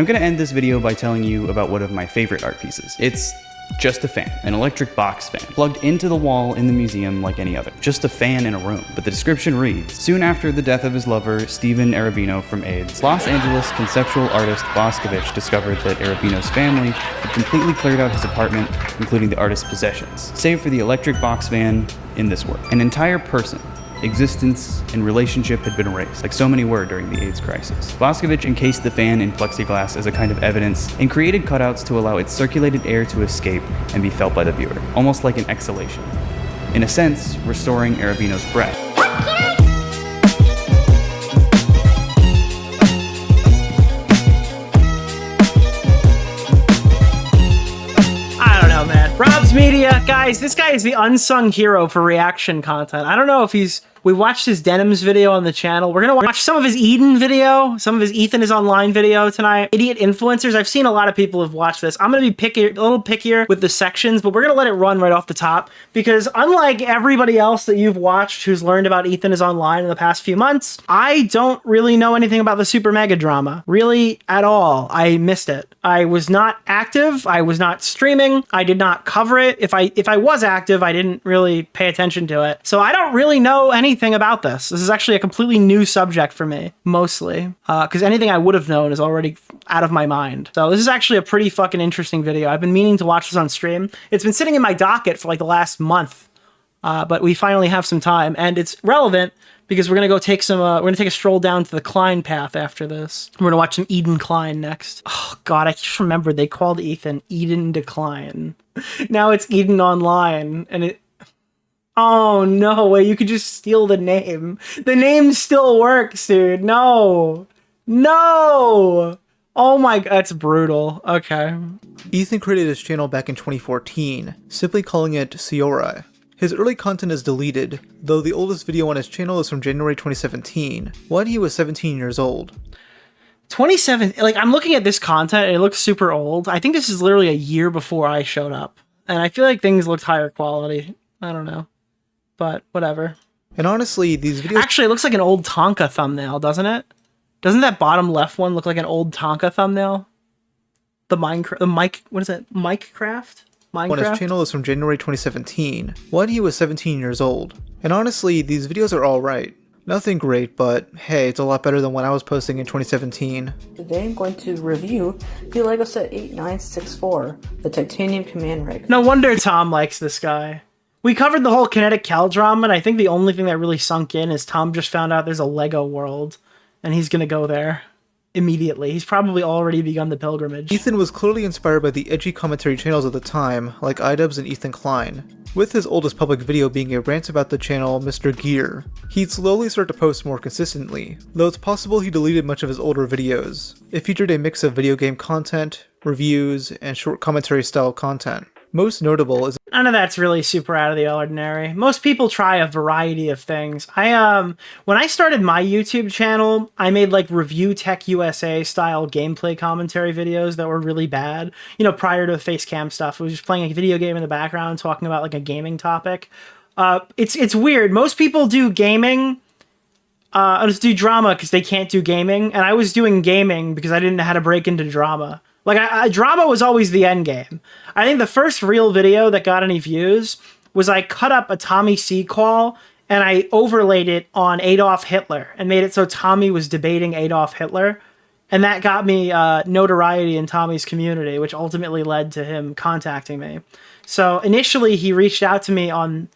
I'm gonna end this video by telling you about one of my favorite art pieces. It's just a fan, an electric box fan, plugged into the wall in the museum like any other. Just a fan in a room. But the description reads, soon after the death of his lover, Stephen Arabino from AIDS, Los Angeles conceptual artist Boscovich discovered that Arabino's family had completely cleared out his apartment, including the artist's possessions, save for the electric box fan in this work. An entire person, existence, and relationship had been erased, like so many were during the AIDS crisis. Boscovich encased the fan in plexiglass as a kind of evidence and created cutouts to allow its circulated air to escape and be felt by the viewer, almost like an exhalation. In a sense, restoring Arabino's breath. Rob's Media, guys, this guy is the unsung hero for reaction content. I don't know if we watched his Denims video on the channel. We're gonna watch some of his Eden video, some of his EthanIsOnline video tonight. Idiot influencers, I've seen a lot of people have watched this. I'm gonna be a little pickier with the sections, but we're gonna let it run right off the top because unlike everybody else that you've watched who's learned about EthanIsOnline in the past few months, I don't really know anything about the super mega drama, really at all. I missed it. I was not active. I was not streaming. I did not cover it. If I was active, I didn't really pay attention to it. So I don't really know anything about this. This is actually a completely new subject for me, mostly, because anything I would have known is already out of my mind. So this is actually a pretty fucking interesting video. I've been meaning to watch this on stream. It's been sitting in my docket for like the last month, but we finally have some time, and it's relevant because we're gonna go take some. We're gonna take a stroll down to the Klein path after this. We're gonna watch some Eden Klein next. Oh God, I just remembered they called Ethan Eden Decline. Now it's EdenIsOnline, and it. Oh no way! You could just steal the name. The name still works, dude. No, no. Oh my God, that's brutal. Okay. Ethan created his channel back in 2014, simply calling it Ciora. His early content is deleted, though the oldest video on his channel is from January 2017, when he was 17 years old. 27, like I'm looking at this content and it looks super old. I think this is literally a year before I showed up. And I feel like things looked higher quality. I don't know, but whatever. And honestly, these videos— actually, it looks like an old Tonka thumbnail, doesn't it? Doesn't that bottom left one look like an old Tonka thumbnail? The what is it? Minecraft? On his channel is from January 2017, when he was 17 years old. And honestly, these videos are alright. Nothing great, but hey, it's a lot better than when I was posting in 2017. Today I'm going to review the LEGO Set 8964, the Titanium Command Rig. No wonder Tom likes this guy. We covered the whole Kinetic Cal drama, and I think the only thing that really sunk in is Tom just found out there's a LEGO world, and he's gonna go there immediately. He's probably already begun the pilgrimage. Ethan was clearly inspired by the edgy commentary channels of the time, like iDubbbz and Ethan Klein, with his oldest public video being a rant about the channel Mr. Gear. He'd slowly start to post more consistently, though it's possible he deleted much of his older videos. It featured a mix of video game content, reviews, and short commentary style content. Most notable is— none of that's really super out of the ordinary. Most people try a variety of things. When I started my YouTube channel, I made like Review Tech USA style gameplay commentary videos that were really bad. You know, prior to the face cam stuff, I was just playing a video game in the background, talking about like a gaming topic. It's weird. Most people do gaming, just do drama because they can't do gaming, and I was doing gaming because I didn't know how to break into drama. Like, drama was always the end game. I think the first real video that got any views was I cut up a Tommy C call and I overlaid it on Adolf Hitler and made it so Tommy was debating Adolf Hitler. And that got me notoriety in Tommy's community, which ultimately led to him contacting me. So initially he reached out to me on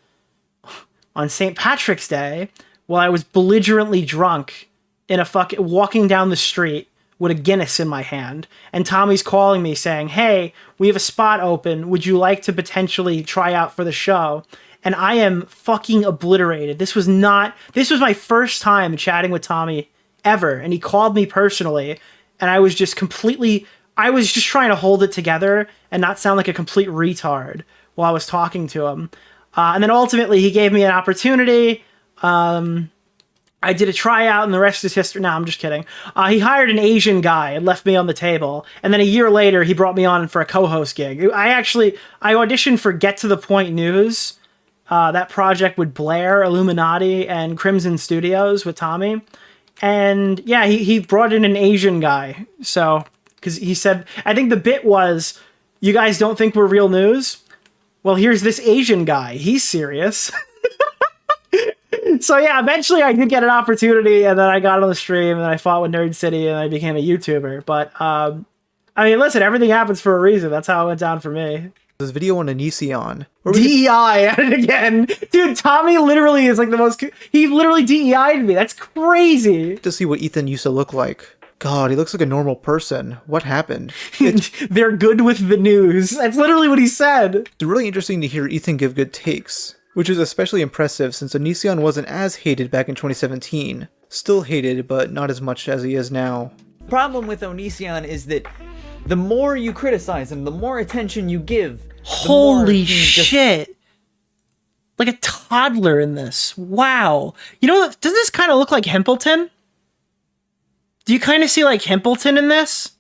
St. Patrick's Day while I was belligerently drunk in walking down the street with a Guinness in my hand, and Tommy's calling me saying, hey, we have a spot open, would you like to potentially try out for the show? And I am fucking obliterated. This was my first time chatting with Tommy ever, and he called me personally, and I was just trying to hold it together and not sound like a complete retard while I was talking to him. And then ultimately he gave me an opportunity. I did a tryout and the rest is history. No, I'm just kidding. He hired an Asian guy and left me on the table. And then a year later, he brought me on for a co-host gig. I auditioned for Get to the Point News. That project with Blair, Illuminati, and Crimson Studios with Tommy. And yeah, he brought in an Asian guy. So because he said, I think the bit was, you guys don't think we're real news? Well, here's this Asian guy. He's serious. So yeah, eventually I did get an opportunity, and then I got on the stream, and I fought with Nerd City, and I became a YouTuber. But I mean, listen, everything happens for a reason. That's how it went down for me. This video on Onision. DEI at it again. Dude, Tommy literally is like the most... He literally DEI'd me. That's crazy. To see what Ethan used to look like. God, he looks like a normal person. What happened? They're good with the news. That's literally what he said. It's really interesting to hear Ethan give good takes, which is especially impressive since Onision wasn't as hated back in 2017. Still hated, but not as much as he is now. The problem with Onision is that the more you criticize him, the more attention you give. Holy shit. Like a toddler in this. Wow. You know, does this kind of look like Hempleton? Do you kind of see like Hempleton in this?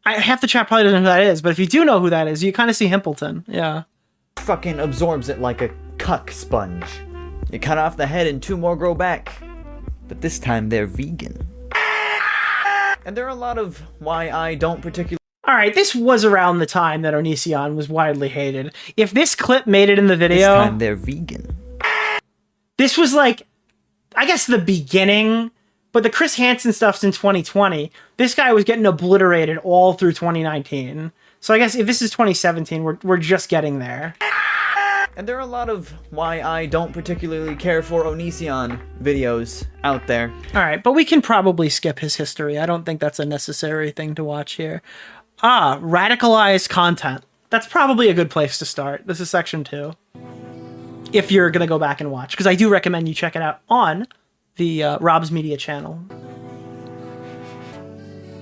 Half the chat probably doesn't know who that is, but if you do know who that is, you kind of see Hempleton. Yeah. Fucking absorbs it like a cuck sponge. You cut off the head and 2 more grow back. But this time they're vegan. And there are a lot of why I don't particularly... Alright, this was around the time that Onision was widely hated. If this clip made it in the video... This time they're vegan. This was like, I guess the beginning, but the Chris Hansen stuff's in 2020. This guy was getting obliterated all through 2019. So I guess if this is 2017, we're just getting there. And there are a lot of why I don't particularly care for Onision videos out there. Alright, but we can probably skip his history. I don't think that's a necessary thing to watch here. Radicalized content. That's probably a good place to start. This is section 2. If you're gonna go back and watch, because I do recommend you check it out on the Rob's Media channel.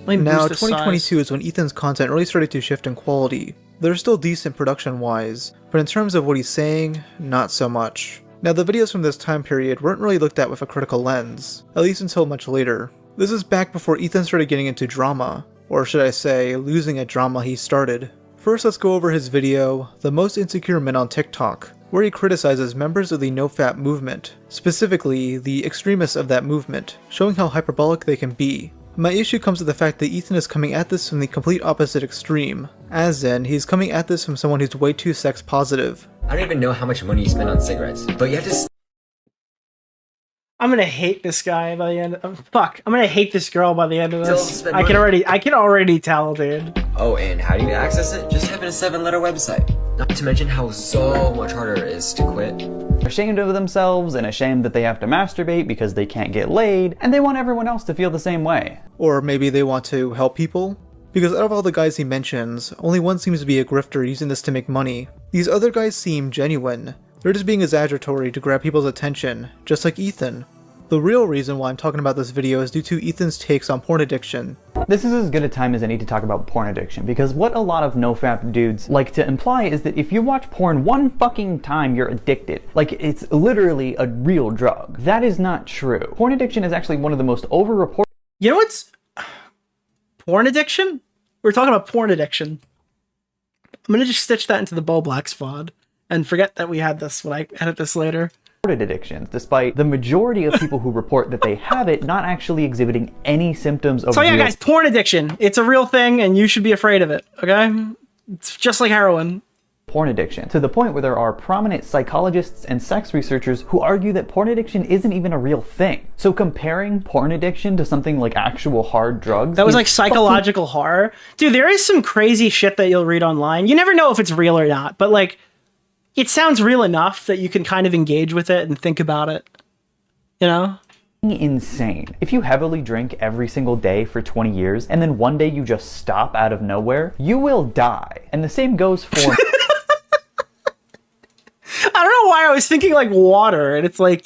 Now, 2022 is when Ethan's content really started to shift in quality. They're still decent production-wise, but in terms of what he's saying, not so much. Now, the videos from this time period weren't really looked at with a critical lens, at least until much later. This is back before Ethan started getting into drama, or should I say, losing at drama he started. First, let's go over his video, The Most Insecure Men on TikTok, where he criticizes members of the NoFap movement, specifically the extremists of that movement, showing how hyperbolic they can be. My issue comes with the fact that Ethan is coming at this from the complete opposite extreme, as in, he's coming at this from someone who's way too sex positive. I don't even know how much money you spend on cigarettes, but you have to... I'm gonna hate this guy by the end of... Fuck, I'm gonna hate this girl by the end of this. I can already tell, dude. Oh, and how do you access it? Just type in a 7-letter website. Not to mention how so much harder it is to quit. Ashamed of themselves and ashamed that they have to masturbate because they can't get laid, and they want everyone else to feel the same way. Or maybe they want to help people? Because out of all the guys he mentions, only one seems to be a grifter using this to make money. These other guys seem genuine. They're just being exaggeratory to grab people's attention, just like Ethan. The real reason why I'm talking about this video is due to Ethan's takes on porn addiction. This is as good a time as any to talk about porn addiction, because what a lot of nofap dudes like to imply is that if you watch porn one fucking time, you're addicted. Like, it's literally a real drug. That is not true. Porn addiction is actually one of the most over-reported... You know what's... Porn addiction? We're talking about porn addiction. I'm gonna just stitch that into the Bo Blacks VOD, and forget that we had this when I edit this later. Addictions, despite the majority of people who report that they have it not actually exhibiting any symptoms of... So yeah, guys, porn addiction. It's a real thing, and you should be afraid of it, okay? It's just like heroin. Porn addiction, to the point where there are prominent psychologists and sex researchers who argue that porn addiction isn't even a real thing. So comparing porn addiction to something like actual hard drugs... That was like psychological horror. Dude, there is some crazy shit that you'll read online. You never know if it's real or not, but like... It sounds real enough that you can kind of engage with it and think about it, you know? Insane. If you heavily drink every single day for 20 years, and then one day you just stop out of nowhere, you will die. And the same goes for... I don't know why I was thinking like water, and it's like...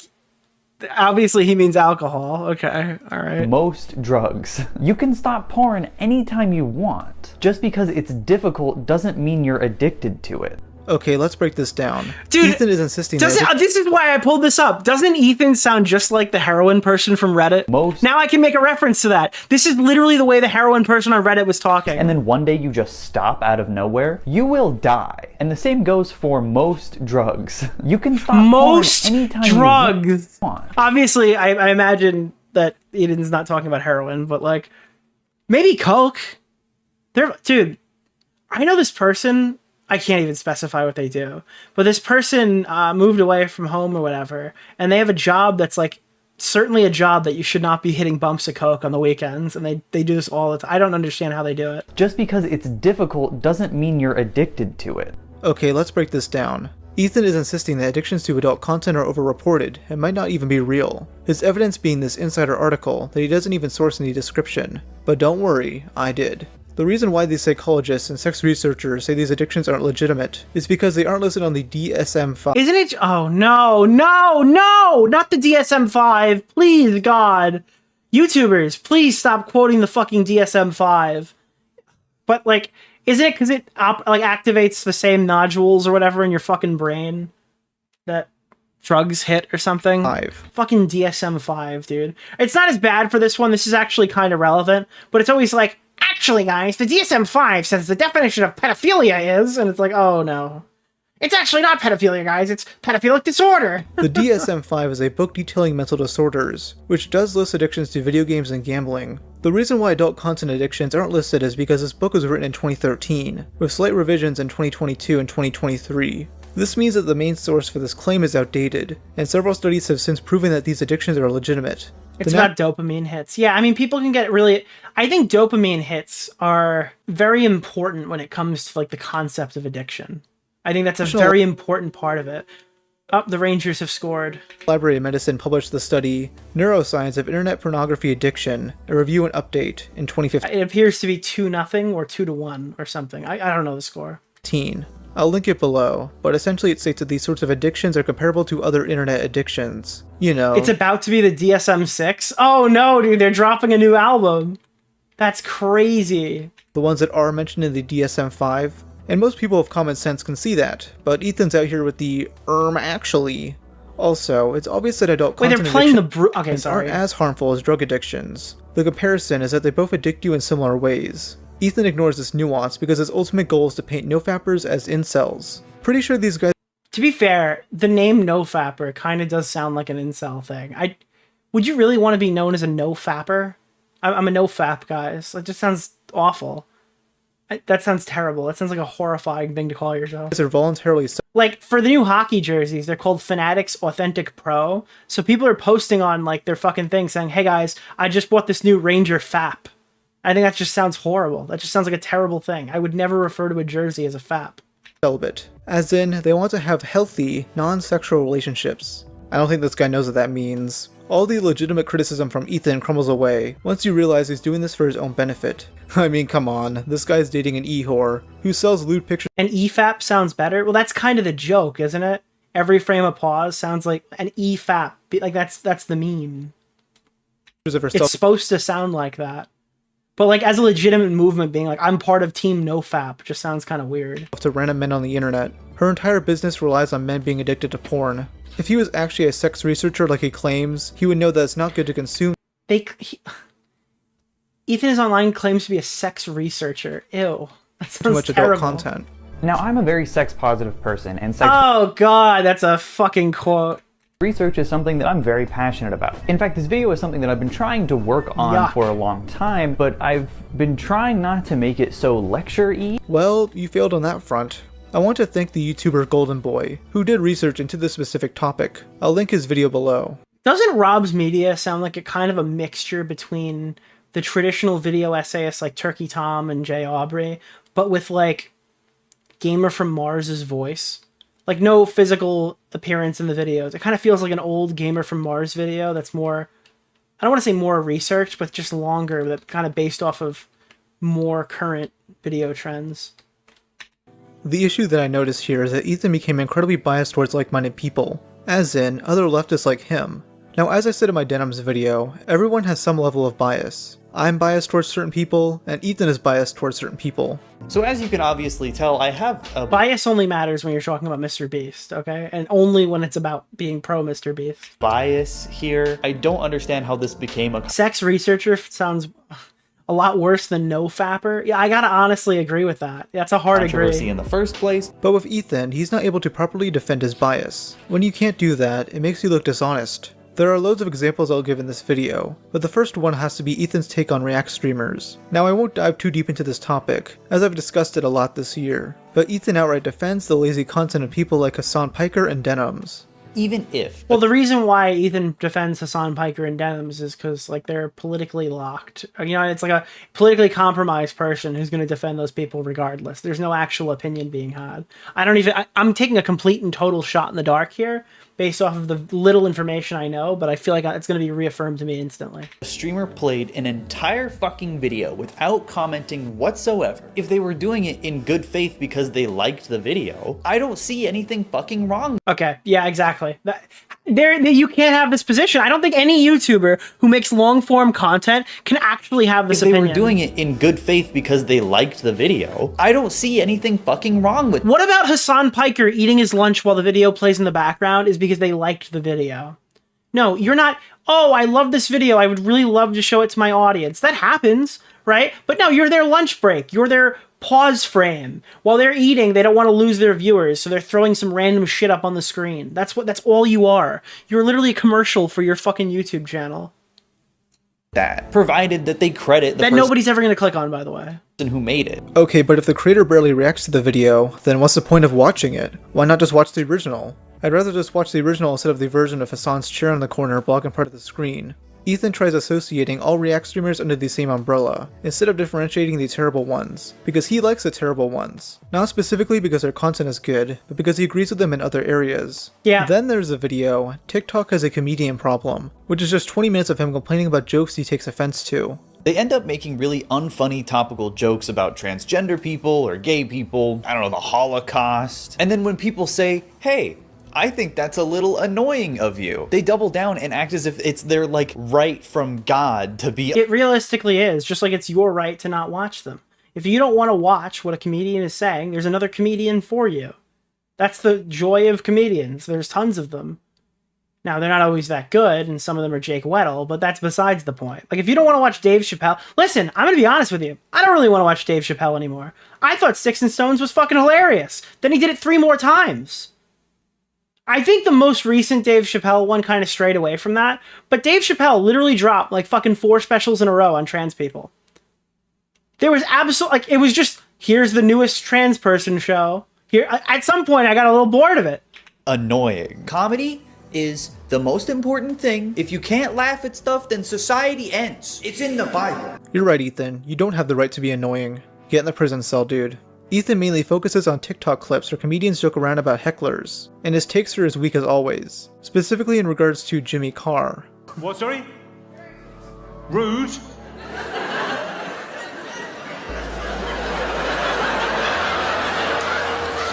Obviously he means alcohol. Okay, alright. Most drugs. You can stop porn anytime you want. Just because it's difficult doesn't mean you're addicted to it. Okay, let's break this down. Dude, Ethan is insisting this is why I pulled this up. Doesn't Ethan sound just like the heroin person from Reddit? Now I can make a reference to that. This is literally the way the heroin person on Reddit was talking. And then one day you just stop out of nowhere, you will die. And the same goes for most drugs. You can stop most porn anytime drugs. You want. Obviously, I imagine that Eden's not talking about heroin, but like maybe coke. Dude, I know this person. I can't even specify what they do, but this person moved away from home or whatever, and they have a job that's like certainly a job that you should not be hitting bumps of coke on the weekends, and they do this all the time. I don't understand how they do it. Just because it's difficult doesn't mean you're addicted to it. Okay, let's break this down. Ethan is insisting that addictions to adult content are overreported and might not even be real. His evidence being this insider article that he doesn't even source in the description. But don't worry, I did. The reason why these psychologists and sex researchers say these addictions aren't legitimate is because they aren't listed on the DSM-5. Isn't it? Oh, no, not the DSM-5. Please, God. YouTubers, please stop quoting the fucking DSM-5. But, like, isn't it because it activates the same nodules or whatever in your fucking brain that drugs hit or something? Fucking DSM-5, dude. It's not as bad for this one. This is actually kind of relevant, but it's always like, actually, guys, the DSM-5 says the definition of pedophilia is, and it's like, oh no. It's actually not pedophilia, guys, it's pedophilic disorder. The DSM-5 is a book detailing mental disorders, which does list addictions to video games and gambling. The reason why adult content addictions aren't listed is because this book was written in 2013, with slight revisions in 2022 and 2023. This means that the main source for this claim is outdated, and several studies have since proven that these addictions are legitimate. It's about dopamine hits. Yeah, I mean, people can get really... I think dopamine hits are very important when it comes to, like, the concept of addiction. I think that's a very important part of it. Oh, the Rangers have scored. Library of Medicine published the study, Neuroscience of Internet Pornography Addiction, a review and update in 2015. It appears to be 2-0 or 2-1 or something. I don't know the score. I'll link it below, but essentially it states that these sorts of addictions are comparable to other internet addictions. You know... It's about to be the DSM-6? Oh no, dude, they're dropping a new album. That's crazy. The ones that are mentioned in the DSM-5. And most people of common sense can see that, but Ethan's out here with the, actually. Also, it's obvious that adult content they're playing the okay, sorry. aren't as harmful as drug addictions. The comparison is that they both addict you in similar ways. Ethan ignores this nuance because his ultimate goal is to paint nofappers as incels. Pretty sure these guys... To be fair, the name nofapper kind of does sound like an incel thing. Would you really want to be known as a nofapper? I'm a nofap, guys. It just sounds awful. That sounds terrible. That sounds like a horrifying thing to call yourself. They're voluntarily... Like, for the new hockey jerseys, they're called Fanatics Authentic Pro. So people are posting on, like, their fucking thing saying, hey guys, I just bought this new Ranger Fap. I think that just sounds horrible. That just sounds like a terrible thing. I would never refer to a jersey as a fap. Celibate. As in, they want to have healthy, non-sexual relationships. I don't think this guy knows what that means. All the legitimate criticism from Ethan crumbles away once you realize he's doing this for his own benefit. I mean, come on, this guy's dating an e-whore who sells lewd pictures. An e-fap sounds better? Well, that's kind of the joke, isn't it? Every frame of pause sounds like an e-fap. Like, that's the meme. It's supposed to sound like that. But, like, as a legitimate movement, being like, I'm part of Team NoFap, just sounds kind of weird. To random men on the internet. Her entire business relies on men being addicted to porn. If he was actually a sex researcher like he claims, he would know that it's not good to consume. EthanIsOnline claims to be a sex researcher. Ew. That sounds too much terrible. Adult content. Now, I'm a very sex-positive person, and Oh god, that's a fucking quote. Research is something that I'm very passionate about. In fact, this video is something that I've been trying to work on for a long time, but I've been trying not to make it so lecture-y. Well, you failed on that front. I want to thank the YouTuber Golden Boy, who did research into this specific topic. I'll link his video below. Doesn't Rob's Media sound like a kind of a mixture between the traditional video essayists like Turkey Tom and Jay Aubrey, but with like Gamer from Mars's voice? Like, no physical appearance in the videos. It kind of feels like an old Gamer from Mars video that's more, I don't want to say more research, but just longer, that kind of based off of more current video trends. The issue that I noticed here is that Ethan became incredibly biased towards like-minded people, as in, other leftists like him. Now, as I said in my Denims video, everyone has some level of bias. I'm biased towards certain people, and Ethan is biased towards certain people. So as you can obviously tell, I have a... Bias only matters when you're talking about Mr. Beast, okay? And only when it's about being pro Mr. Beast. bias here. I don't understand how this became a... Sex researcher sounds a lot worse than no fapper. Yeah, I gotta honestly agree with that. That's a hard controversy agree. in the first place. But with Ethan, he's not able to properly defend his bias. When you can't do that, it makes you look dishonest. There are loads of examples I'll give in this video, but the first one has to be Ethan's take on React streamers. Now I won't dive too deep into this topic, as I've discussed it a lot this year, but Ethan outright defends the lazy content of people like Hassan Piker and Denims. Even if. Well, the reason why Ethan defends Hassan Piker and Denims is because, like, they're politically locked. You know, it's like a politically compromised person who's going to defend those people regardless. There's no actual opinion being had. I'm taking a complete and total shot in the dark here, based off of the little information I know, but I feel like it's going to be reaffirmed to me instantly. A streamer played an entire fucking video without commenting whatsoever. If they were doing it in good faith because they liked the video, I don't see anything fucking wrong. Okay, yeah, exactly. You can't have this position. I don't think any YouTuber who makes long-form content can actually have this opinion. If they were doing it in good faith because they liked the video, I don't see anything fucking wrong with it. What about Hassan Piker eating his lunch while the video plays in the background is because they liked the video? No, you're not, oh, I love this video, I would really love to show it to my audience. That happens, right? But no, you're their lunch break. You're their pause frame. While they're eating, they don't want to lose their viewers, so they're throwing some random shit up on the screen. That's all you are. You're literally a commercial for your fucking YouTube channel. That, provided that they credit the that nobody's ever going to click on, by the way. Who made it. Okay, but if the creator barely reacts to the video, then what's the point of watching it? Why not just watch the original? I'd rather just watch the original instead of the version of Hassan's chair in the corner blocking part of the screen. Ethan tries associating all React streamers under the same umbrella, instead of differentiating the terrible ones, because he likes the terrible ones. Not specifically because their content is good, but because he agrees with them in other areas. Yeah. Then there's a video, TikTok has a comedian problem, which is just 20 minutes of him complaining about jokes he takes offense to. They end up making really unfunny topical jokes about transgender people or gay people, I don't know, the Holocaust. And then when people say, hey, I think that's a little annoying of you, they double down and act as if it's their, like, right from God to be. It realistically is, just like it's your right to not watch them. If you don't want to watch what a comedian is saying, there's another comedian for you. That's the joy of comedians. There's tons of them. Now, they're not always that good, and some of them are Jake Weddle, but that's besides the point. Like, if you don't want to watch Dave Chappelle... Listen, I'm going to be honest with you. I don't really want to watch Dave Chappelle anymore. I thought Sticks and Stones was fucking hilarious. Then he did it 3 more times. I think the most recent Dave Chappelle one kind of strayed away from that, but Dave Chappelle literally dropped, like, fucking 4 specials in a row on trans people. There was absolutely... Like, it was just, here's the newest trans person show. Here, at some point, I got a little bored of it. Annoying. Comedy is the most important thing. If you can't laugh at stuff, then society ends. It's in the Bible. You're right, Ethan. You don't have the right to be annoying. Get in the prison cell, dude. Ethan mainly focuses on TikTok clips where comedians joke around about hecklers, and his takes are as weak as always, specifically in regards to Jimmy Carr. What, sorry? Rude? So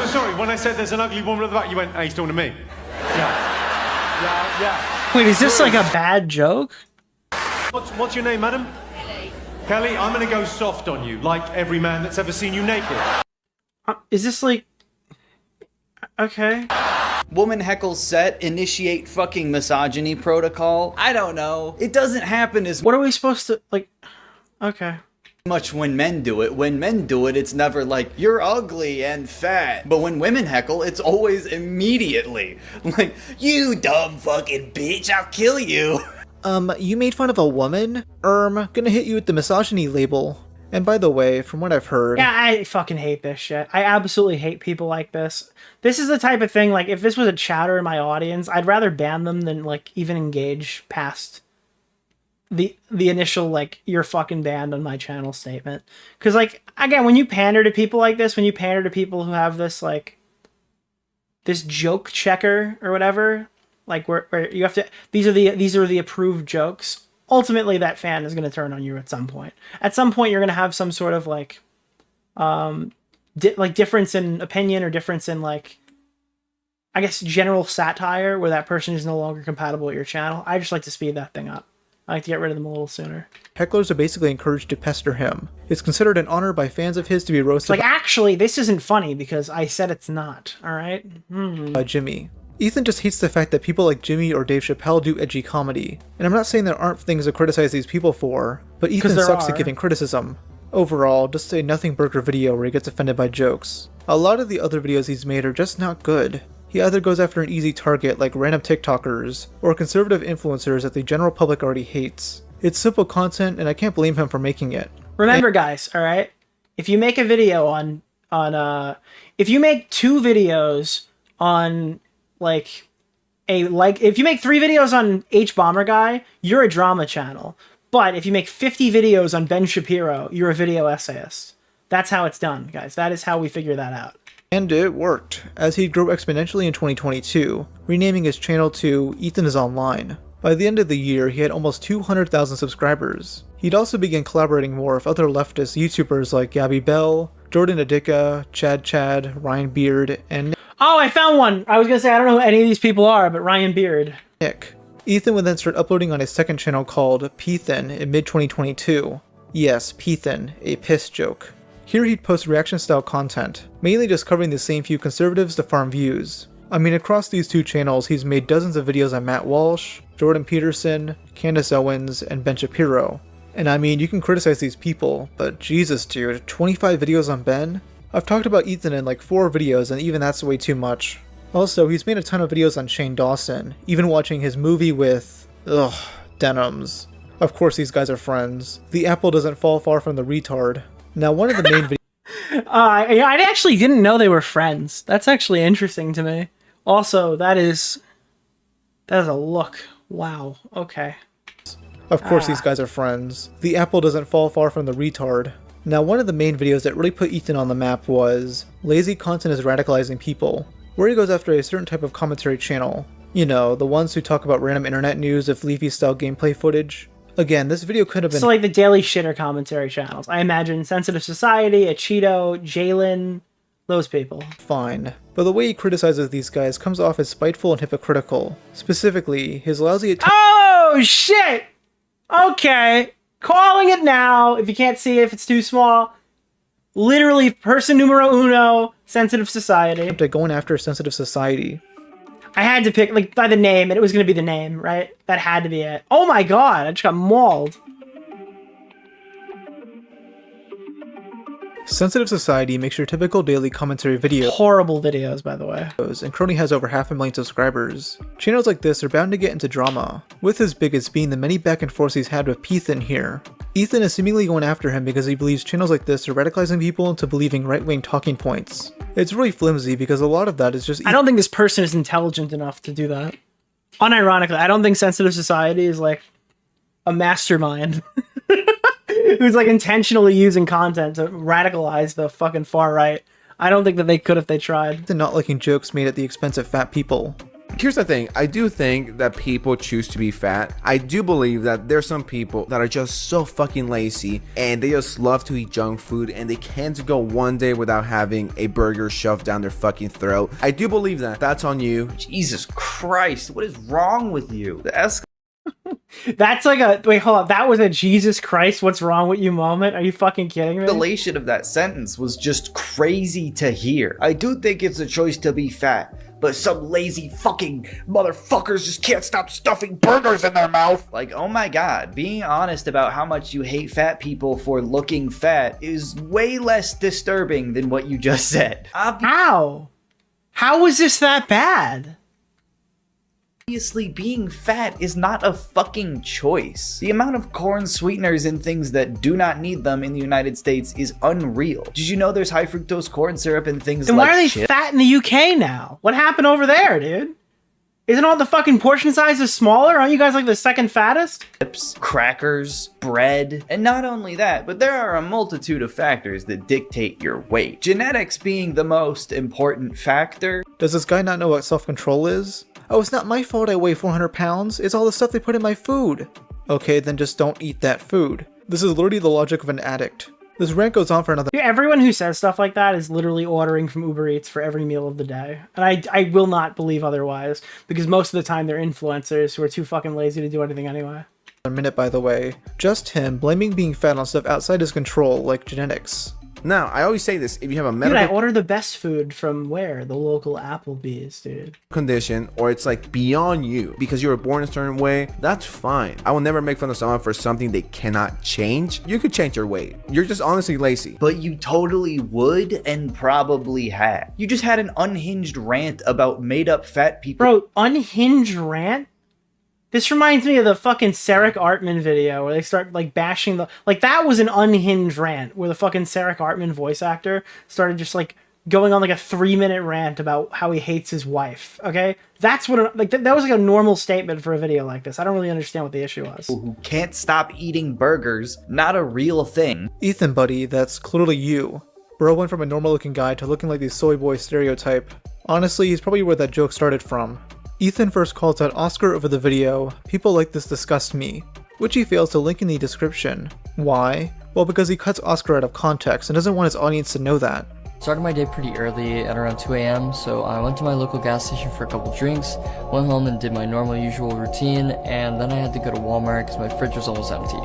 sorry, when I said there's an ugly woman at the back, you went, hey, he's talking to me. Yeah. Wait, is this like a bad joke? What's your name, madam? Kelly, I'm gonna go soft on you, like every man that's ever seen you naked. Is this like... Okay. Woman heckles set, initiate fucking misogyny protocol. I don't know. It doesn't happen as What are we supposed to, like... Okay. much when men do it. When men do it, it's never like, you're ugly and fat. But when women heckle, it's always immediately. Like, you dumb fucking bitch, I'll kill you. You made fun of a woman? Gonna hit you with the misogyny label. And by the way, from what I've heard... Yeah, I fucking hate this shit. I absolutely hate people like this. This is the type of thing, like, if this was a chatter in my audience, I'd rather ban them than, like, even engage past the initial, like, you're fucking banned on my channel statement. Because, like, again, when you pander to people like this, when you pander to people who have this, like, this joke checker or whatever, like, where you have to... These are the approved jokes. Ultimately, that fan is going to turn on you at some point. At some point, you're going to have some sort of, like, difference in opinion or difference in, like, I guess, general satire where that person is no longer compatible with your channel. I just like to speed that thing up. I like to get rid of them a little sooner. Hecklers are basically encouraged to pester him. It's considered an honor by fans of his to be roasted like, actually, this isn't funny because I said it's not, alright? by Jimmy. Ethan just hates the fact that people like Jimmy or Dave Chappelle do edgy comedy. And I'm not saying there aren't things to criticize these people for, but Ethan sucks at giving criticism. Overall, just a nothing burger video where he gets offended by jokes. A lot of the other videos he's made are just not good. He either goes after an easy target like random TikTokers, or conservative influencers that the general public already hates. It's simple content, and I can't blame him for making it. Remember, guys, all right? If you make a video if you make 2 videos on, if you make 3 videos on H-Bomber Guy, you're a drama channel. But if you make 50 videos on Ben Shapiro, you're a video essayist. That's how it's done, guys. That is how we figure that out. And it worked, as he'd grow exponentially in 2022, renaming his channel to EthanIsOnline. By the end of the year, he had almost 200,000 subscribers. He'd also begin collaborating more with other leftist YouTubers like Gabby Bell, Jordan Adika, Chad, Ryan Beard, and Oh, I found one! I was gonna say, I don't know who any of these people are, but Ryan Beard. Nick. Ethan would then start uploading on his second channel called Pethan in mid-2022. Yes, Pethan, a piss joke. Here he'd post reaction-style content, mainly just covering the same few conservatives to farm views. I mean, across these 2 channels, he's made dozens of videos on Matt Walsh, Jordan Peterson, Candace Owens, and Ben Shapiro. And I mean, you can criticize these people, but Jesus dude, 25 videos on Ben? I've talked about Ethan in like 4 videos, and even that's way too much. Also, he's made a ton of videos on Shane Dawson, even watching his movie with, denims. Of course these guys are friends. The apple doesn't fall far from the retard. Now one of the main videos... I actually didn't know they were friends. That's actually interesting to me. Also, that is a look. Wow, okay. Of course these guys are friends. The apple doesn't fall far from the retard. Now one of the main videos that really put Ethan on the map was Lazy Content is Radicalizing People, where he goes after a certain type of commentary channel. You know, the ones who talk about random internet news of Leafy-style gameplay footage. Again, this video could have been— So like the Daily Shitter commentary channels. I imagine Sensitive Society, a Cheeto, Jalen, those people. Fine. But the way he criticizes these guys comes off as spiteful and hypocritical. Specifically, his lousy Oh, shit! Okay. Calling it now. If you can't see it, if it's too small. Literally, person numero uno, Sensitive Society. Going after Sensitive Society. I had to pick, like, by the name, and it was going to be the name, right? That had to be it. Oh my god, I just got mauled. Sensitive Society makes your typical daily commentary video. Horrible videos, by the way. And Crony has over 500,000 subscribers. Channels like this are bound to get into drama, with his biggest being the many back and forths he's had with Pethan here. Ethan is seemingly going after him because he believes channels like this are radicalizing people into believing right-wing talking points. It's really flimsy because a lot of that is just— I don't think this person is intelligent enough to do that. Unironically, I don't think Sensitive Society is like a mastermind who's like intentionally using content to radicalize the fucking far right. I don't think that they could if they tried. They're not liking jokes made at the expense of fat people. Here's the thing, I do think that people choose to be fat. I do believe that there's some people that are just so fucking lazy and they just love to eat junk food and they can't go one day without having a burger shoved down their fucking throat. I do believe that. That's on you. Jesus Christ, what is wrong with you? That's like a— wait, hold up. That was a Jesus Christ, what's wrong with you moment? Are you fucking kidding me? The elation of that sentence was just crazy to hear. I do think it's a choice to be fat, but some lazy fucking motherfuckers just can't stop stuffing burgers in their mouth. Like, oh my god, being honest about how much you hate fat people for looking fat is way less disturbing than what you just said. How? How was this that bad? Obviously, being fat is not a fucking choice. The amount of corn sweeteners in things that do not need them in the United States is unreal. Did you know there's high fructose corn syrup in things then like why are they fat in the UK now? What happened over there, dude? Isn't all the fucking portion sizes smaller? Aren't you guys like the second fattest? Chips, crackers, bread, and not only that, but there are a multitude of factors that dictate your weight. Genetics being the most important factor. Does this guy not know what self-control is? Oh, it's not my fault I weigh 400 pounds, it's all the stuff they put in my food. Okay, then just don't eat that food. This is literally the logic of an addict. This rant goes on for another— Everyone who says stuff like that is literally ordering from Uber Eats for every meal of the day. And I will not believe otherwise, because most of the time they're influencers who are too fucking lazy to do anything anyway. minute, by the way. Just him blaming being fat on stuff outside his control, like genetics. Now, I always say this, if you have a Dude, medical I order the best food from where? The local Applebee's, dude. condition, or it's like beyond you because you were born a certain way, that's fine. I will never make fun of someone for something they cannot change. You could change your weight. You're just honestly lazy. But you totally would and probably had. You just had an unhinged rant about made up fat people. Bro, unhinged rant? This reminds me of the fucking Sarek Artman video where they start like bashing the, like that was an unhinged rant where the fucking Sarek Artman voice actor started just like going on like a 3-minute rant about how he hates his wife. Okay, that's what like that was like a normal statement for a video like this. I don't really understand what the issue was. Who can't stop eating burgers, not a real thing. Ethan, buddy, that's clearly you. Bro went from a normal looking guy to looking like the soy boy stereotype. Honestly, he's probably where that joke started from. Ethan first calls out Oscar over the video, "People like this disgust me," which he fails to link in the description. Why? Well, because he cuts Oscar out of context and doesn't want his audience to know that. Started my day pretty early at around 2 a.m. so I went to my local gas station for a couple drinks, went home and did my normal usual routine, and then I had to go to Walmart because my fridge was almost empty.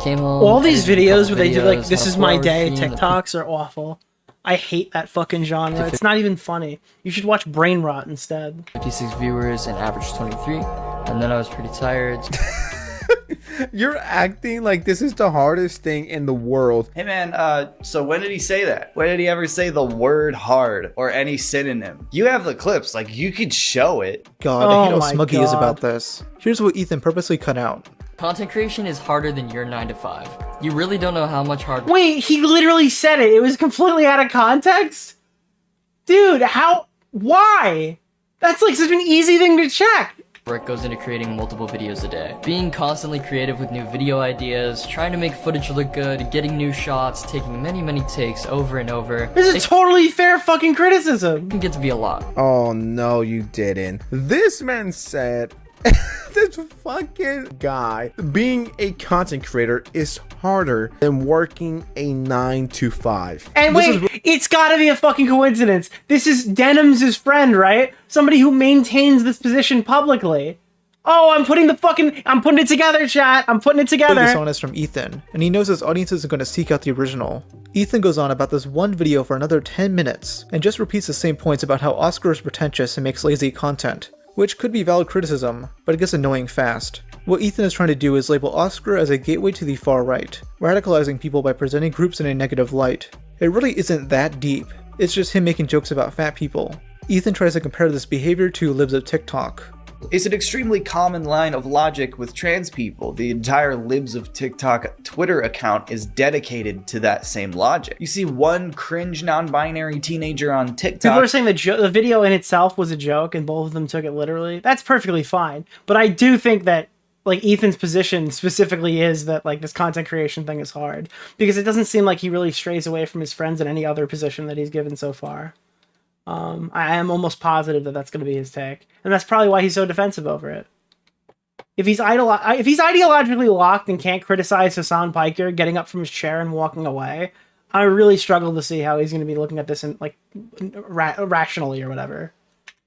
Came home. All these videos where they do like videos, this had a is my 4-hour day stream, TikToks are awful. I hate that fucking genre. It's not even funny. You should watch Brain Rot instead. 56 viewers and average 23, and then I was pretty tired. You're acting like this is the hardest thing in the world. Hey man, so when did he say that? When did he ever say the word hard or any synonym? You have the clips, like you could show it. God, I hate Oh how my smug he is God. about this. Here's what Ethan purposely cut out. Content creation is harder than your 9 to 5. You really don't know how much hard Wait, he literally said it. It was completely out of context? Dude, how? Why? That's like such an easy thing to check. work goes into creating multiple videos a day. Being constantly creative with new video ideas, trying to make footage look good, getting new shots, taking many takes over and over. This is totally fair fucking criticism. It can get to be a lot. Oh no, you didn't. This man said this fucking guy, being a content creator is harder than working a 9 to 5. And wait, it's gotta be a fucking coincidence. This is Denim's friend, right? Somebody who maintains this position publicly. Oh, I'm putting it together, chat. I'm putting it together. Dishonest from Ethan, and he knows his audience isn't going to seek out the original. Ethan goes on about this one video for another 10 minutes, and just repeats the same points about how Oscar is pretentious and makes lazy content, which could be valid criticism, but it gets annoying fast. What Ethan is trying to do is label Oscar as a gateway to the far right, radicalizing people by presenting groups in a negative light. It really isn't that deep, it's just him making jokes about fat people. Ethan tries to compare this behavior to libs of TikTok. It's an extremely common line of logic with trans people. The entire Libs of TikTok Twitter account is dedicated to that same logic. You see one cringe non-binary teenager on TikTok. People are saying the video in itself was a joke and both of them took it literally. That's perfectly fine. But I do think that like Ethan's position specifically is that like this content creation thing is hard because it doesn't seem like he really strays away from his friends in any other position that he's given so far. I am almost positive that that's going to be his take, and that's probably why he's so defensive over it. If he's ideologically locked and can't criticize Hassan Piker getting up from his chair and walking away, I really struggle to see how he's going to be looking at this in like rationally or whatever.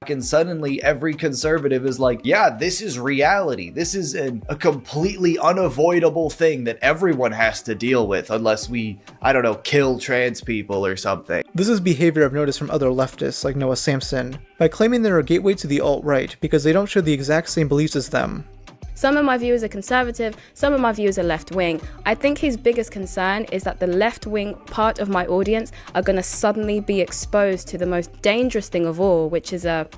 And suddenly every conservative is like, yeah, this is reality. This is a completely unavoidable thing that everyone has to deal with unless we, I don't know, kill trans people or something. This is behavior I've noticed from other leftists like Noah Samson, by claiming they're a gateway to the alt-right because they don't share the exact same beliefs as them. Some of my viewers are conservative, some of my viewers are left-wing. I think his biggest concern is that the left-wing part of my audience are going to suddenly be exposed to the most dangerous thing of all, which is a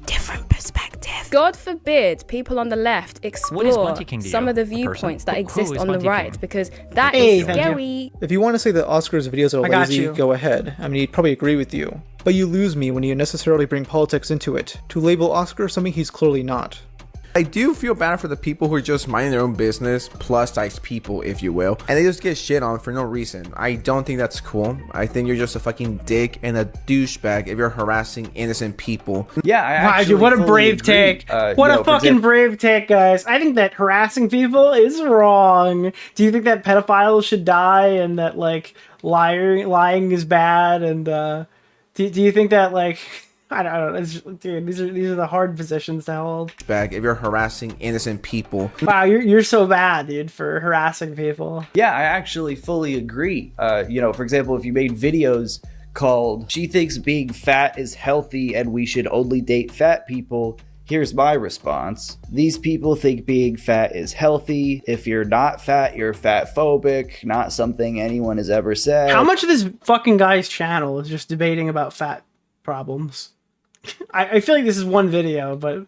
different perspective. God forbid people on the left explore some of the viewpoints that exist on the right, because that is scary. If you want to say that Oscar's videos are lazy, go ahead. I mean, he'd probably agree with you. But you lose me when you necessarily bring politics into it, to label Oscar something he's clearly not. I do feel bad for the people who are just minding their own business, plus size people, if you will, and they just get shit on for no reason. I don't think that's cool. I think you're just a fucking dick and a douchebag if you're harassing innocent people. Yeah, dude, what a brave take. What a fucking brave take, guys. I think that harassing people is wrong. Do you think that pedophiles should die and that like lying is bad? And do you think that like I don't know. Dude, these are the hard positions to hold. Back if you're harassing innocent people. Wow, you're so bad, dude, for harassing people. Yeah, I actually fully agree. You know, for example, if you made videos called "She thinks being fat is healthy and we should only date fat people," here's my response. These people think being fat is healthy. If you're not fat, you're fat phobic. Not something anyone has ever said. How much of this fucking guy's channel is just debating about fat problems? I feel like this is one video, but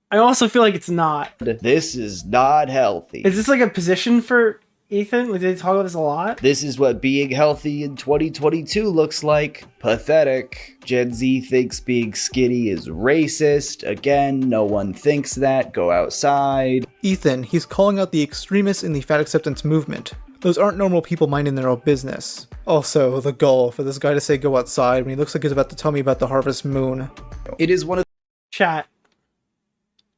I also feel like it's not. This is not healthy. Is this like a position for Ethan? Like, did they talk about this a lot? This is what being healthy in 2022 looks like. Pathetic. Gen Z thinks being skinny is racist. Again, no one thinks that. Go outside. Ethan, he's calling out the extremists in the fat acceptance movement. Those aren't normal people minding their own business. Also, the gall for this guy to say go outside when he looks like he's about to tell me about the harvest moon. It is one of Chat.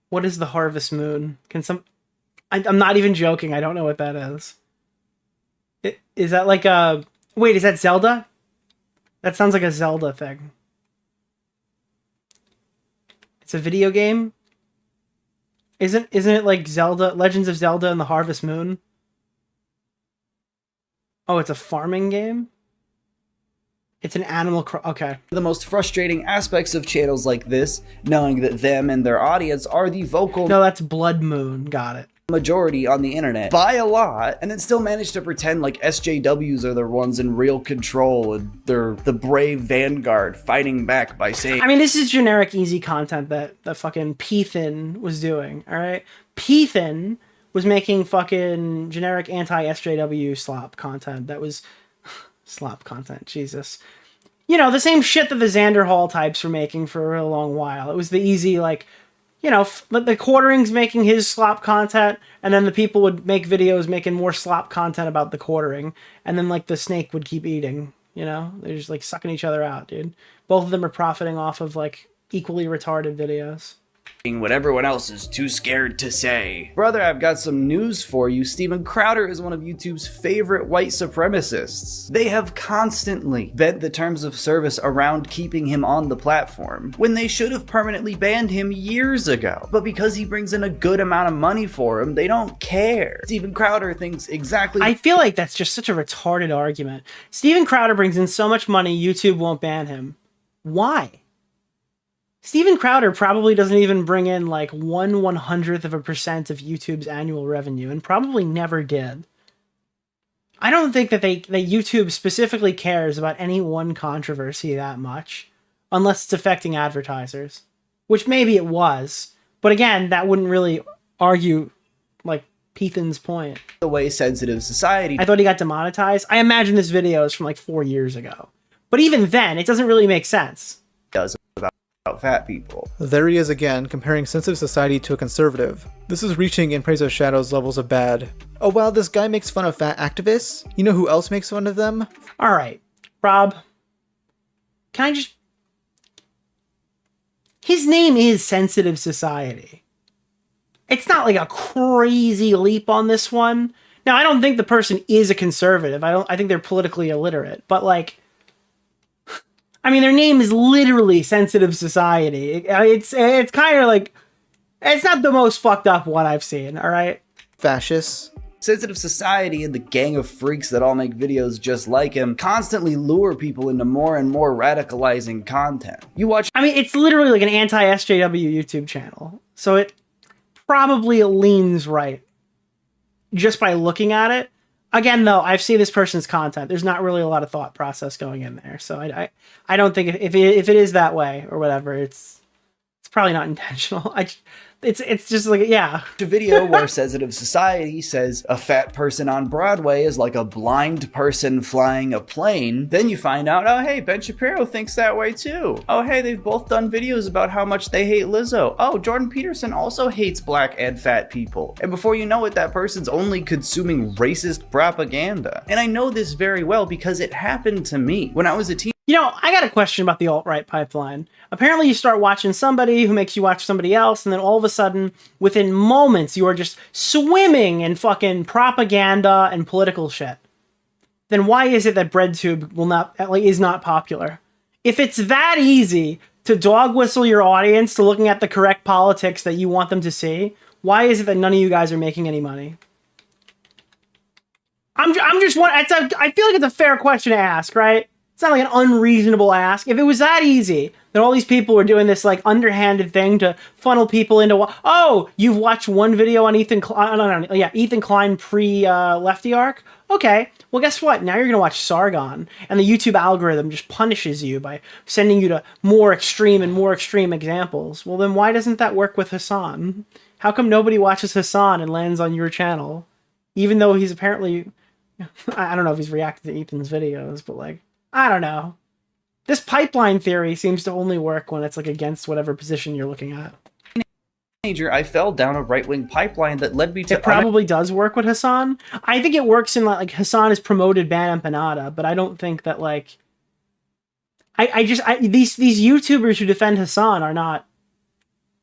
What is the harvest moon? Can some... I'm not even joking. I don't know what that is. Is that like a... Wait, is that Zelda? That sounds like a Zelda thing. It's a video game? Isn't it like Zelda, Legends of Zelda and the Harvest Moon? Oh, it's a farming game? It's an okay. the most frustrating aspects of channels like this, knowing that them and their audience are the vocal No, that's Blood Moon. Got it. majority on the internet by a lot, and then still manage to pretend like SJWs are the ones in real control and they're the brave vanguard fighting back by saying... I mean, this is generic easy content that the fucking Ethan was doing, alright? Ethan was making fucking generic anti-SJW slop content that was... slop content, Jesus. You know, the same shit that the Xander Hall types were making for a real long while. It was the easy, like, you know, the Quartering's making his slop content, and then the people would make videos making more slop content about the Quartering, and then, like, the snake would keep eating, you know? They're just, like, sucking each other out, dude. Both of them are profiting off of, like, equally retarded videos. What everyone else is too scared to say. Brother, I've got some news for you. Steven Crowder is one of YouTube's favorite white supremacists. They have constantly bent the terms of service around keeping him on the platform, when they should have permanently banned him years ago. But because he brings in a good amount of money for him, they don't care. Steven Crowder thinks exactly... I feel like that's just such a retarded argument. Steven Crowder brings in so much money, YouTube won't ban him. Why? Steven Crowder probably doesn't even bring in like 1/100th of a percent of YouTube's annual revenue, and probably never did. I don't think that YouTube specifically cares about any one controversy that much, unless it's affecting advertisers, which maybe it was. But again, that wouldn't really argue like Ethan's point. The way sensitive society... I thought he got demonetized. I imagine this video is from like 4 years ago, but even then, it doesn't really make sense. does about fat people. There he is again, comparing sensitive society to a conservative. This is reaching in Praise of Shadows levels of bad. Oh wow, this guy makes fun of fat activists? You know who else makes fun of them? Alright, Rob. Can I just... His name is Sensitive Society. It's not like a crazy leap on this one. Now, I don't think the person is a conservative. I think they're politically illiterate. But like... I mean, their name is literally Sensitive Society. It's kind of like... It's not the most fucked up one I've seen, alright? Fascists. Sensitive Society and the gang of freaks that all make videos just like him constantly lure people into more and more radicalizing content. You watch... I mean, it's literally like an anti-SJW YouTube channel. So it probably leans right. Just by looking at it. Again, though, I've seen this person's content. There's not really a lot of thought process going in there. So I don't think if it is that way or whatever, it's probably not intentional. It's just like, yeah. A video where Sensitive Society says a fat person on Broadway is like a blind person flying a plane. Then you find out, oh hey, Ben Shapiro thinks that way too. Oh hey, they've both done videos about how much they hate Lizzo. Oh, Jordan Peterson also hates black and fat people. And before you know it, that person's only consuming racist propaganda. And I know this very well because it happened to me when I was a teen. You know, I got a question about the alt-right pipeline. Apparently you start watching somebody who makes you watch somebody else, and then all of a sudden, within moments, you are just swimming in fucking propaganda and political shit. Then why is it that BreadTube is not popular? If it's that easy to dog whistle your audience to looking at the correct politics that you want them to see, why is it that none of you guys are making any money? I feel like it's a fair question to ask, right? It's not like an unreasonable ask. If it was that easy, that all these people were doing this like underhanded thing to funnel people into, oh, you've watched one video on Ethan Klein pre-Lefty Arc? Okay, well guess what? Now you're going to watch Sargon, and the YouTube algorithm just punishes you by sending you to more extreme examples. Well then why doesn't that work with Hassan? How come nobody watches Hassan and lands on your channel? Even though he's apparently, I don't know if he's reacted to Ethan's videos, but like, I don't know. This pipeline theory seems to only work when it's like against whatever position you're looking at. I fell down a right-wing pipeline that led me to... It probably does work with Hassan. I think it works in like Hassan has promoted Ban Empanada, but I don't think that like... These YouTubers who defend Hassan are not...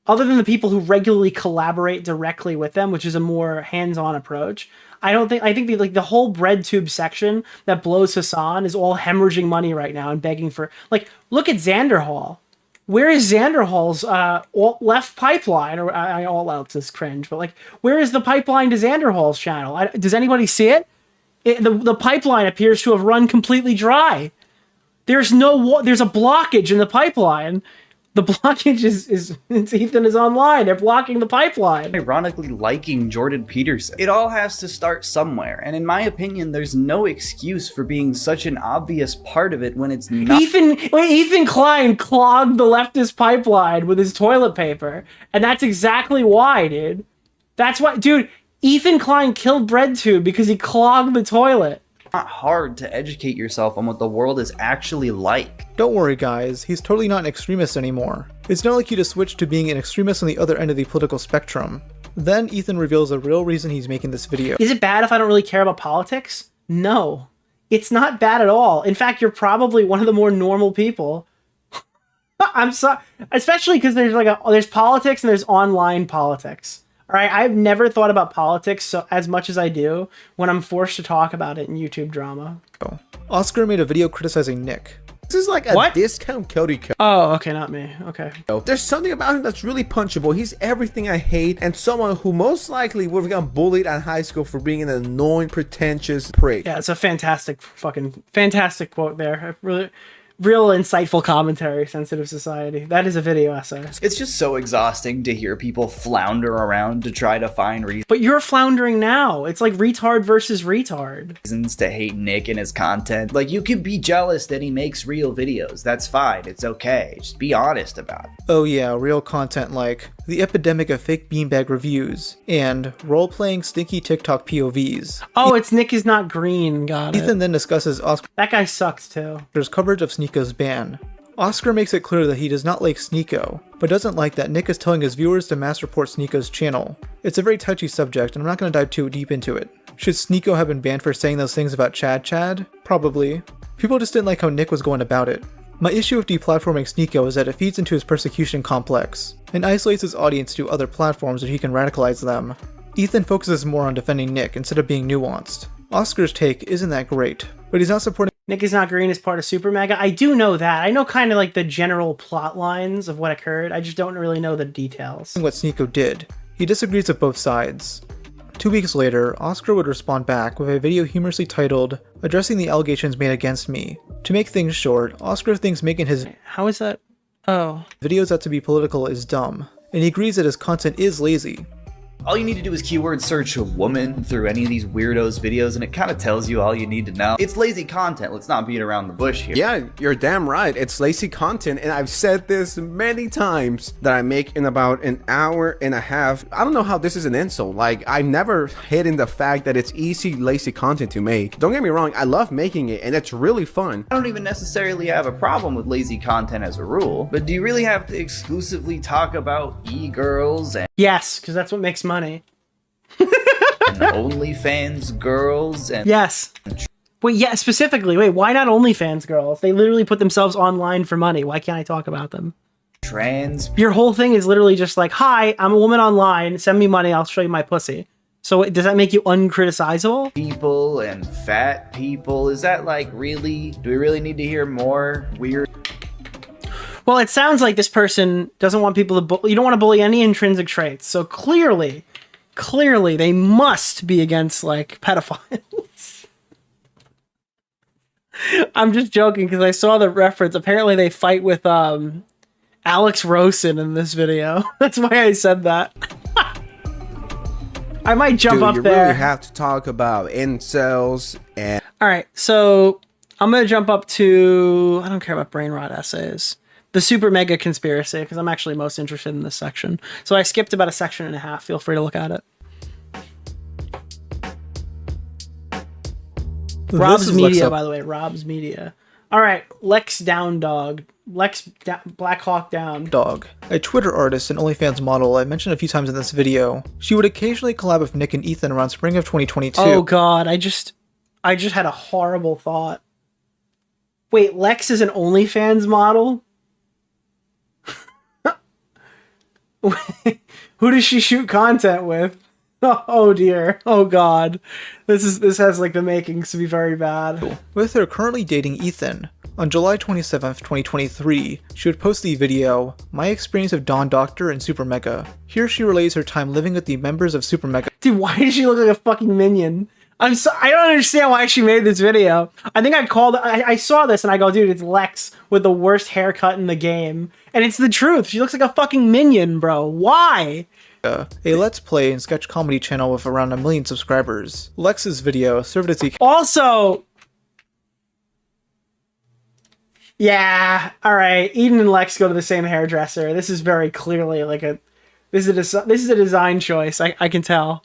Other than the people who regularly collaborate directly with them, which is a more hands-on approach, I think the whole breadtube section that blows Hassan is all hemorrhaging money right now and begging for, like, look at Xanderhall. Where is Xanderhall's left pipeline? Or all else is cringe, but like, where is the pipeline to Xanderhall's channel? Does anybody see it? The pipeline appears to have run completely dry. There's a blockage in the pipeline. The blockage is EthanIsOnline. They're blocking the pipeline. Ironically liking Jordan Peterson. It all has to start somewhere, and in my opinion, there's no excuse for being such an obvious part of it when it's not. Ethan Klein clogged the leftist pipeline with his toilet paper, and that's exactly why, dude. That's why, dude, Ethan Klein killed BreadTube because he clogged the toilet. Not hard to educate yourself on what the world is actually like. Don't worry guys, he's totally not an extremist anymore. It's not like you to switch to being an extremist on the other end of the political spectrum. Then Ethan reveals the real reason he's making this video. Is it bad if I don't really care about politics? No. It's not bad at all. In fact, you're probably one of the more normal people. I'm sorry, especially because there's politics and there's online politics. All right, I've never thought about politics as much as I do when I'm forced to talk about it in YouTube drama. Oscar made a video criticizing Nick. This is like a discount Cody. Oh, okay, not me. Okay. There's something about him that's really punchable. He's everything I hate, and someone who most likely would have gotten bullied in high school for being an annoying, pretentious prick. Yeah, it's a fantastic quote there. Real insightful commentary, sensitive society. That is a video essay. It's just so exhausting to hear people flounder around to try to find reasons. But you're floundering now. It's like retard versus retard. Reasons to hate Nick and his content. Like, you could be jealous that he makes real videos. That's fine. It's okay. Just be honest about it. Oh yeah, real content like the epidemic of fake beanbag reviews and role-playing stinky TikTok POVs. Oh, it's Nick is not green. Got it. Ethan then discusses Oscar. That guy sucks too. There's coverage of Sneeko's ban. Oscar makes it clear that he does not like Sneeko, but doesn't like that Nick is telling his viewers to mass report Sneeko's channel. It's a very touchy subject, and I'm not going to dive too deep into it. Should Sneeko have been banned for saying those things about Chad? Probably. People just didn't like how Nick was going about it. My issue with deplatforming Sneeko is that it feeds into his persecution complex, and isolates his audience to other platforms where he can radicalize them. Ethan focuses more on defending Nick instead of being nuanced. Oscar's take isn't that great, but he's not supporting Nick is not green as part of Super Mega. I do know that. I know kind of like the general plot lines of what occurred. I just don't really know the details. What Sneeko did. He disagrees with both sides. 2 weeks later, Oscar would respond back with a video humorously titled, "Addressing the Allegations Made Against Me." To make things short, Oscar thinks making his How is that? Oh. videos out to be political is dumb, and he agrees that his content is lazy. All you need to do is keyword search a woman through any of these weirdos' videos and it kind of tells you all you need to know. It's lazy content, let's not beat around the bush here. Yeah, you're damn right. It's lazy content, and I've said this many times that I make in about an hour and a half. I don't know how this is an insult. Like, I've never hidden the fact that it's easy, lazy content to make. Don't get me wrong, I love making it and it's really fun. I don't even necessarily have a problem with lazy content as a rule, but do you really have to exclusively talk about e-girls and Yes, because that's what makes money. and OnlyFans girls and Yes. Wait, yeah, specifically. Wait, why not OnlyFans girls? They literally put themselves online for money. Why can't I talk about them? trans. Your whole thing is literally just like, hi, I'm a woman online. Send me money. I'll show you my pussy. So does that make you uncriticizable? People and fat people. Is that like really? Do we really need to hear more weird? Well, it sounds like this person doesn't want people to you don't want to bully any intrinsic traits. So clearly they must be against like pedophiles. I'm just joking because I saw the reference. Apparently they fight with Alex Rosen in this video. That's why I said that. I might jump up you there. really have to talk about incels and... All right, so I'm going to jump up to... I don't care about brain rot essays. The super mega conspiracy, because I'm actually most interested in this section. So I skipped about a section and a half. Feel free to look at it. Rob's Media, by the way. Rob's Media. All right, Lex Down Dog. Black Hawk Down. Dog, a Twitter artist and OnlyFans model I mentioned a few times in this video. She would occasionally collab with Nick and Ethan around spring of 2022. Oh god, I just had a horrible thought. Wait, Lex is an OnlyFans model? Who does she shoot content with? Oh dear. Oh god. This has like the makings to be very bad. With her currently dating Ethan. On July 27th, 2023, she would post the video, My Experience of Dawn Doctor and Super Mega. Here she relays her time living with the members of Super Mega. Dude, why does she look like a fucking minion? I don't understand why she made this video. I think I saw this and I go, dude, it's Lex with the worst haircut in the game. And it's the truth. She looks like a fucking minion, bro. Why? A Let's Play and sketch comedy channel with around 1 million subscribers. Lex's video served as the... Also... Yeah, alright. Eden and Lex go to the same hairdresser. This is very clearly like this is a design choice, I can tell.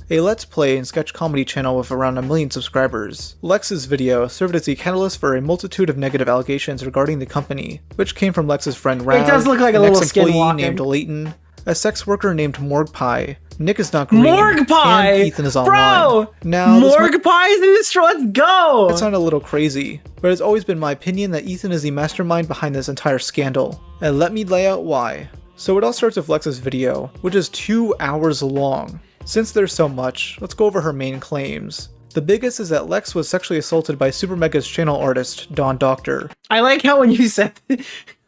A Let's Play and sketch comedy channel with around 1 million subscribers. Lex's video served as the catalyst for a multitude of negative allegations regarding the company, which came from Lex's friend Rav, it does look like a an little ex-employee skinwalking named Leighton, a sex worker named Morgue Pie, Nick is not green, Morgue Pie! and Ethan is online. Bro! Now, Morgue Pie's in this show, let's go! That sounded a little crazy, but it's always been my opinion that Ethan is the mastermind behind this entire scandal. And let me lay out why. So it all starts with Lex's video, which is 2 hours long. Since there's so much, let's go over her main claims. The biggest is that Lex was sexually assaulted by Super Mega's channel artist, Dawn Doctor. I like how when you said...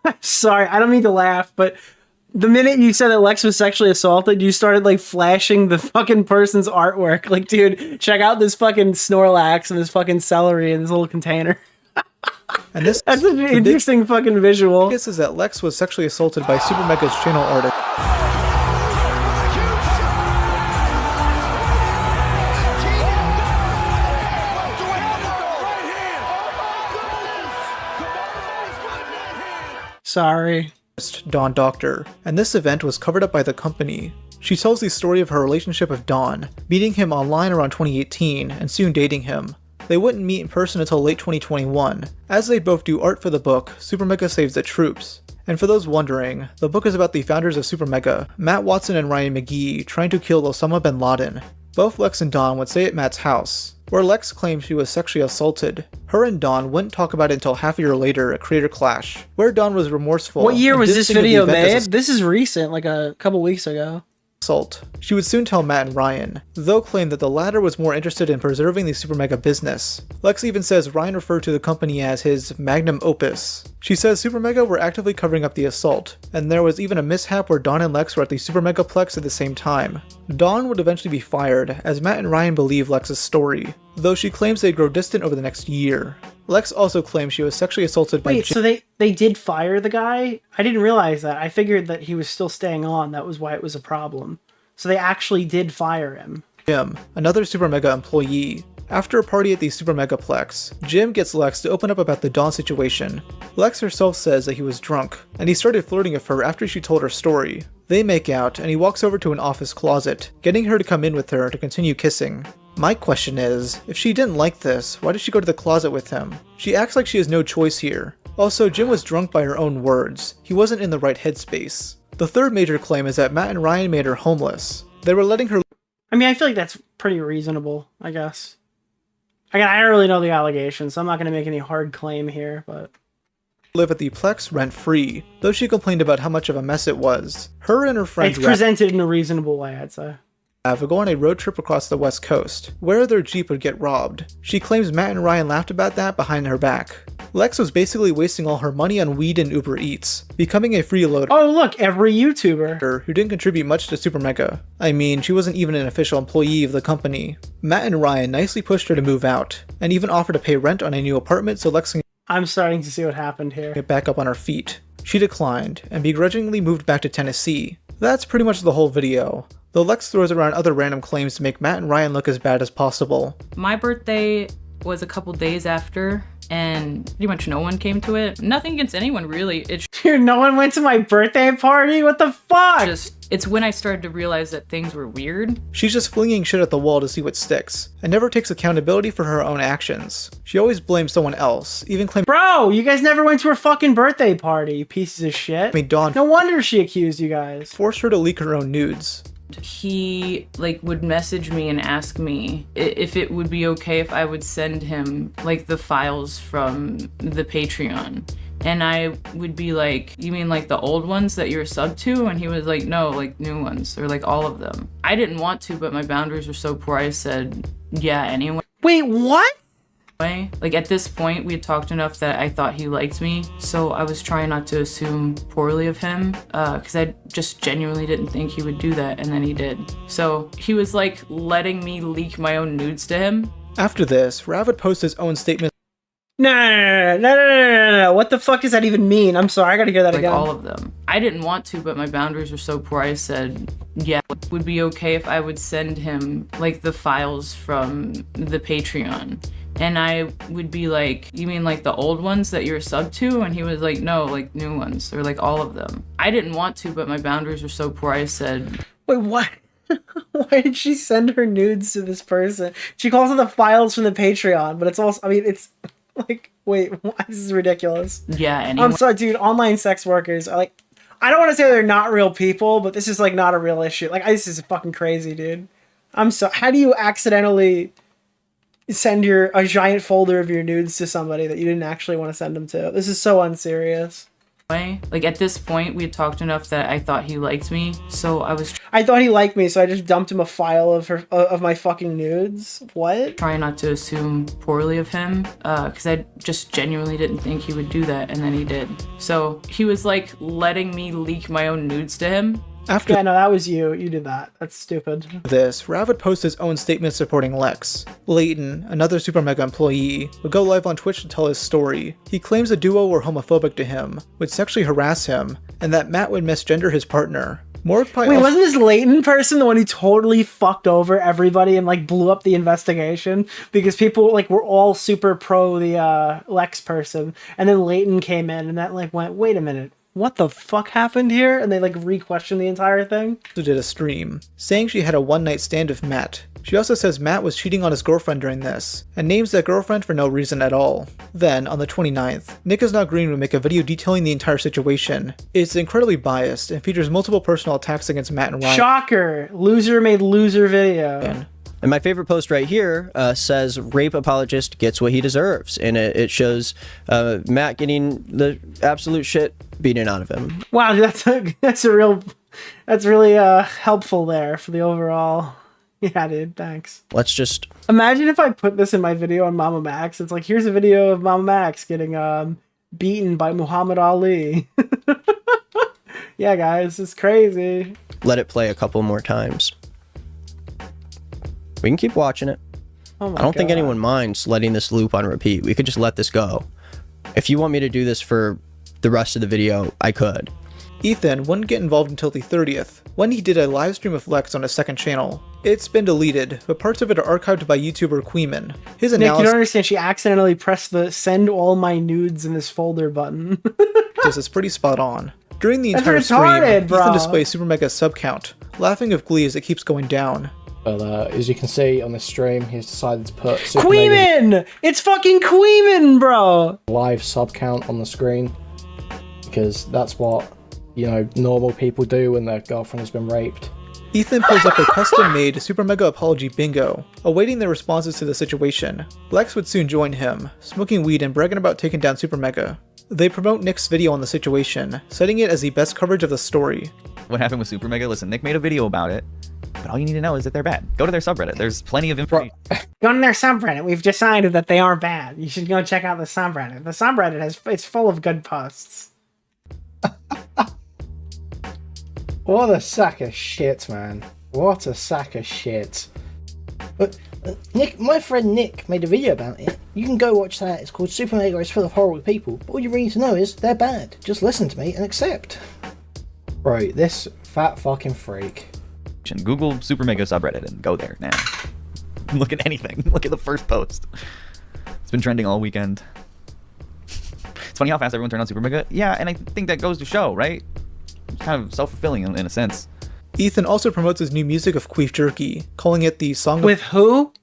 I'm sorry, I don't mean to laugh, but... The minute you said that Lex was sexually assaulted, you started like flashing the fucking person's artwork. Like, dude, check out this fucking Snorlax and this fucking celery in this little container. And that's an interesting fucking visual. This is that Lex was sexually assaulted by Super Mega's channel artist. Sorry. Dawn Doctor, and this event was covered up by the company. She tells the story of her relationship with Dawn, meeting him online around 2018 and soon dating him. They wouldn't meet in person until late 2021. As they both do art for the book, Super Mega Saves the Troops. And for those wondering, the book is about the founders of Super Mega, Matt Watson and Ryan McGee, trying to kill Osama bin Laden. Both Lex and Dawn would stay at Matt's house, where Lex claimed she was sexually assaulted. Her and Dawn wouldn't talk about it until half a year later at Creator Clash, where Dawn was remorseful. What year was this video made? This is recent, like a couple weeks ago. Assault. She would soon tell Matt and Ryan, though claimed that the latter was more interested in preserving the Super Mega business. Lex even says Ryan referred to the company as his magnum opus. She says Super Mega were actively covering up the assault, and there was even a mishap where Dawn and Lex were at the Super Megaplex at the same time. Dawn would eventually be fired, as Matt and Ryan believe Lex's story, though she claims they'd grow distant over the next year. Lex also claims she was sexually assaulted by... Wait, so they did fire the guy? I didn't realize that. I figured that he was still staying on. That was why it was a problem. So they actually did fire him. Jim, another Super Mega employee. After a party at the Super Megaplex, Jim gets Lex to open up about the Dawn situation. Lex herself says that he was drunk, and he started flirting with her after she told her story. They make out, and he walks over to an office closet, getting her to come in with her to continue kissing. My question is, if she didn't like this, why did she go to the closet with him? She acts like she has no choice here. Also, Jim was drunk by her own words. He wasn't in the right headspace. The third major claim is that Matt and Ryan made her homeless. They were letting her... I mean, I feel like that's pretty reasonable, I guess. Again, I don't really know the allegations, so I'm not going to make any hard claim here, but... live at the Plex rent-free, though she complained about how much of a mess it was. Her and her friends... It's presented in a reasonable way, I'd say. Go on a road trip across the West Coast, where their Jeep would get robbed. She claims Matt and Ryan laughed about that behind her back. Lex was basically wasting all her money on weed and Uber Eats, becoming a freeloader. Oh look, every YouTuber who didn't contribute much to Super Mega. I mean, she wasn't even an official employee of the company. Matt and Ryan nicely pushed her to move out, and even offered to pay rent on a new apartment so Lex can I'm starting to see what happened here. get back up on her feet. She declined, and begrudgingly moved back to Tennessee. That's pretty much the whole video, though Lex throws around other random claims to make Matt and Ryan look as bad as possible. My birthday was a couple days after, and pretty much no one came to it. Nothing against anyone, really. It's Dude, no one went to my birthday party? What the fuck? it's when I started to realize that things were weird. She's just flinging shit at the wall to see what sticks, and never takes accountability for her own actions. She always blames someone else, even claiming Bro, you guys never went to her fucking birthday party, you pieces of shit. Dawn No wonder she accused you guys. forced her to leak her own nudes. He would message me and ask me if it would be okay if I would send him the files from the Patreon. And I would be like, you mean the old ones that you're sub to? And he was like, no, new ones, or all of them. I didn't want to, but my boundaries were so poor, I said, yeah, anyway. Wait, what? At this point, we had talked enough that I thought he liked me, so I was trying not to assume poorly of him, because I just genuinely didn't think he would do that, and then he did. So he was letting me leak my own nudes to him. After this, Rav would post his own statement. No. What the fuck does that even mean? I'm sorry, I gotta hear that again. All of them. I didn't want to, but my boundaries were so poor, I said, yeah, it would be okay if I would send him the files from the Patreon. And I would be like, you mean the old ones that you're sub to? And he was like, no, new ones, or all of them. I didn't want to, but my boundaries were so poor, I said... Wait, what? Why did she send her nudes to this person? She calls them the files from the Patreon, but it's also, it's wait, what? This is ridiculous. Yeah, anyway. I'm sorry, dude, online sex workers are I don't want to say they're not real people, but this is not a real issue. This is fucking crazy, dude. I'm so, how do you accidentally send a giant folder of your nudes to somebody that you didn't actually want to send them to? This is so unserious. At this point, we had talked enough that I thought he liked me, so I thought he liked me, so I just dumped him a file of my fucking nudes. What? Trying not to assume poorly of him, because I just genuinely didn't think he would do that, and then he did. So he was letting me leak my own nudes to him. After yeah, no, that was you. You did that. That's stupid. This, Rav would post his own statement supporting Lex. Leighton, another Super Mega employee, would go live on Twitch to tell his story. He claims the duo were homophobic to him, would sexually harass him, and that Matt would misgender his partner. Wait, wasn't this Leighton person the one who totally fucked over everybody and blew up the investigation? Because people were all super pro the Lex person, and then Leighton came in and that went, wait a minute. What the fuck happened here? And they re-questioned the entire thing. Did a stream, saying she had a one-night stand with Matt. She also says Matt was cheating on his girlfriend during this, and names that girlfriend for no reason at all. Then, on the 29th, Nick Is Not Green would make a video detailing the entire situation. It's incredibly biased, and features multiple personal attacks against Matt and Ryan. Shocker! Loser made loser video. And my favorite post right here says, rape apologist gets what he deserves. And it shows Matt getting the absolute shit beaten out of him. Wow, that's really helpful there for the overall. Yeah, dude, thanks. Let's just... Imagine if I put this in my video on Mama Max. It's here's a video of Mama Max getting beaten by Muhammad Ali. Yeah, guys, it's crazy. Let it play a couple more times. We can keep watching it. Oh my I don't think God. anyone minds letting this loop on repeat. We could just let this go. If you want me to do this for the rest of the video, I could. Ethan wouldn't get involved until the 30th, when he did a live stream of Lex on his second channel. It's been deleted, but parts of it are archived by YouTuber Queeman. His Nick, you analysis don't understand. She accidentally pressed the send all my nudes in this folder button. is pretty spot on. During the That's entire retarded, stream, bro. Ethan displays Super Mega's sub count, laughing of glee as it keeps going down. But as you can see on the stream, he's decided to put Queeman! It's fucking Queeman, bro! Live sub count on the screen, because that's what, normal people do when their girlfriend has been raped. Ethan pulls up a custom-made Super Mega Apology bingo, awaiting their responses to the situation. Lex would soon join him, smoking weed and bragging about taking down Super Mega. They promote Nick's video on the situation, citing it as the best coverage of the story. What happened with Super Mega? Listen, Nick made a video about it, but all you need to know is that they're bad. Go to their subreddit. There's plenty of information. Go to their subreddit. We've decided that they are bad. You should go check out the subreddit. The subreddit it's full of good posts. What a sack of shit, man. What a sack of shit. But Nick, my friend Nick made a video about it. You can go watch that. It's called Super Mega is full of horrible people. But all you really need to know is they're bad. Just listen to me and accept. Right, this fat fucking freak. Google Super Mega subreddit and go there now. Look at anything. Look at the first post. It's been trending all weekend. It's funny how fast everyone turned on Super Mega. Yeah, and I think that goes to show, right? It's kind of self-fulfilling in a sense. Ethan also promotes his new music of Queef Jerky, calling it the song with who?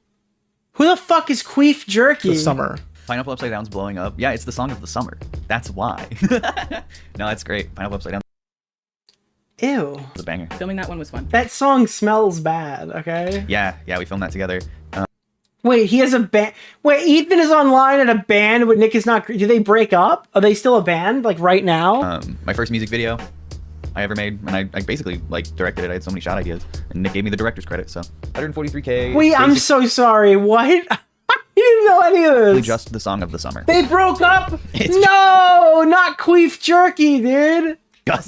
Who the fuck is Queef Jerky? The summer. Pineapple Upside Down's blowing up. Yeah, it's the song of the summer. That's why. No, that's great. Pineapple Upside Down. Ew. It's a banger. Filming that one was fun. That song smells bad, okay? Yeah, we filmed that together. Wait, he has a band. Wait, Ethan is online at a band, but Nick is not. Do they break up? Are they still a band, like right now? My first music video I ever made, and I basically like directed it. I had so many shot ideas, and Nick gave me the director's credit, so 143K. Wait, I'm so sorry. What? I didn't know any of this. Just the song of the summer. They broke up? No, not Queef Jerky, dude.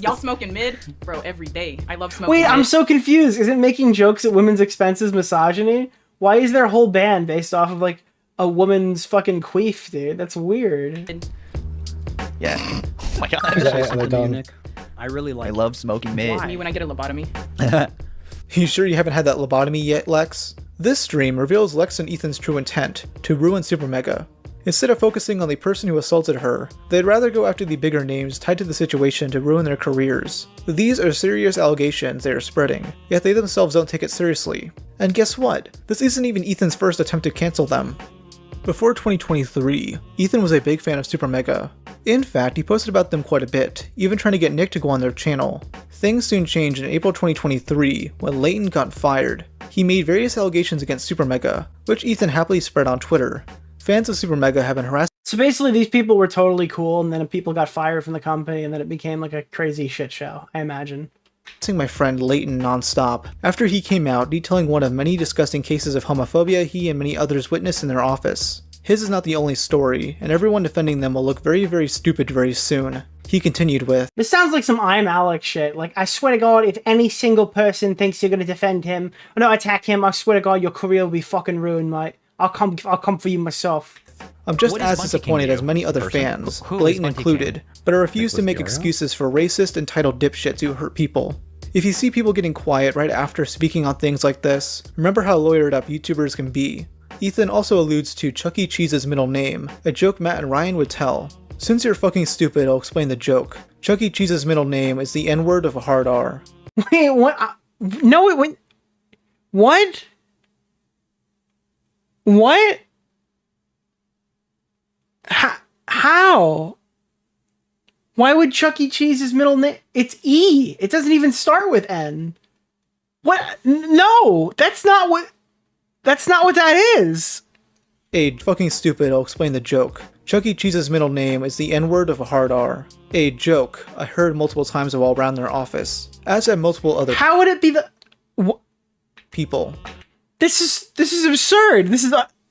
Y'all smoking mid? Bro, every day. I love smoking Wait, mid. I'm so confused. Is it making jokes at women's expenses misogyny? Why is their whole band based off of like a woman's fucking queef, dude? That's weird. Yeah. Oh my god. Are done. Nick? I really like. I love smoking mid. Me when I get a lobotomy. You sure you haven't had that lobotomy yet, Lex? This stream reveals Lex and Ethan's true intent, to ruin Super Mega. Instead of focusing on the person who assaulted her, they'd rather go after the bigger names tied to the situation to ruin their careers. These are serious allegations they are spreading, yet they themselves don't take it seriously. And guess what? This isn't even Ethan's first attempt to cancel them. Before 2023, Ethan was a big fan of Super Mega. In fact, he posted about them quite a bit, even trying to get Nick to go on their channel. Things soon changed in April 2023 when Leighton got fired. He made various allegations against Super Mega, which Ethan happily spread on Twitter. Fans of Super Mega have been harassed. So basically, these people were totally cool, and then people got fired from the company, and then it became like a crazy shit show, I imagine. My friend Leighton nonstop after he came out detailing one of many disgusting cases of homophobia he and many others witnessed in their office. His is not the only story, and everyone defending them will look very, very stupid very soon. He continued with, "This sounds like some I'm Alex shit. Like, I swear to God, if any single person thinks you're gonna defend him, or no, attack him, I swear to God, your career will be fucking ruined, mate. I'll come for you myself." I'm just as disappointed as many other fans, Leighton included, but I refuse to make excuses for racist, entitled dipshits who hurt people. If you see people getting quiet right after speaking on things like this, remember how lawyered up YouTubers can be. Ethan also alludes to Chuck E. Cheese's middle name, a joke Matt and Ryan would tell. Since you're fucking stupid, I'll explain the joke. Chuck E. Cheese's middle name is the N-word of a hard R. Wait, what? No, it went. What? What? How? Why would Chuck E. Cheese's middle name? It's E. It doesn't even start with N. What? No, that's not what that is. A fucking stupid, I'll explain the joke. Chuck E. Cheese's middle name is the N-word of a hard R. A joke I heard multiple times while around their office, as have multiple other. How would it be the people? This is absurd.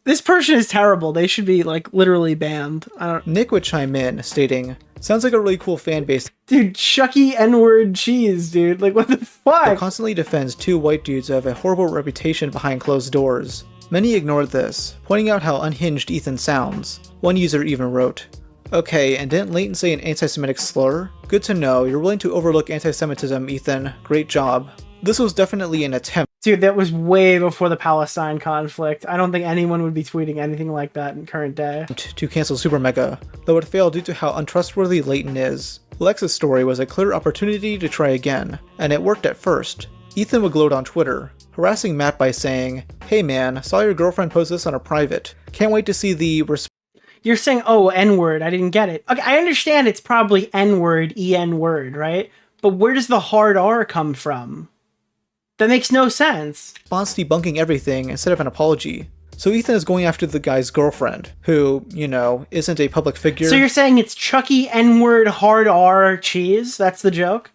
This person is terrible. They should be like literally banned. Nick would chime in, stating, "Sounds like a really cool fan base." Dude, Chucky N-word cheese, dude. Like, what the fuck? That constantly defends two white dudes who have a horrible reputation behind closed doors. Many ignored this, pointing out how unhinged Ethan sounds. One user even wrote, "Okay, and didn't Leighton say an anti-Semitic slur? Good to know, you're willing to overlook anti-Semitism, Ethan. Great job." This was definitely an attempt. Dude, that was way before the Palestine conflict. I don't think anyone would be tweeting anything like that in current day. To cancel Super Mega, though it failed due to how untrustworthy Leighton is. Lex's story was a clear opportunity to try again, and it worked at first. Ethan would gloat on Twitter, harassing Matt by saying, "Hey man, saw your girlfriend post this on a private. Can't wait to see the You're saying, oh, N-word, I didn't get it. Okay, I understand it's probably N-word, E-N word, right? But where does the hard R come from? That makes no sense. Response debunking everything instead of an apology. So Ethan is going after the guy's girlfriend, who, you know, isn't a public figure. So you're saying it's Chucky N-word hard R cheese? That's the joke?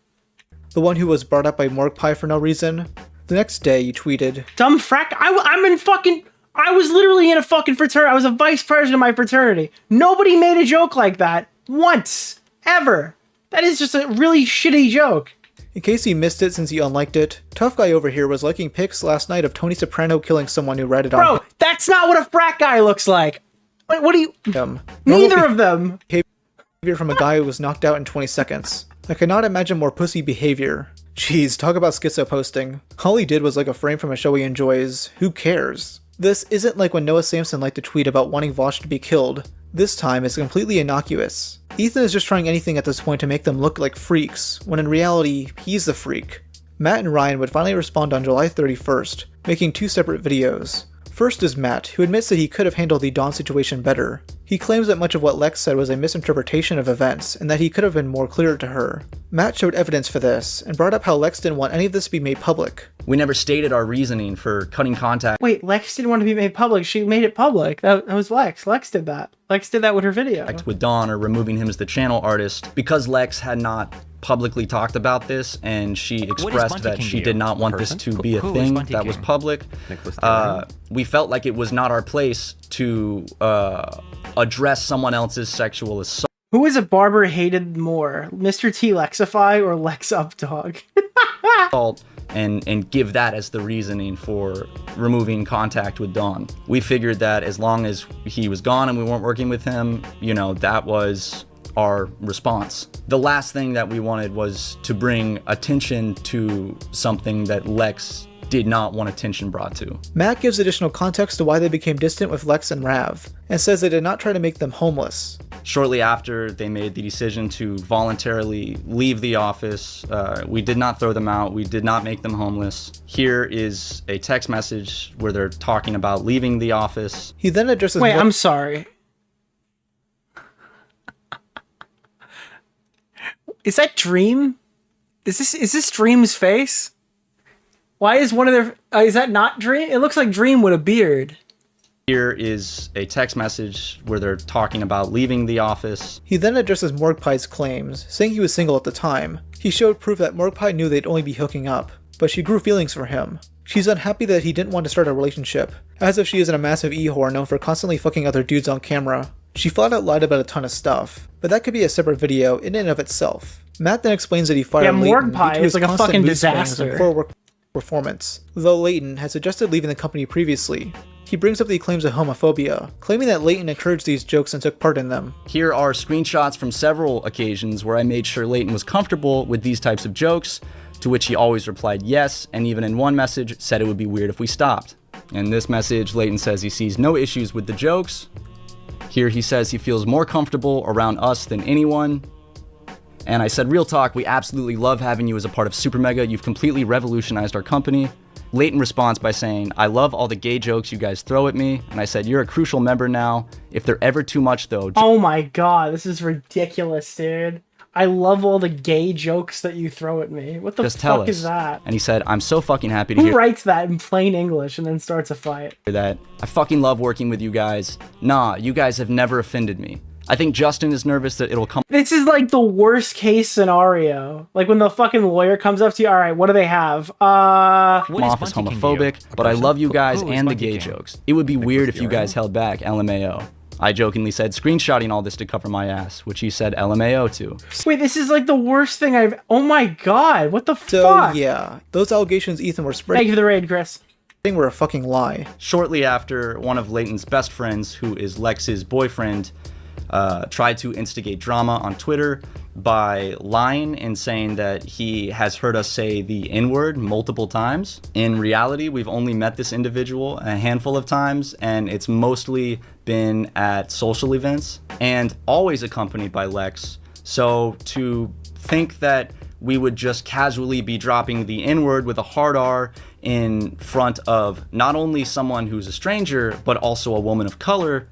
The one who was brought up by Morgue Pie for no reason. The next day, he tweeted, Dumb frack. I was literally in a fucking fraternity. I was a vice president of my fraternity. Nobody made a joke like that once, ever. That is just a really shitty joke. In case he missed it since he unliked it, Tough Guy over here was liking pics last night of Tony Soprano killing someone who read it on Bro, that's not what a frat guy looks like. What do you... Neither of them. Behavior from a guy who was knocked out in 20 seconds. I cannot imagine more pussy behavior. Jeez, talk about schizo posting. All he did was like a frame from a show he enjoys. Who cares? This isn't like when Noah Samson liked to tweet about wanting Vosh to be killed. This time, it's completely innocuous. Ethan is just trying anything at this point to make them look like freaks, when in reality, he's the freak. Matt and Ryan would finally respond on July 31st, making 2 separate videos. First is Matt, who admits that he could have handled the Dawn situation better. He claims that much of what Lex said was a misinterpretation of events, and that he could have been more clear to her. Matt showed evidence for this, and brought up how Lex didn't want any of this to be made public. We never stated our reasoning for cutting contact. Wait, Lex didn't want to be made public. She made it public. That was Lex. Lex did that. Lex did that with her video. With Dawn, or removing him as the channel artist, because Lex had not publicly talked about this, and she expressed that she did not want this to be a thing that was public. We felt like it was not our place to address someone else's sexual assault. Who is a barber hated more, Mr. T Lexify or Lex Updog? and give that as the reasoning for removing contact with Dawn. We figured that as long as he was gone and we weren't working with him, you know, that was our response. The last thing that we wanted was to bring attention to something that Lex did not want attention brought to. Matt gives additional context to why they became distant with Lex and Rav, and says they did not try to make them homeless. Shortly after they made the decision to voluntarily leave the office, we did not throw them out, we did not make them homeless. Here is a text message where they're talking about leaving the office. He then addresses... Wait, I'm sorry. Is that Dream? Is this Dream's face? Why is one of their... is that not Dream? It looks like Dream with a beard. Here is a text message where they're talking about leaving the office. He then addresses Morgue Pie's claims, saying he was single at the time. He showed proof that Morgue Pie knew they'd only be hooking up, but she grew feelings for him. She's unhappy that he didn't want to start a relationship, as if she isn't a massive e-whore known for constantly fucking other dudes on camera. She flat out lied about a ton of stuff, but that could be a separate video in and of itself. Matt then explains that he fired Leighton due to his like a constant fucking mood swings disaster. and poor work performance, though Leighton had suggested leaving the company previously. He brings up the claims of homophobia, claiming that Leighton encouraged these jokes and took part in them. Here are screenshots from several occasions where I made sure Leighton was comfortable with these types of jokes, to which he always replied yes, and even in one message said it would be weird if we stopped. In this message, Leighton says he sees no issues with the jokes. Here he says he feels more comfortable around us than anyone. And I said, real talk, we absolutely love having you as a part of Super Mega. You've completely revolutionized our company. Leighton responds by saying, I love all the gay jokes you guys throw at me. And I said, you're a crucial member now. If they're ever too much though. Oh my god, this is ridiculous, dude. I love all the gay jokes that you throw at me. What the just tell fuck us. is that? And he said, I'm so fucking happy to Who hear writes that in plain English and then starts a fight? that. I fucking love working with you guys. Nah, you guys have never offended me. I think Justin is nervous that it'll come. This is like the worst case scenario. Like when the fucking lawyer comes up to you, all right, what do they have? Off as homophobic, but I love you guys and the gay jokes. It would be weird if you guys held back, LMAO. I jokingly said screenshotting all this to cover my ass, which he said LMAO to. Wait, this is like the worst thing I've... Oh my god, what the So, fuck? yeah, those allegations Ethan were spreading... Thank you for the raid, Chris. ...were a fucking lie. Shortly after, one of Leighton's best friends, who is Lex's boyfriend, tried to instigate drama on Twitter by lying and saying that he has heard us say the N-word multiple times. In reality, we've only met this individual a handful of times, and it's mostly been at social events and always accompanied by Lex. So to think that we would just casually be dropping the N-word with a hard R in front of not only someone who's a stranger, but also a woman of color,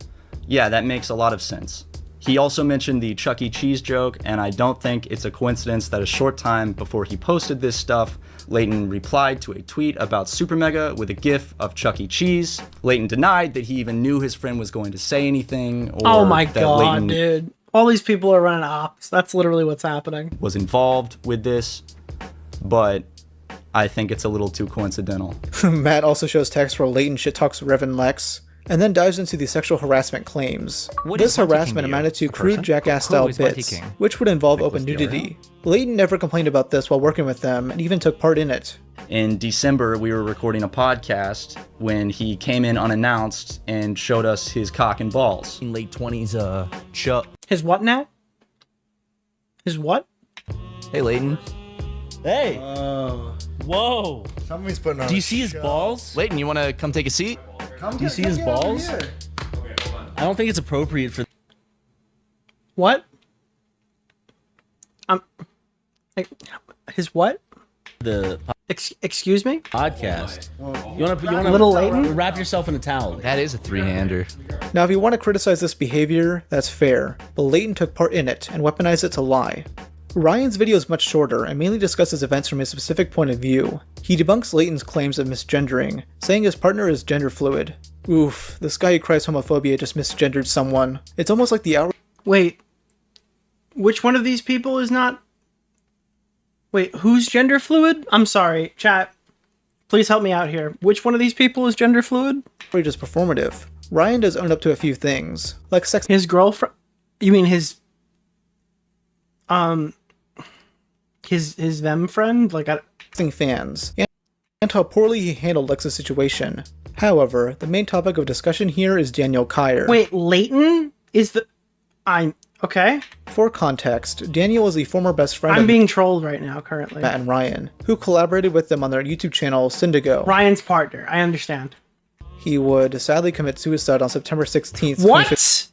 yeah, that makes a lot of sense. He also mentioned the Chuck E. Cheese joke, and I don't think it's a coincidence that a short time before he posted this stuff, Leighton replied to a tweet about Super Mega with a gif of Chuck E. Cheese. Leighton denied that he even knew his friend was going to say anything. Or oh my that god, Leighton dude. All these people are running ops. That's literally what's happening. was involved with this, but I think it's a little too coincidental. Matt also shows text where Leighton shit talks Rev and Lex, and then dives into the sexual harassment claims. This harassment amounted to crude jackass-style bits, which would involve open nudity. Leighton never complained about this while working with them, and even took part in it. In December, we were recording a podcast when he came in unannounced and showed us his cock and balls. In late 20s, Chuck. His what now? His what? Hey, Leighton. Hey. Whoa. Somebody's putting on Do you see his balls? Leighton, you want to come take a seat? Do you see his balls? I don't think it's appropriate for. What? His what? The excuse me? Podcast. You want to Little Leighton? wrap yourself in a towel. That is a three-hander. Now, if you want to criticize this behavior, that's fair, but Leighton took part in it and weaponized it to lie. Ryan's video is much shorter and mainly discusses events from a specific point of view. He debunks Leighton's claims of misgendering, saying his partner is gender fluid. Oof, this guy who cries homophobia just misgendered someone. It's almost like the outrage. Wait. Which one of these people is not... Wait, who's gender fluid? I'm sorry, chat. Please help me out here. Which one of these people is gender fluid? Outrage is performative. Ryan does own up to a few things, like sex... His girlfriend... You mean his... His them friend? Like, fans, and how poorly he handled Lex's situation. However, the main topic of discussion here is Daniel Kyer. Wait, Leighton is the... Okay. For context, Daniel is the former best friend I'm being trolled right now, currently. Matt and Ryan, who collaborated with them on their YouTube channel, Syndigo. Ryan's partner, I understand. He would sadly commit suicide on September 16th. What?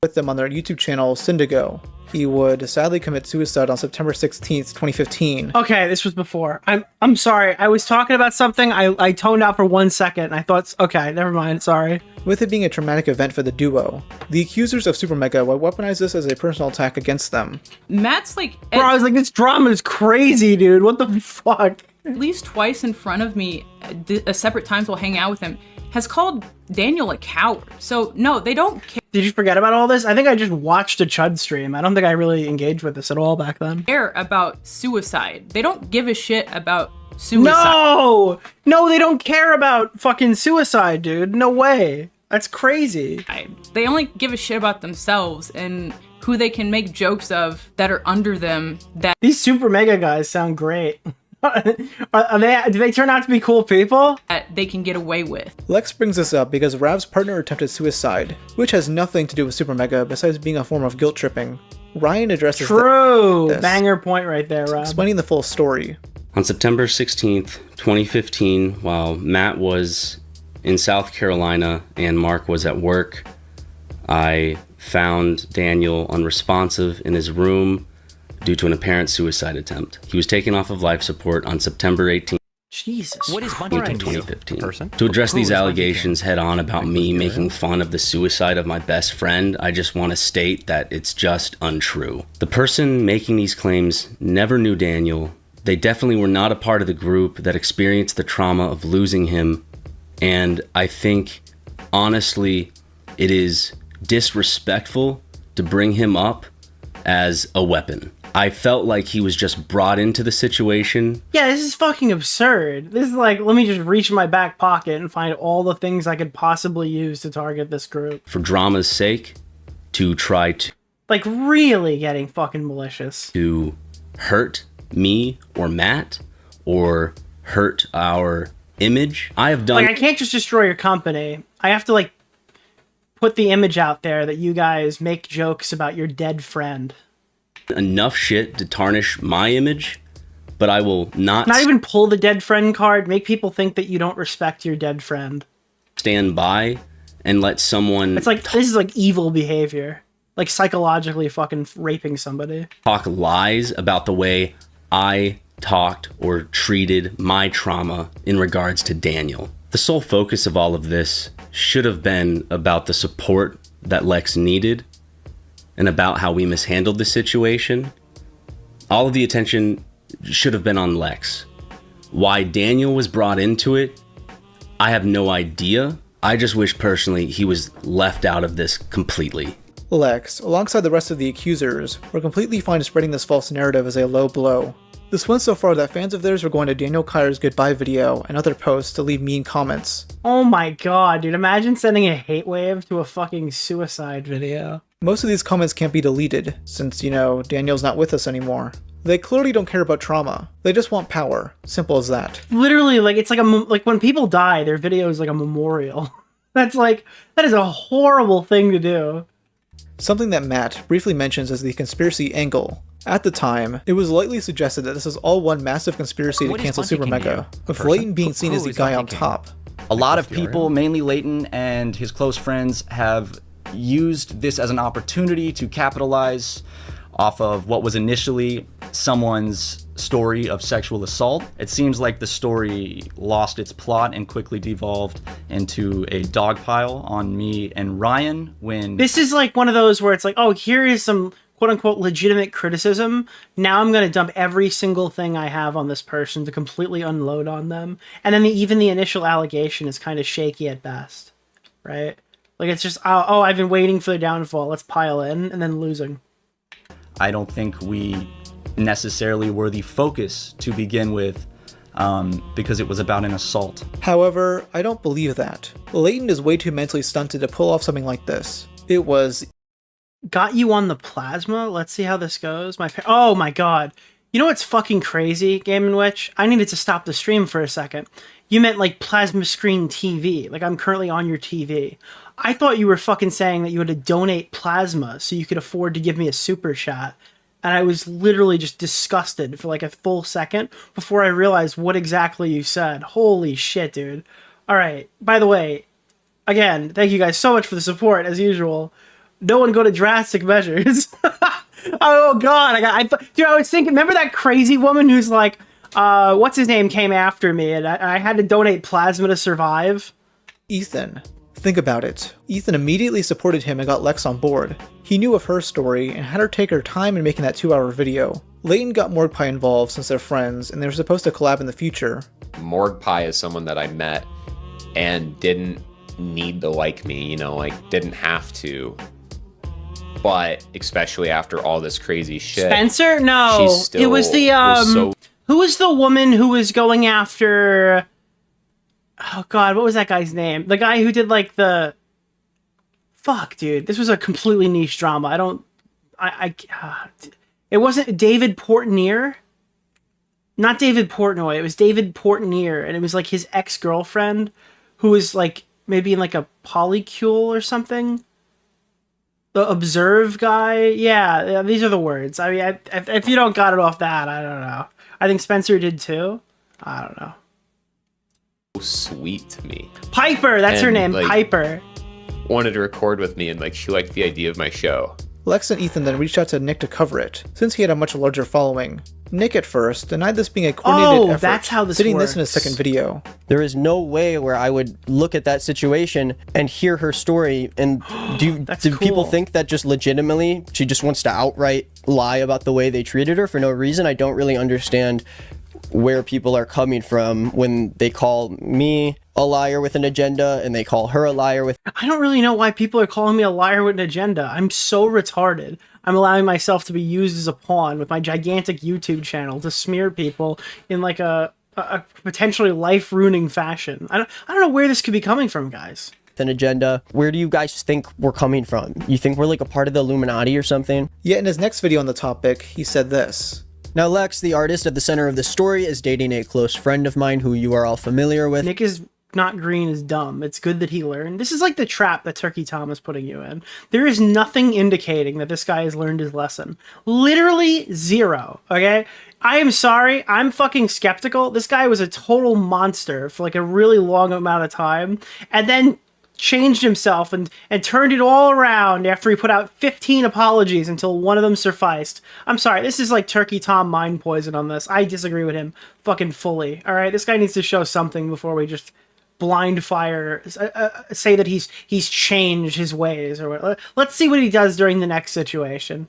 With them on their YouTube channel, Syndigo. He would sadly commit suicide on September 16th, 2015. Okay, this was before. I'm sorry. I was talking about something. I toned out for 1 second and I thought, okay, never mind. Sorry. With it being a traumatic event for the duo, the accusers of Super Mega would weaponize this as a personal attack against them. Matt's like... Bro, I was like, this drama is crazy, dude. What the fuck? At least twice in front of me, at separate times we'll hang out with him, has called Daniel a coward. So, no, they don't care. Did you forget about all this? I think I just watched a Chud stream. I don't think I really engaged with this at all back then. Care about suicide. They don't give a shit about suicide. No! No, they don't care about fucking suicide, dude. No way. That's crazy. They only give a shit about themselves and who they can make jokes of that are under them. That These Super Mega guys sound great. Do they turn out to be cool people? That they can get away with. Lex brings this up because Rav's partner attempted suicide, which has nothing to do with Super Mega besides being a form of guilt tripping. Ryan addresses True! Banger point right there, Rob. Explaining the full story. On September 16th, 2015, while Matt was in South Carolina and Mark was at work, I found Daniel unresponsive in his room due to an apparent suicide attempt. He was taken off of life support on September 18th. Jesus. What is 2015. To address these allegations head on about me making fun of the suicide of my best friend, I just want to state that it's just untrue. The person making these claims never knew Daniel. They definitely were not a part of the group that experienced the trauma of losing him. And I think, honestly, it is disrespectful to bring him up as a weapon. I felt like he was just brought into the situation. Yeah, this is fucking absurd. This is like, let me just reach in my back pocket and find all the things I could possibly use to target this group. For drama's sake, to try to... Like, really getting fucking malicious. To hurt me or Matt, or hurt our image. I have done... Like, I can't just destroy your company. I have to, like, put the image out there that you guys make jokes about your dead friend. Enough shit to tarnish my image, but I will not even pull the dead friend card, make people think that you don't respect your dead friend. Stand by and let someone... It's like, this is like evil behavior. Like psychologically fucking raping somebody. Talk lies about the way I talked or treated my trauma in regards to Daniel. The sole focus of all of this should have been about the support that Lex needed and about how we mishandled the situation, all of the attention should have been on Lex. Why Daniel was brought into it, I have no idea. I just wish personally he was left out of this completely. Lex, alongside the rest of the accusers, were completely fine spreading this false narrative as a low blow. This went so far that fans of theirs were going to Daniel Kyre's goodbye video and other posts to leave mean comments. Oh my god, dude, imagine sending a hate wave to a fucking suicide video. Most of these comments can't be deleted, since, Daniel's not with us anymore. They clearly don't care about trauma. They just want power. Simple as that. Literally, like, it's like when people die, their video is like a memorial. That is a horrible thing to do. Something that Matt briefly mentions is the conspiracy angle. At the time, it was lightly suggested that this is all one massive conspiracy to cancel Super Mega, with Leighton being seen as the guy on top. A lot of people, mainly Leighton and his close friends, have used this as an opportunity to capitalize off of what was initially someone's story of sexual assault. It seems like the story lost its plot and quickly devolved into a dogpile on me and Ryan when... This is like one of those where it's like, oh, here is some quote-unquote legitimate criticism. Now I'm going to dump every single thing I have on this person to completely unload on them. And then even the initial allegation is kind of shaky at best, right? Like, it's just, oh, I've been waiting for the downfall. Let's pile in, and then losing. I don't think we necessarily were the focus to begin with, because it was about an assault. However, I don't believe that. Leighton is way too mentally stunted to pull off something like this. It was... Got you on the plasma? Let's see how this goes. Oh my god. You know what's fucking crazy, Game & Witch? I needed to stop the stream for a second. You meant like plasma screen TV. Like I'm currently on your TV. I thought you were fucking saying that you had to donate plasma so you could afford to give me a super shot. And I was literally just disgusted for like a full second before I realized what exactly you said. Holy shit, dude. Alright, by the way, again, thank you guys so much for the support, as usual. No one go to drastic measures. Oh god, dude, I was thinking, remember that crazy woman who's like, what's his name came after me and I had to donate plasma to survive? Ethan. Think about it. Ethan immediately supported him and got Lex on board. He knew of her story and had her take her time in making that 2-hour video. Leighton got Morgue Pie involved since they're friends and they were supposed to collab in the future. Morgue Pie is someone that I met and didn't need to like me, didn't have to. But especially after all this crazy shit. Spencer? No, it was the who was the woman who was going after? Oh god, what was that guy's name? The guy who did like the. Fuck, dude, this was a completely niche drama. It wasn't David Portnier. Not David Portnoy. It was David Portnier, and it was like his ex-girlfriend, who was like maybe in like a polycule or something. The Observe guy? Yeah, these are the words. I mean, if you don't got it off that, I don't know. I think Spencer did too. I don't know. Sweet to me. Piper, that's her name, Piper. Wanted to record with me and she liked the idea of my show. Lex and Ethan then reached out to Nick to cover it, since he had a much larger following. Nick at first denied this being a coordinated effort, that's how this stating works. This in his second video. There is no way where I would look at that situation and hear her story and do people think that just legitimately she just wants to outright lie about the way they treated her for no reason? I don't really understand where people are coming from when they call me a liar with an agenda and they call her a liar with... I don't really know why people are calling me a liar with an agenda. I'm so retarded. I'm allowing myself to be used as a pawn with my gigantic YouTube channel to smear people in like a potentially life-ruining fashion. I don't know where this could be coming from, guys. An agenda. Where do you guys think we're coming from? You think we're like a part of the Illuminati or something? Yet in his next video on the topic, he said this. Now Lex, the artist at the center of the story, is dating a close friend of mine who you are all familiar with. Nick is not green is dumb. It's good that he learned. This is like the trap that Turkey Tom is putting you in. There is nothing indicating that this guy has learned his lesson. Literally zero, okay? I am sorry. I'm fucking skeptical. This guy was a total monster for like a really long amount of time. And then changed himself and turned it all around after he put out 15 apologies until one of them sufficed. I'm sorry, this is like Turkey Tom mind poison on this. I disagree with him fucking fully, alright? This guy needs to show something before we just blind fire, say that he's changed his ways or what. Let's see what he does during the next situation.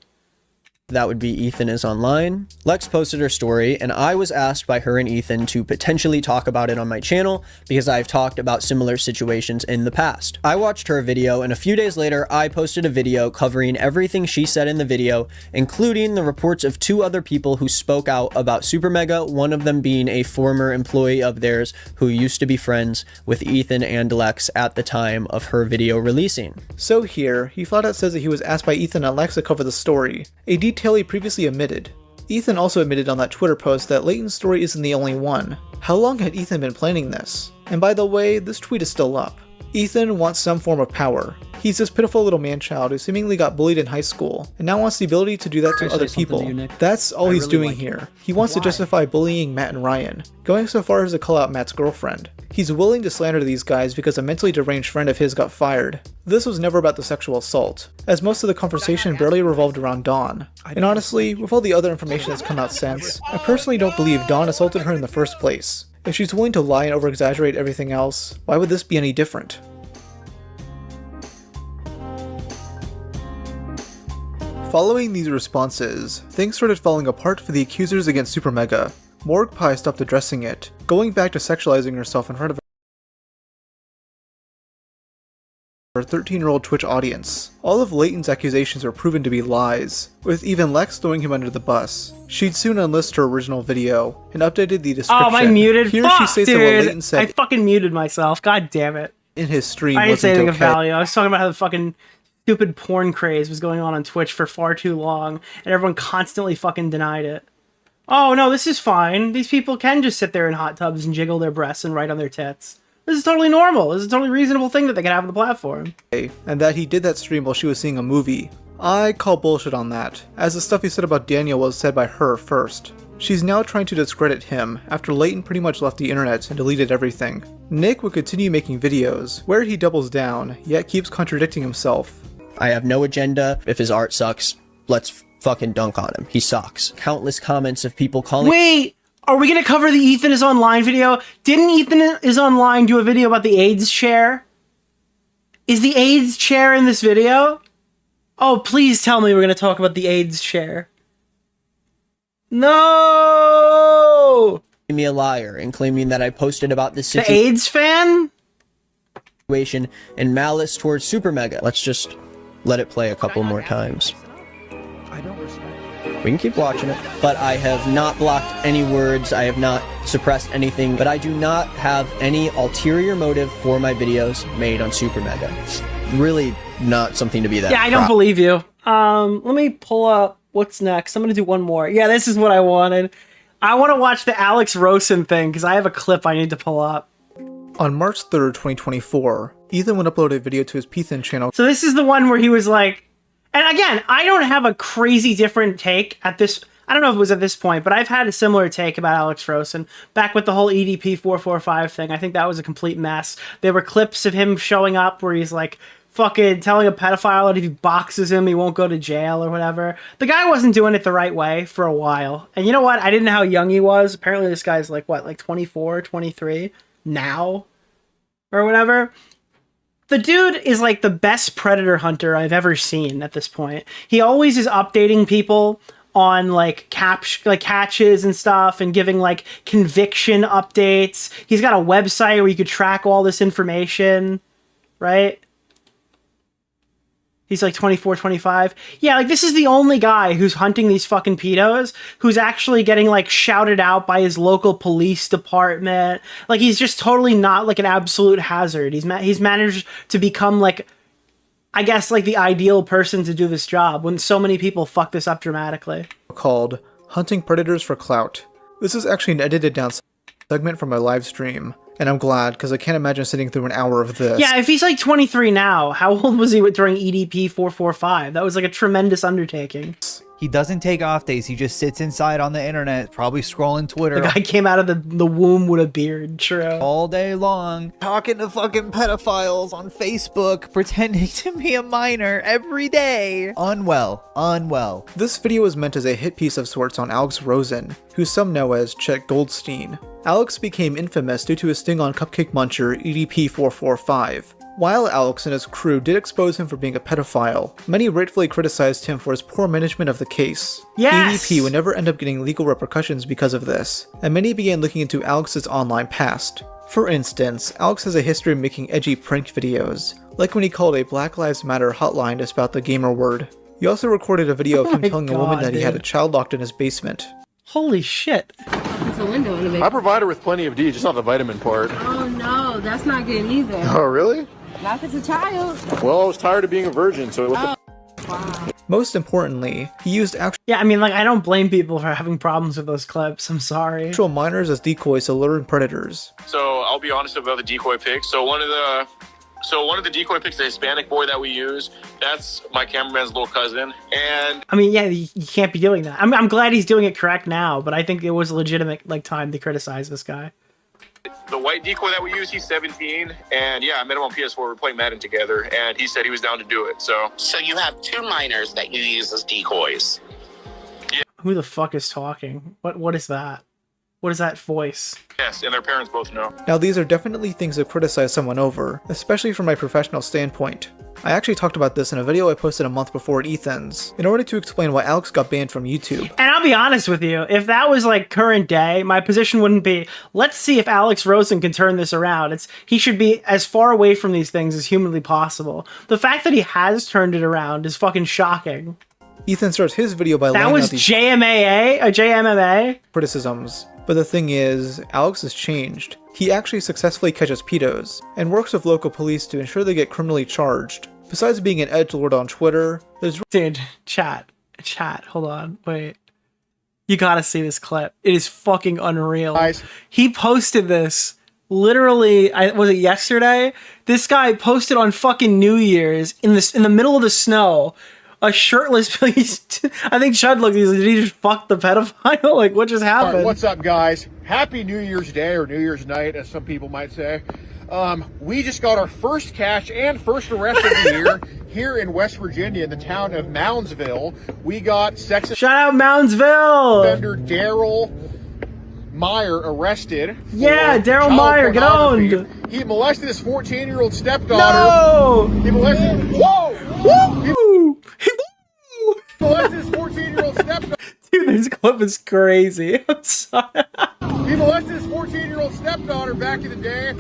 That would be EthanIsOnline. Lex posted her story, and I was asked by her and Ethan to potentially talk about it on my channel because I've talked about similar situations in the past. I watched her video, and a few days later, I posted a video covering everything she said in the video, including the reports of 2 other people who spoke out about Super Mega, one of them being a former employee of theirs who used to be friends with Ethan and Lex at the time of her video releasing. So here, he flat out says that he was asked by Ethan and Lex to cover the story, a detail he previously omitted. Ethan also admitted on that Twitter post that Leighton's story isn't the only one. How long had Ethan been planning this? And by the way, this tweet is still up. Ethan wants some form of power. He's this pitiful little man-child who seemingly got bullied in high school, and now wants the ability to do that to other people. That's all he's doing here. He wants to justify bullying Matt and Ryan, going so far as to call out Matt's girlfriend. He's willing to slander these guys because a mentally deranged friend of his got fired. This was never about the sexual assault, as most of the conversation barely revolved around Dawn. And honestly, with all the other information that's come out since, I personally don't believe Dawn assaulted her in the first place. If she's willing to lie and over-exaggerate everything else, why would this be any different? Following these responses, things started falling apart for the accusers against Super Mega. Morgue Pie stopped addressing it, going back to sexualizing herself in front of her 13-year-old Twitch audience. All of Leighton's accusations were proven to be lies, with even Lex throwing him under the bus. She'd soon unlist her original video and updated the description. Oh, am I muted? Here Fuck, she states dude. that what Leighton said I fucking muted myself. God damn it. in his stream I didn't say wasn't anything of okay. value. I was talking about how the fucking stupid porn craze was going on Twitch for far too long, and everyone constantly fucking denied it. Oh no, this is fine. These people can just sit there in hot tubs and jiggle their breasts and write on their tits. This is totally normal. This is a totally reasonable thing that they can have on the platform. And that he did that stream while she was seeing a movie. I call bullshit on that, as the stuff he said about Daniel was said by her first. She's now trying to discredit him after Leighton pretty much left the internet and deleted everything. Nick would continue making videos, where he doubles down, yet keeps contradicting himself. I have no agenda. If his art sucks, let's fucking dunk on him. He sucks. Countless comments of people calling— Wait! Are we gonna cover the Ethan is Online video? Didn't Ethan is Online do a video about the AIDS chair? Is the AIDS chair in this video? Oh, please tell me we're gonna talk about the AIDS chair. No! me a liar and claiming that I posted about this The AIDS fan? situation and malice towards Super Mega. Let's just let it play a couple more times. We can keep watching it, but I have not blocked any words, I have not suppressed anything, but I do not have any ulterior motive for my videos made on Super Mega. Really not something to be that Yeah, I don't believe you. Let me pull up what's next. I'm gonna do one more. Yeah, this is what I wanted. I want to watch the Alex Rosen thing, because I have a clip I need to pull up. On March 3rd, 2024, Ethan would upload a video to his Ethan channel. So this is the one where he was like, and again, I don't have a crazy different take at this. I don't know if it was at this point, but I've had a similar take about Alex Rosen. Back with the whole EDP445 thing, I think that was a complete mess. There were clips of him showing up where he's like fucking telling a pedophile that if he boxes him, he won't go to jail or whatever. The guy wasn't doing it the right way for a while. And you know what? I didn't know how young he was. Apparently this guy's like, what, like 24, 23 now? Or whatever. The dude is like the best predator hunter I've ever seen at this point. He always is updating people on like catches and stuff and giving like conviction updates. He's got a website where you could track all this information, right? He's like 24, 25. Yeah, like this is the only guy who's hunting these fucking pedos who's actually getting like shouted out by his local police department. Like he's just totally not like an absolute hazard. He's managed to become like, I guess like the ideal person to do this job when so many people fuck this up dramatically. Called Hunting Predators for Clout. This is actually an edited down segment from my live stream. And I'm glad, because I can't imagine sitting through an hour of this. Yeah, if he's like 23 now, how old was he during EDP445? That was like a tremendous undertaking. He doesn't take off days. He just sits inside on the internet, probably scrolling Twitter. The guy came out of the womb with a beard, true. All day long, talking to fucking pedophiles on Facebook, pretending to be a minor every day. Unwell. This video was meant as a hit piece of sorts on Alex Rosen, who who some know as Chet Goldstein. Alex became infamous due to his sting on Cupcake Muncher EDP445. While Alex and his crew did expose him for being a pedophile, many rightfully criticized him for his poor management of the case. Yes! EDP would never end up getting legal repercussions because of this, and many began looking into Alex's online past. For instance, Alex has a history of making edgy prank videos, like when he called a Black Lives Matter hotline to spout the gamer word. He also recorded a video of him telling a woman that he had a child locked in his basement. Holy shit. It's a window in the basement. I provide her with plenty of D, just not the vitamin part. Oh no, that's not good either. Oh, really? Not if it's a child. Well, I was tired of being a virgin, so what Wow. Most importantly, he used Yeah, I mean, like, I don't blame people for having problems with those clips. I'm sorry. actual minors as decoys to lure in predators. So I'll be honest about the decoy pics. So one of the decoy pics, the Hispanic boy that we use, that's my cameraman's little cousin. And I mean, yeah, you can't be doing that. I'm glad he's doing it correct now, but I think it was a legitimate time to criticize this guy. the white decoy that we use, he's 17. And yeah, I met him on PS4. We're playing Madden together, and he said he was down to do it. So you have two minors that you use as decoys. Who the fuck is talking? What is that? What is that voice? Yes, and their parents both know. Now these are definitely things to criticize someone over, especially from my professional standpoint. I actually talked about this in a video I posted a month before at Ethan's, in order to explain why Alex got banned from YouTube. And I'll be honest with you, if that was like current day, my position wouldn't be, let's see if Alex Rosen can turn this around. He should be as far away from these things as humanly possible. The fact that he has turned it around is fucking shocking. Ethan starts his video by that laying was out these JMMA criticisms. But the thing is, Alex has changed. He actually successfully catches pedos, and works with local police to ensure they get criminally charged. Besides being an edgelord on Twitter, there's— Dude, chat, hold on, wait. You gotta see this clip. It is fucking unreal. Guys. He posted this literally, was it yesterday? This guy posted on fucking New Year's in the middle of the snow, a shirtless piece. I think Chud looked, did he just fuck the pedophile? Like, what just happened? All right, what's up, guys? Happy New Year's Day, or New Year's night, as some people might say. We just got our first catch and first arrest of the year here in West Virginia, in the town of Moundsville. We got sex Shout out Moundsville! offender Daryl Meyer arrested. Yeah, Daryl Meyer, get owned! He molested his 14-year-old stepdaughter. No! He molested— Whoa! Woo! He molested his 14-year-old stepdaughter. Dude, this clip is crazy. I'm sorry. He molested his 14-year-old stepdaughter back in the day.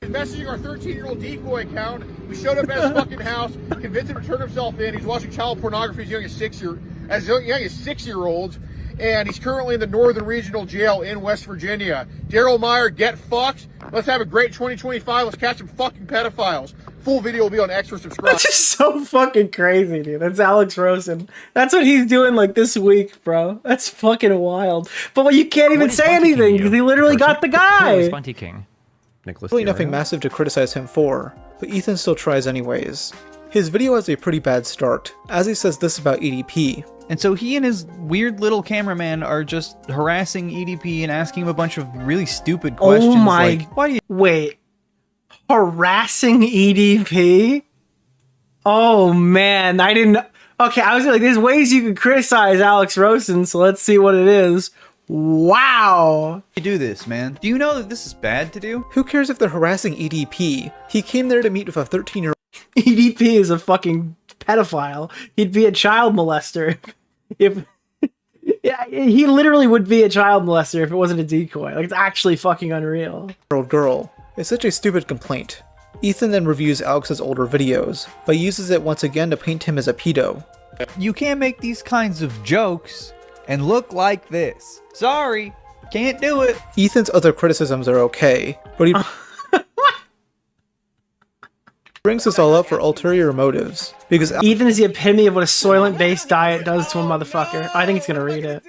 He's messaging our 13-year-old decoy account. We showed up at his fucking house, convinced him to turn himself in. He's watching child pornography as young as 6-year-olds, and he's currently in the Northern Regional Jail in West Virginia. Daryl Meyer, get fucked. Let's have a great 2025. Let's catch some fucking pedophiles. Full video will be on X or subscribe. That's just so fucking crazy, dude. That's Alex Rosen. That's what he's doing like this week, bro. That's fucking wild. But you can't even say anything because he literally got the guy. Spunty King. Nicholas really DeOrio. nothing massive to criticize him for, but Ethan still tries anyways. His video has a pretty bad start, as he says this about EDP. And so he and his weird little cameraman are just harassing EDP and asking him a bunch of really stupid questions. Oh my, like, why do you— wait. Harassing EDP? Oh man, I didn't— okay, I was like, there's ways you can criticize Alex Rosen, so let's see what it is. Wow. You do this, man. Do you know that this is bad to do? Who cares if they're harassing EDP? He came there to meet with a 13-year-old. EDP is a fucking pedophile. He'd be a child molester if yeah, he literally would be a child molester if it wasn't a decoy. Like, it's actually fucking unreal. Girl. It's such a stupid complaint. Ethan then reviews Alex's older videos, but uses it once again to paint him as a pedo. You can't make these kinds of jokes and look like this. Sorry, can't do it. Ethan's other criticisms are okay, but he brings this all up for ulterior motives, because Ethan is the epitome of what a Soylent-based diet does to a motherfucker. I think it's gonna read it.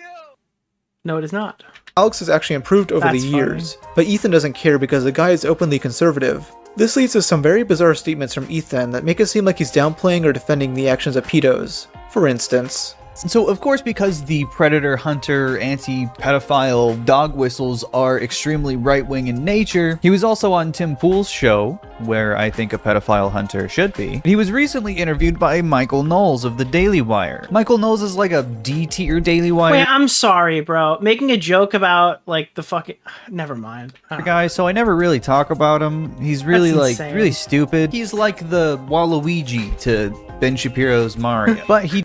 No, it is not. Alex has actually improved over the years, but Ethan doesn't care because the guy is openly conservative. This leads to some very bizarre statements from Ethan that make it seem like he's downplaying or defending the actions of pedos. For instance, cats. So of course, because the predator, hunter, anti-pedophile dog whistles are extremely right-wing in nature, he was also on Tim Pool's show, where I think a pedophile hunter should be. He was recently interviewed by Michael Knowles of the Daily Wire. Michael Knowles is like a D-tier Daily Wire Wait, I'm sorry, bro. Making a joke about, like, the fucking... Never mind. guy, so I never really talk about him. He's really, That's like, insane. really stupid. He's like the Waluigi to Ben Shapiro's Mario. But he...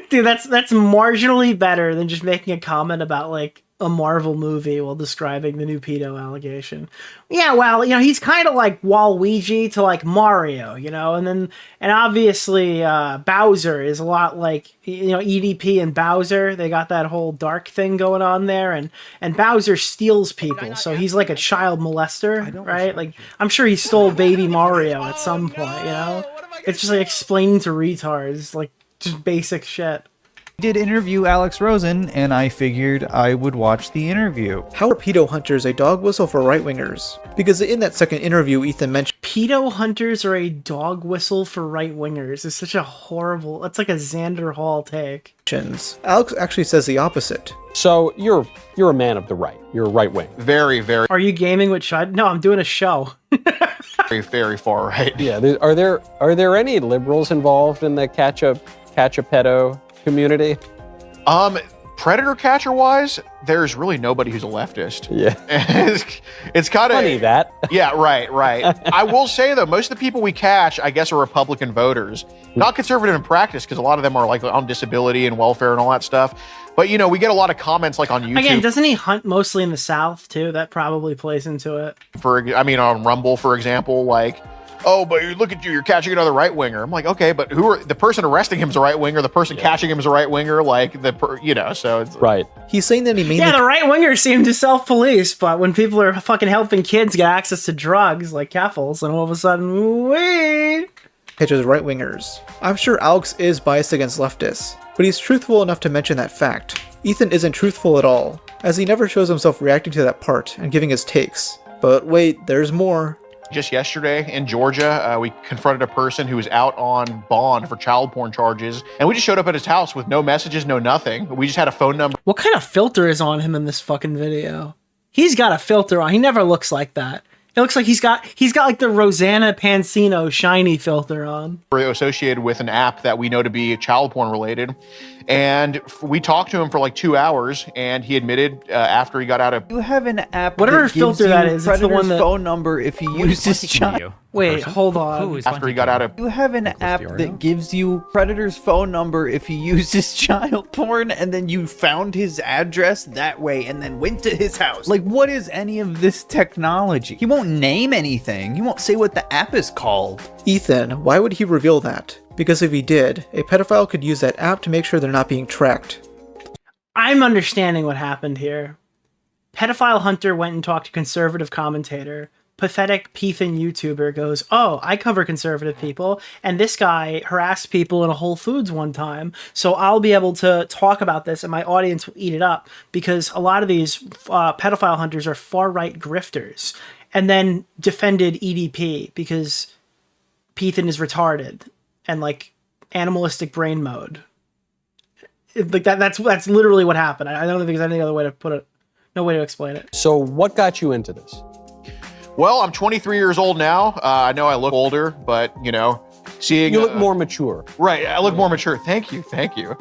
Dude, that's marginally better than just making a comment about, like, a Marvel movie while describing the new pedo allegation. Yeah, well, you know, he's kind of like Waluigi to, like, Mario, you know? And obviously, Bowser is a lot like, you know, EDP and Bowser. They got that whole dark thing going on there. And Bowser steals people, so he's like a child molester, right? Like, I'm sure he stole baby Mario at some point, you know? It's just like explaining to retards, like, just basic shit. did interview Alex Rosen, and I figured I would watch the interview. How are pedo hunters a dog whistle for right-wingers? Because in that second interview, Ethan mentioned pedo hunters are a dog whistle for right-wingers. It's such a horrible... That's like a Xander Hall take. Alex actually says the opposite. So you're a man of the right. You're a right wing. Very, very. Are you gaming with Chud? No, I'm doing a show. very, very far right. Yeah. Are there any liberals involved in the catch a pedo community? Predator catcher wise, there's really nobody who's a leftist. Yeah. it's kind of funny that. Yeah, right. I will say though, most of the people we catch, I guess, are Republican voters. Not conservative in practice, because a lot of them are like on disability and welfare and all that stuff. But you know, we get a lot of comments like on YouTube. Again, doesn't he hunt mostly in the South too? That probably plays into it. On Rumble, for example, like, oh, but look at you, you're catching another right winger. I'm like, okay, but the person arresting him is a right winger, the person catching him is a right winger, like so it's right. He's saying that he mainly the right wingers seem to self-police, but when people are fucking helping kids get access to drugs like Keffels, and all of a sudden, wait. catches right wingers. I'm sure Alex is biased against leftists, but he's truthful enough to mention that fact. Ethan isn't truthful at all, as he never shows himself reacting to that part and giving his takes. But wait, there's more. Just yesterday in Georgia, we confronted a person who was out on bond for child porn charges, and we just showed up at his house with no messages, no nothing. We just had a phone number. What kind of filter is on him in this fucking video? He's got a filter on. He never looks like that. It looks like he's got like the Rosanna Pansino shiny filter on. We're associated with an app that we know to be child porn related. And we talked to him for like 2 hours, and he admitted after he got out of... You have an app whatever that filter gives that you is, it's the one that... phone number if he uses child. Wait, hold on. After he got out of... You have an app that gives you Predator's phone number if he uses child porn, and then you found his address that way and then went to his house. Like, what is any of this technology? He won't name anything. He won't say what the app is called. Ethan, why would he reveal that? Because if he did, a pedophile could use that app to make sure they're not being tracked. I'm understanding what happened here. Pedophile hunter went and talked to conservative commentator. Pathetic Ethan YouTuber goes, oh, I cover conservative people, and this guy harassed people in a Whole Foods one time, so I'll be able to talk about this and my audience will eat it up, because a lot of these pedophile hunters are far-right grifters. And then defended EDP because Ethan is retarded and like animalistic brain mode. Like that's literally what happened. I don't think there's any other way to put it. No way to explain it. So what got you into this? Well, I'm 23 years old now. I know I look older, but seeing... You look more mature. Right, I look more mature. Thank you.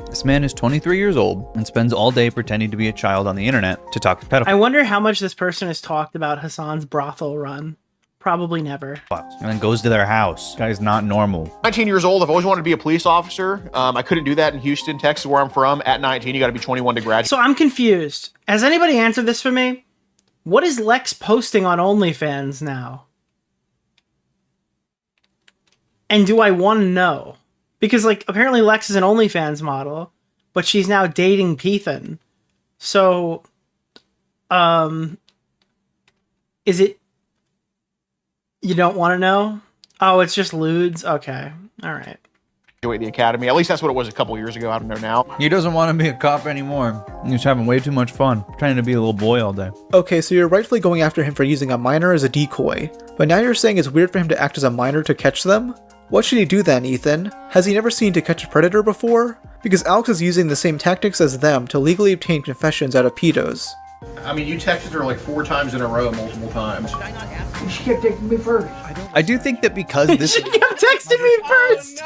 This man is 23 years old and spends all day pretending to be a child on the internet to talk to pedophiles. I wonder how much this person has talked about Hassan's brothel run. Probably never. And then goes to their house. Guy's not normal. 19 years old. I've always wanted to be a police officer. I couldn't do that in Houston, Texas, where I'm from. At 19, you got to be 21 to graduate. So I'm confused. Has anybody answered this for me? What is Lex posting on OnlyFans now? And do I want to know? Because, like, apparently Lex is an OnlyFans model, but she's now dating Ethan. So, is it... You don't want to know? Oh, it's just lewds? Okay. All right. The academy. At least that's what it was a couple years ago. I don't know now. He doesn't want to be a cop anymore. He's having way too much fun, trying to be a little boy all day. Okay, so you're rightfully going after him for using a minor as a decoy, but now you're saying it's weird for him to act as a minor to catch them? What should he do then, Ethan? Has he never seen To Catch a Predator before? because Alex is using the same tactics as them to legally obtain confessions out of pedos. I mean, you texted her like 4 times in a row, multiple times. She kept texting me first. I do think that because this She kept texting me first.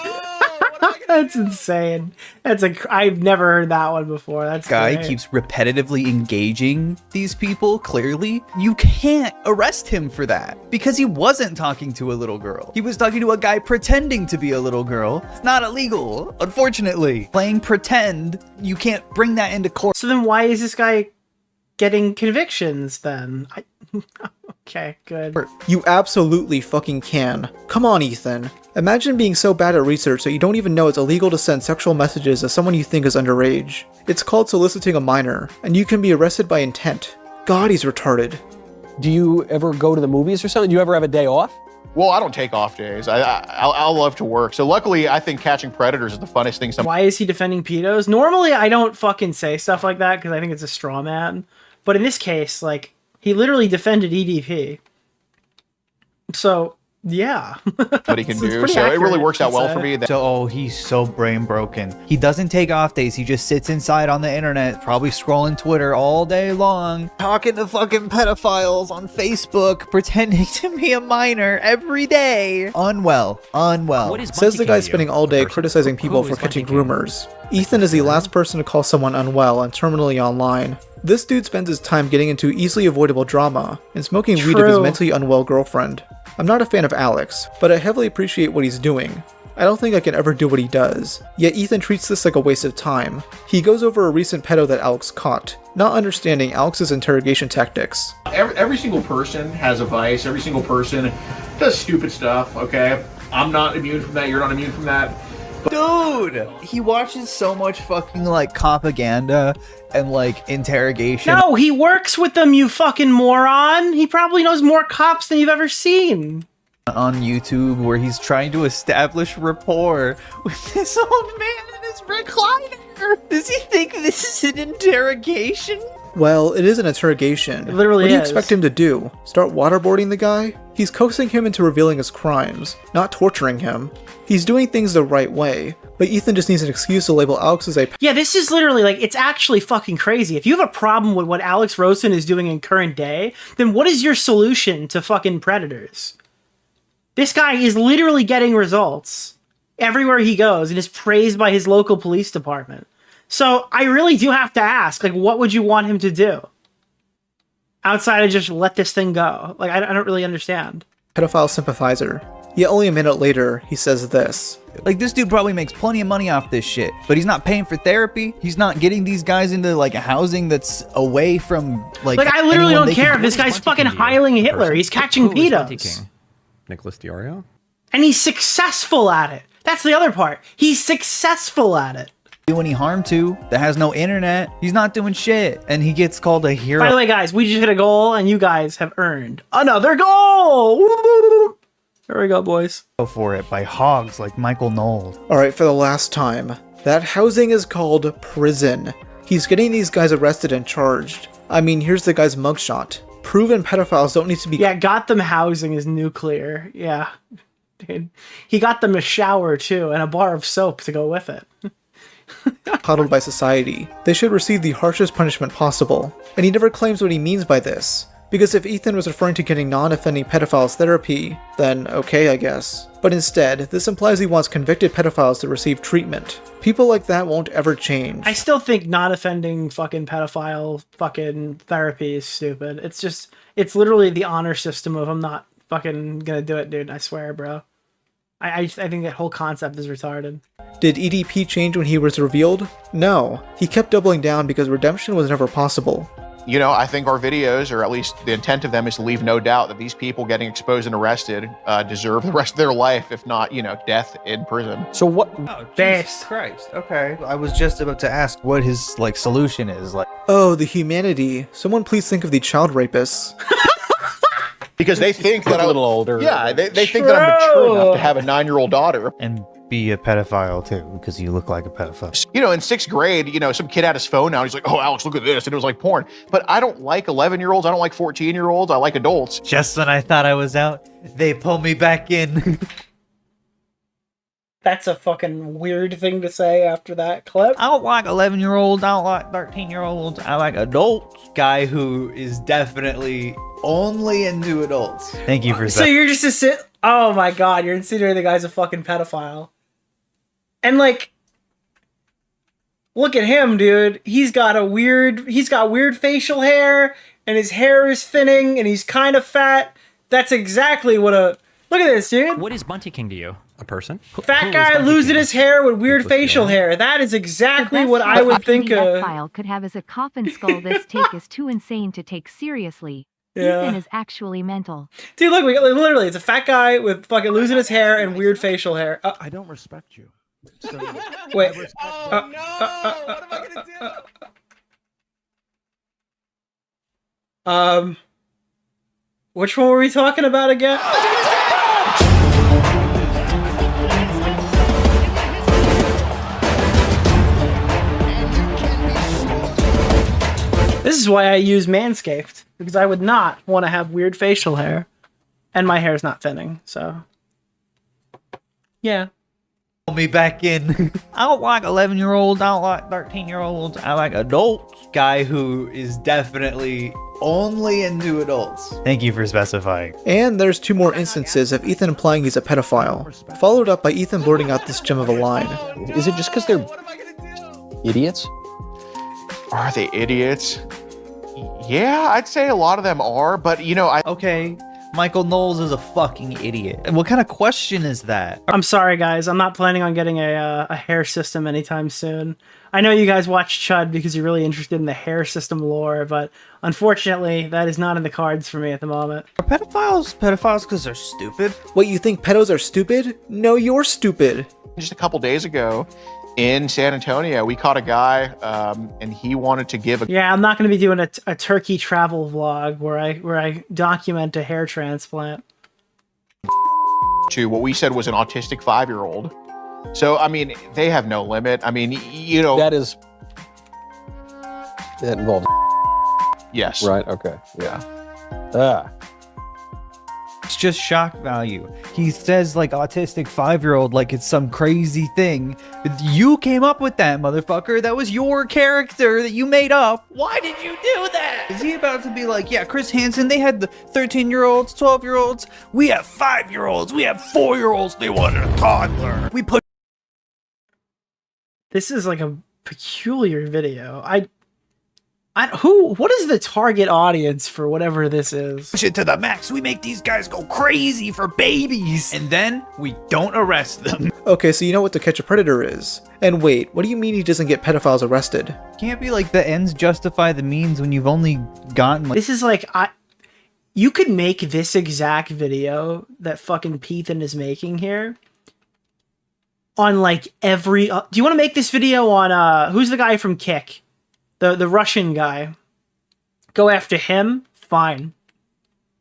That's insane. I've never heard that one before. That's guy great. keeps repetitively engaging these people, clearly, you can't arrest him for that because he wasn't talking to a little girl. He was talking to a guy pretending to be a little girl. It's not illegal, unfortunately. Playing pretend, you can't bring that into court. So then why is this guy getting convictions then? Okay, good. You absolutely fucking can. Come on, Ethan. Imagine being so bad at research that you don't even know it's illegal to send sexual messages to someone you think is underage. It's called soliciting a minor, and you can be arrested by intent. God, he's retarded. Do you ever go to the movies or something? Do you ever have a day off? Well, I don't take off days. I'll love to work. So luckily, I think catching predators is the funnest thing. Why is he defending pedos? Normally, I don't fucking say stuff like that because I think it's a straw man. But in this case, like, he literally defended EDP. So, yeah. What he can do. So it really works out well for me. So, he's so brain broken. He doesn't take off days. He just sits inside on the internet, probably scrolling Twitter all day long, talking to fucking pedophiles on Facebook, pretending to be a minor every day. Unwell. Says the guy spending all day criticizing people for catching groomers. Ethan is the last person to call someone unwell and terminally online. This dude spends his time getting into easily avoidable drama and smoking weed of his mentally unwell girlfriend. I'm not a fan of Alex, but I heavily appreciate what he's doing. I don't think I can ever do what he does, yet Ethan treats this like a waste of time. He goes over a recent pedo that Alex caught, not understanding Alex's interrogation tactics. Every single person has a vice. Every single person does stupid stuff, okay? I'm not immune from that. You're not immune from that. Dude, he watches so much fucking like propaganda and like interrogation. No, he works with them, you fucking moron. He probably knows more cops than you've ever seen. On YouTube where he's trying to establish rapport with this old man in his recliner. Does he think this is an interrogation? Well, it is an interrogation. It literally What do you is. expect him to do? Start waterboarding the guy? He's coaxing him into revealing his crimes, not torturing him. He's doing things the right way, but Ethan just needs an excuse to label Alex as a Yeah, this is literally like, it's actually fucking crazy. If you have a problem with what Alex Rosen is doing in current day, then what is your solution to fucking predators? This guy is literally getting results everywhere he goes and is praised by his local police department. So I really do have to ask, like, what would you want him to do? Outside of just let this thing go. Like, I don't really understand. pedophile sympathizer. Yet only a minute later, he says this. Like, this dude probably makes plenty of money off this shit, but he's not paying for therapy. He's not getting these guys into like a housing that's away from like I literally anyone don't they care can- if this guy's fucking hiling Hitler. He's catching pedos. Nicholas DeOrio? And he's successful at it. That's the other part. He's successful at it. Do any harm to that has no internet. He's not doing shit, and he gets called a hero. By the way, guys, we just hit a goal, and you guys have earned another goal. Woo! There we go, boys. Go for it by hogs like Michael Knowles. Alright, for the last time. That housing is called prison. He's getting these guys arrested and charged. I mean, here's the guy's mugshot. Proven pedophiles don't need to be— Yeah, Gotham housing is nuclear. Yeah. Dude. He got them a shower, too, and a bar of soap to go with it. coddled by society. They should receive the harshest punishment possible. And he never claims what he means by this. Because if Ethan was referring to getting non-offending pedophiles therapy, then okay, I guess. But instead, this implies he wants convicted pedophiles to receive treatment. People like that won't ever change. I still think not offending fucking pedophile fucking therapy is stupid. It's just, it's literally the honor system of I'm not fucking gonna do it, dude. I swear, bro. I think that whole concept is retarded. Did EDP change when he was revealed? No. He kept doubling down because redemption was never possible. You know, I think our videos, or at least the intent of them, is to leave no doubt that these people getting exposed and arrested deserve the rest of their life, if not, you know, death in prison. So what? Oh, Jesus Christ. Okay. I was just about to ask what his like solution is. Like, oh, the humanity. Someone please think of the child rapists. Because they think that a little older. Yeah, they think that I'm mature enough to have a 9-year-old daughter. And be a pedophile too, because you look like a pedophile. You know, in 6th grade, you know, some kid had his phone out. He's like, oh, Alex, look at this. And it was like porn. But I don't like 11-year-olds. I don't like 14-year-olds. I like adults. Just when I thought I was out, they pulled me back in. That's a fucking weird thing to say after that clip. I don't like 11-year-olds. I don't like 13-year-olds. I like adults. Guy who is definitely only into adults. Thank you for So you're just a sit. Oh my god, you're insinuating the guy's a fucking pedophile. And like, look at him, dude. He's got weird facial hair, and his hair is thinning, and he's kind of fat. That's exactly what a. Look at this, dude. What is Bunty King to you? A person? Fat guy losing his hair with weird facial hair. That is exactly what I would think a of. file could have as a coffin skull. This take is too insane to take seriously. Yeah. Ethan is actually mental. Dude, look, literally, it's a fat guy with fucking losing his hair and weird facial hair. I don't respect you. So, wait. What am I gonna do? Which one were we talking about again? This is why I use Manscaped, because I would not want to have weird facial hair, and my hair's not thinning, so yeah. Pull me back in. I don't like 11-year-olds. I don't like 13-year-olds. I like adults. Guy who is definitely only into adults. Thank you for specifying. And there's 2 more instances of Ethan implying he's a pedophile, followed up by Ethan blurting out this gem of a line. Is it just because they're idiots? Are they idiots? Yeah, I'd say a lot of them are, but you know, Okay, Michael Knowles is a fucking idiot. And what kind of question is that? I'm sorry, guys. I'm not planning on getting a hair system anytime soon. I know you guys watch Chud because you're really interested in the hair system lore, but unfortunately, that is not in the cards for me at the moment. Are pedophiles because they're stupid? What, you think pedos are stupid? No, you're stupid. just a couple days ago in San Antonio, we caught a guy, and he wanted to give a. Yeah, I'm not going to be doing a turkey travel vlog where I document a hair transplant. To what we said was an autistic 5-year-old. So I mean, they have no limit. I mean, you know. That involves. Yes. Right. Okay. Yeah. It's just shock value. He says like autistic 5-year-old like it's some crazy thing. You came up with that, motherfucker. That was your character that you made up. Why did you do that? Is he about to be like, yeah, Chris Hansen, they had the 13-year-olds, 12-year-olds. We have 5-year-olds. We have 4-year-olds. They wanted a toddler. We put. This is like a peculiar video. What is the target audience for whatever this is? Push it to the max. We make these guys go crazy for babies. And then we don't arrest them. Okay, so you know what To Catch a Predator is. And wait, what do you mean he doesn't get pedophiles arrested? Can't be like the ends justify the means when you've only gotten like... This is like, you could make this exact video that fucking Ethan is making here on like every... do you want to make this video on, who's the guy from Kick? The Russian guy. Go after him? Fine.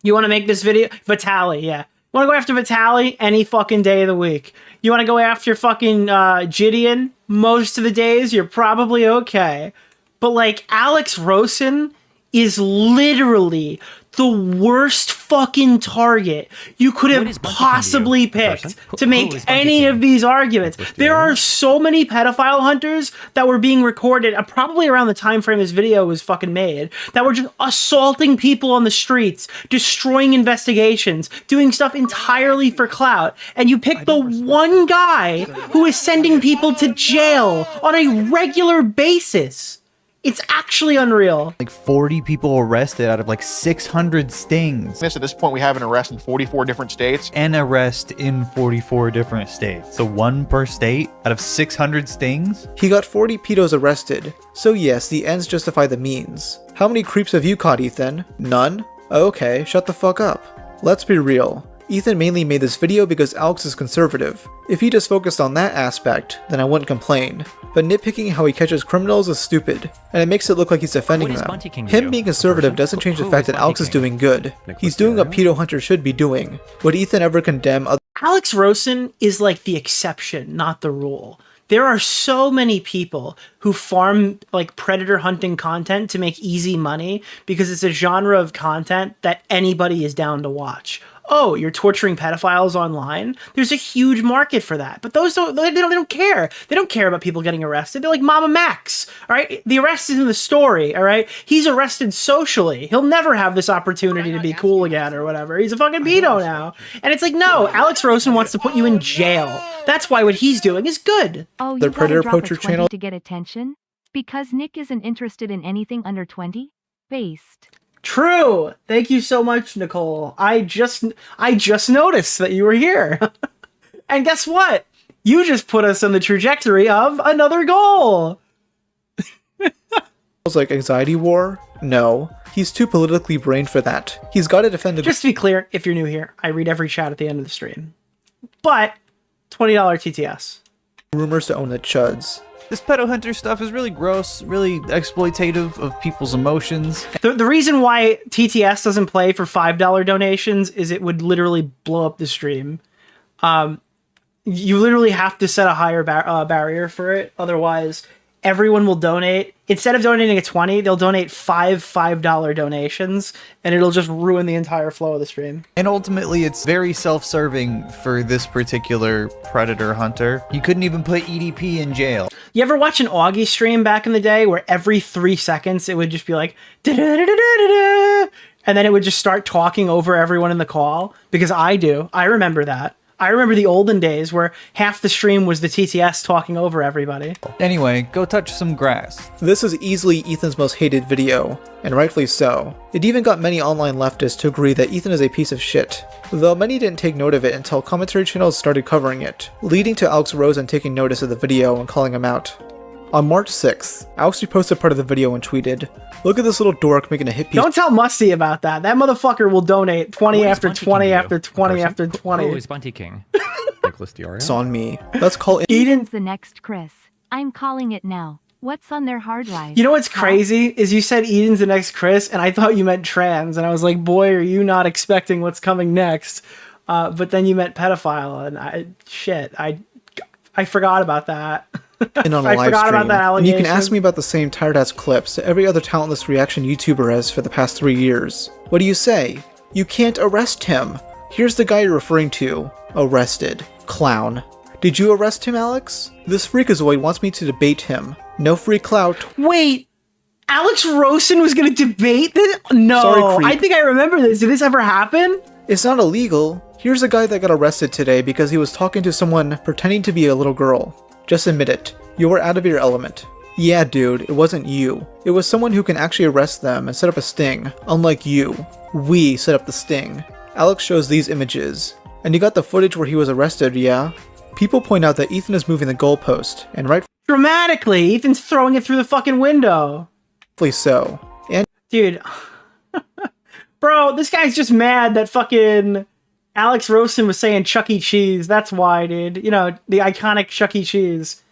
You want to make this video? Vitaly, yeah. You want to go after Vitaly? Any fucking day of the week. You want to go after fucking Gideon? Most of the days, you're probably okay. But like, Alex Rosen is literally the worst fucking target you could have possibly picked to make any of these arguments. There are so many pedophile hunters that were being recorded, probably around the time frame this video was fucking made, that were just assaulting people on the streets, destroying investigations, doing stuff entirely for clout. And you pick the one guy who is sending people to jail on a regular basis. It's actually unreal. Like 40 people arrested out of like 600 stings. At this point, we have an arrest in 44 different states. An arrest in 44 different states. So one per state out of 600 stings? He got 40 pedos arrested. So yes, the ends justify the means. How many creeps have you caught, Ethan? None? Okay, shut the fuck up. Let's be real. Ethan mainly made this video because Alex is conservative. If he just focused on that aspect, then I wouldn't complain. But nitpicking how he catches criminals is stupid, and it makes it look like he's defending them. Him being conservative doesn't change the fact that Alex is doing good. He's doing what pedo hunters should be doing. Would Ethan ever condemn other— Alex Rosen is like the exception, not the rule. There are so many people who farm like predator hunting content to make easy money because it's a genre of content that anybody is down to watch. oh, you're torturing pedophiles online. There's a huge market for that. But those they don't care. They don't care about people getting arrested. They're like Mama Max. All right, the arrest is in the story. All right, he's arrested socially. He'll never have this opportunity to be cool again or whatever. He's a fucking pedo now. And it's like, no, Alex Rosen wants to put you in jail. That's why what he's doing is good. Oh, The you Predator gotta drop Poacher a 20 channel. to get attention? Because Nick isn't interested in anything under 20? Based. True. Thank you so much, Nicole. I just noticed that you were here. And guess what? You just put us on the trajectory of another goal. Like anxiety war? No. He's too politically brained for that. He's got to defend the... Just to be clear, if you're new here, I read every chat at the end of the stream. But $20 TTS. Rumors to own the chuds. This pedo hunter stuff is really gross, really exploitative of people's emotions. The reason why TTS doesn't play for $5 donations is it would literally blow up the stream. You literally have to set a higher barrier for it. Otherwise, everyone will donate. Instead of donating a 20, they'll donate $5 donations, and it'll just ruin the entire flow of the stream. And ultimately, it's very self-serving for this particular predator hunter. You couldn't even put EDP in jail. You ever watch an Augie stream back in the day where every 3 seconds it would just be like, da-da-da-da-da-da, and then it would just start talking over everyone in the call? Because I do. I remember that. I remember the olden days where half the stream was the TTS talking over everybody. Anyway, go touch some grass. This is easily Ethan's most hated video, and rightfully so. It even got many online leftists to agree that Ethan is a piece of shit, though many didn't take note of it until commentary channels started covering it, leading to Alex Rosen taking notice of the video and calling him out. On March 6th, Alex reposted part of the video and tweeted, "Look at this little dork making a hit piece." Don't tell Musty about that. That motherfucker will donate 20 after 20 after 20 after 20. Who is Bunty King? Nicholas DeOrio? It's on me. Let's call it Eden's the next Chris. I'm calling it now. What's on their hard drive? You know what's crazy is you said Eden's the next Chris, and I thought you meant trans, and I was like, boy, are you not expecting what's coming next? But then you meant pedophile, and I forgot about that. in on a I live forgot stream. about that And allegation. you can ask me about the same tired ass clips that every other talentless reaction YouTuber has for the past 3 years. What do you say? You can't arrest him. Here's the guy you're referring to. Arrested. Clown. Did you arrest him, Alex? This freakazoid wants me to debate him. No free clout. Wait, Alex Rosen was going to debate this? No, Sorry, creep. I think I remember this. Did this ever happen? It's not illegal. Here's a guy that got arrested today because he was talking to someone pretending to be a little girl. Just admit it. You were out of your element. Yeah, dude, it wasn't you. It was someone who can actually arrest them and set up a sting, unlike you. We set up the sting. Alex shows these images. And you got the footage where he was arrested, yeah? People point out that Ethan is moving the goalpost, and Dramatically, Ethan's throwing it through the fucking window. rightfully so. And Dude. Bro, this guy's just mad that fucking Alex Rosen was saying Chuck E. Cheese. That's why, dude. You know, the iconic Chuck E. Cheese.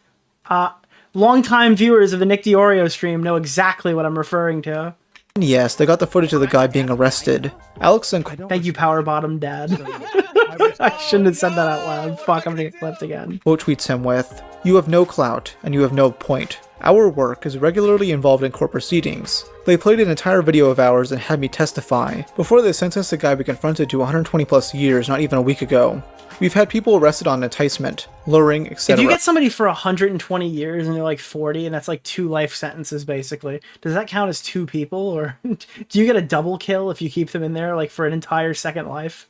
Longtime viewers of the Nick DeOrio stream know exactly what I'm referring to. yes, they got the footage of the guy being arrested. Alex and Thank you, Power Bottom Dad. I shouldn't have said that out loud. Fuck, I'm gonna get clipped again. quote tweets him with, "You have no clout, and you have no point. Our work is regularly involved in court proceedings. They played an entire video of ours and had me testify, before they sentenced the guy we confronted to 120 plus years not even a week ago. We've had people arrested on enticement, luring, etc. If you get somebody for 120 years and they're like 40, and that's like 2 life sentences basically, does that count as 2 people? Or do you get a double kill if you keep them in there like for an entire second life?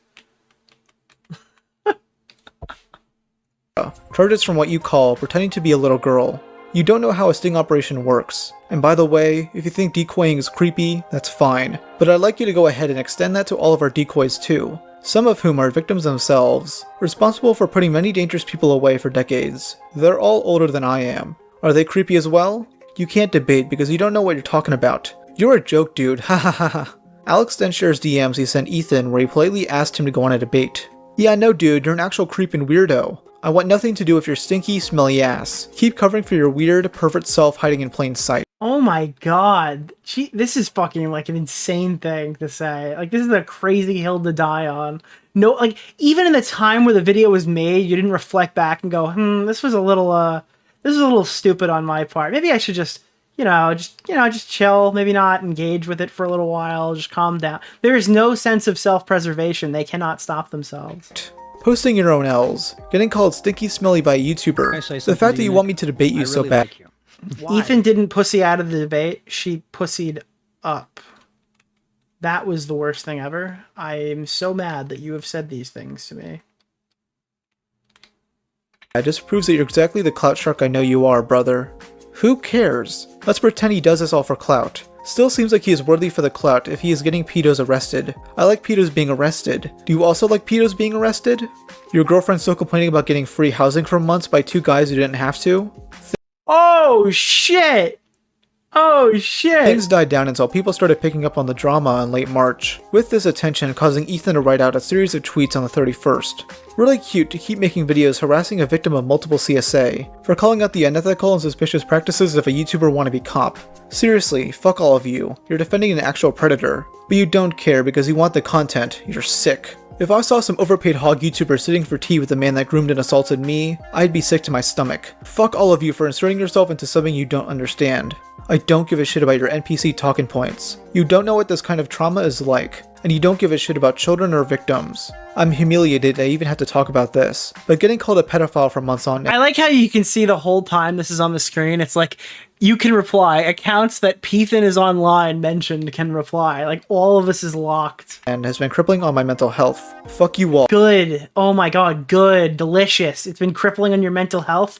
Charges from what you call pretending to be a little girl. You don't know how a sting operation works. And by the way, if you think decoying is creepy, that's fine. But I'd like you to go ahead and extend that to all of our decoys too. Some of whom are victims themselves, responsible for putting many dangerous people away for decades. They're all older than I am. Are they creepy as well? You can't debate because you don't know what you're talking about. You're a joke, dude, ha ha ha ha." Alex then shares DMs he sent Ethan where he politely asked him to go on a debate. "Yeah, no dude, you're an actual creep and weirdo. I want nothing to do with your stinky, smelly ass. Keep covering for your weird, pervert self hiding in plain sight." Oh my god. This is fucking like an insane thing to say. Like, this is a crazy hill to die on. No, like, even in the time where the video was made, you didn't reflect back and go, this was a little stupid on my part. Maybe I should just, just chill, maybe not engage with it for a little while, just calm down. There is no sense of self-preservation. They cannot stop themselves. Posting your own L's, getting called stinky smelly by a YouTuber, the fact that you want me to debate you so bad. Ethan didn't pussy out of the debate, she pussied up. That was the worst thing ever. I am so mad that you have said these things to me. That just proves that you're exactly the clout shark I know you are, brother. Who cares? Let's pretend he does this all for clout. Still seems like he is worthy for the clout if he is getting pedos arrested. I like pedos being arrested. Do you also like pedos being arrested? Your girlfriend's still complaining about getting free housing for months by two guys who didn't have to? Oh shit! Oh shit! Things died down until people started picking up on the drama in late March, with this attention causing Ethan to write out a series of tweets on the 31st. Really cute to keep making videos harassing a victim of multiple CSA, for calling out the unethical and suspicious practices of a YouTuber wannabe cop. Seriously, fuck all of you. You're defending an actual predator, but you don't care because you want the content. You're sick. If I saw some overpaid hog YouTuber sitting for tea with a man that groomed and assaulted me, I'd be sick to my stomach. Fuck all of you for inserting yourself into something you don't understand. I don't give a shit about your NPC talking points. You don't know what this kind of trauma is like, and you don't give a shit about children or victims. I'm humiliated I even have to talk about this, but getting called a pedophile for months on end. I like how you can see the whole time this is on the screen. It's like, you can reply. Accounts that EthanIsOnline mentioned can reply. Like, all of this is locked. And has been crippling on my mental health. Fuck you all. Good. Oh my god, good. Delicious. It's been crippling on your mental health.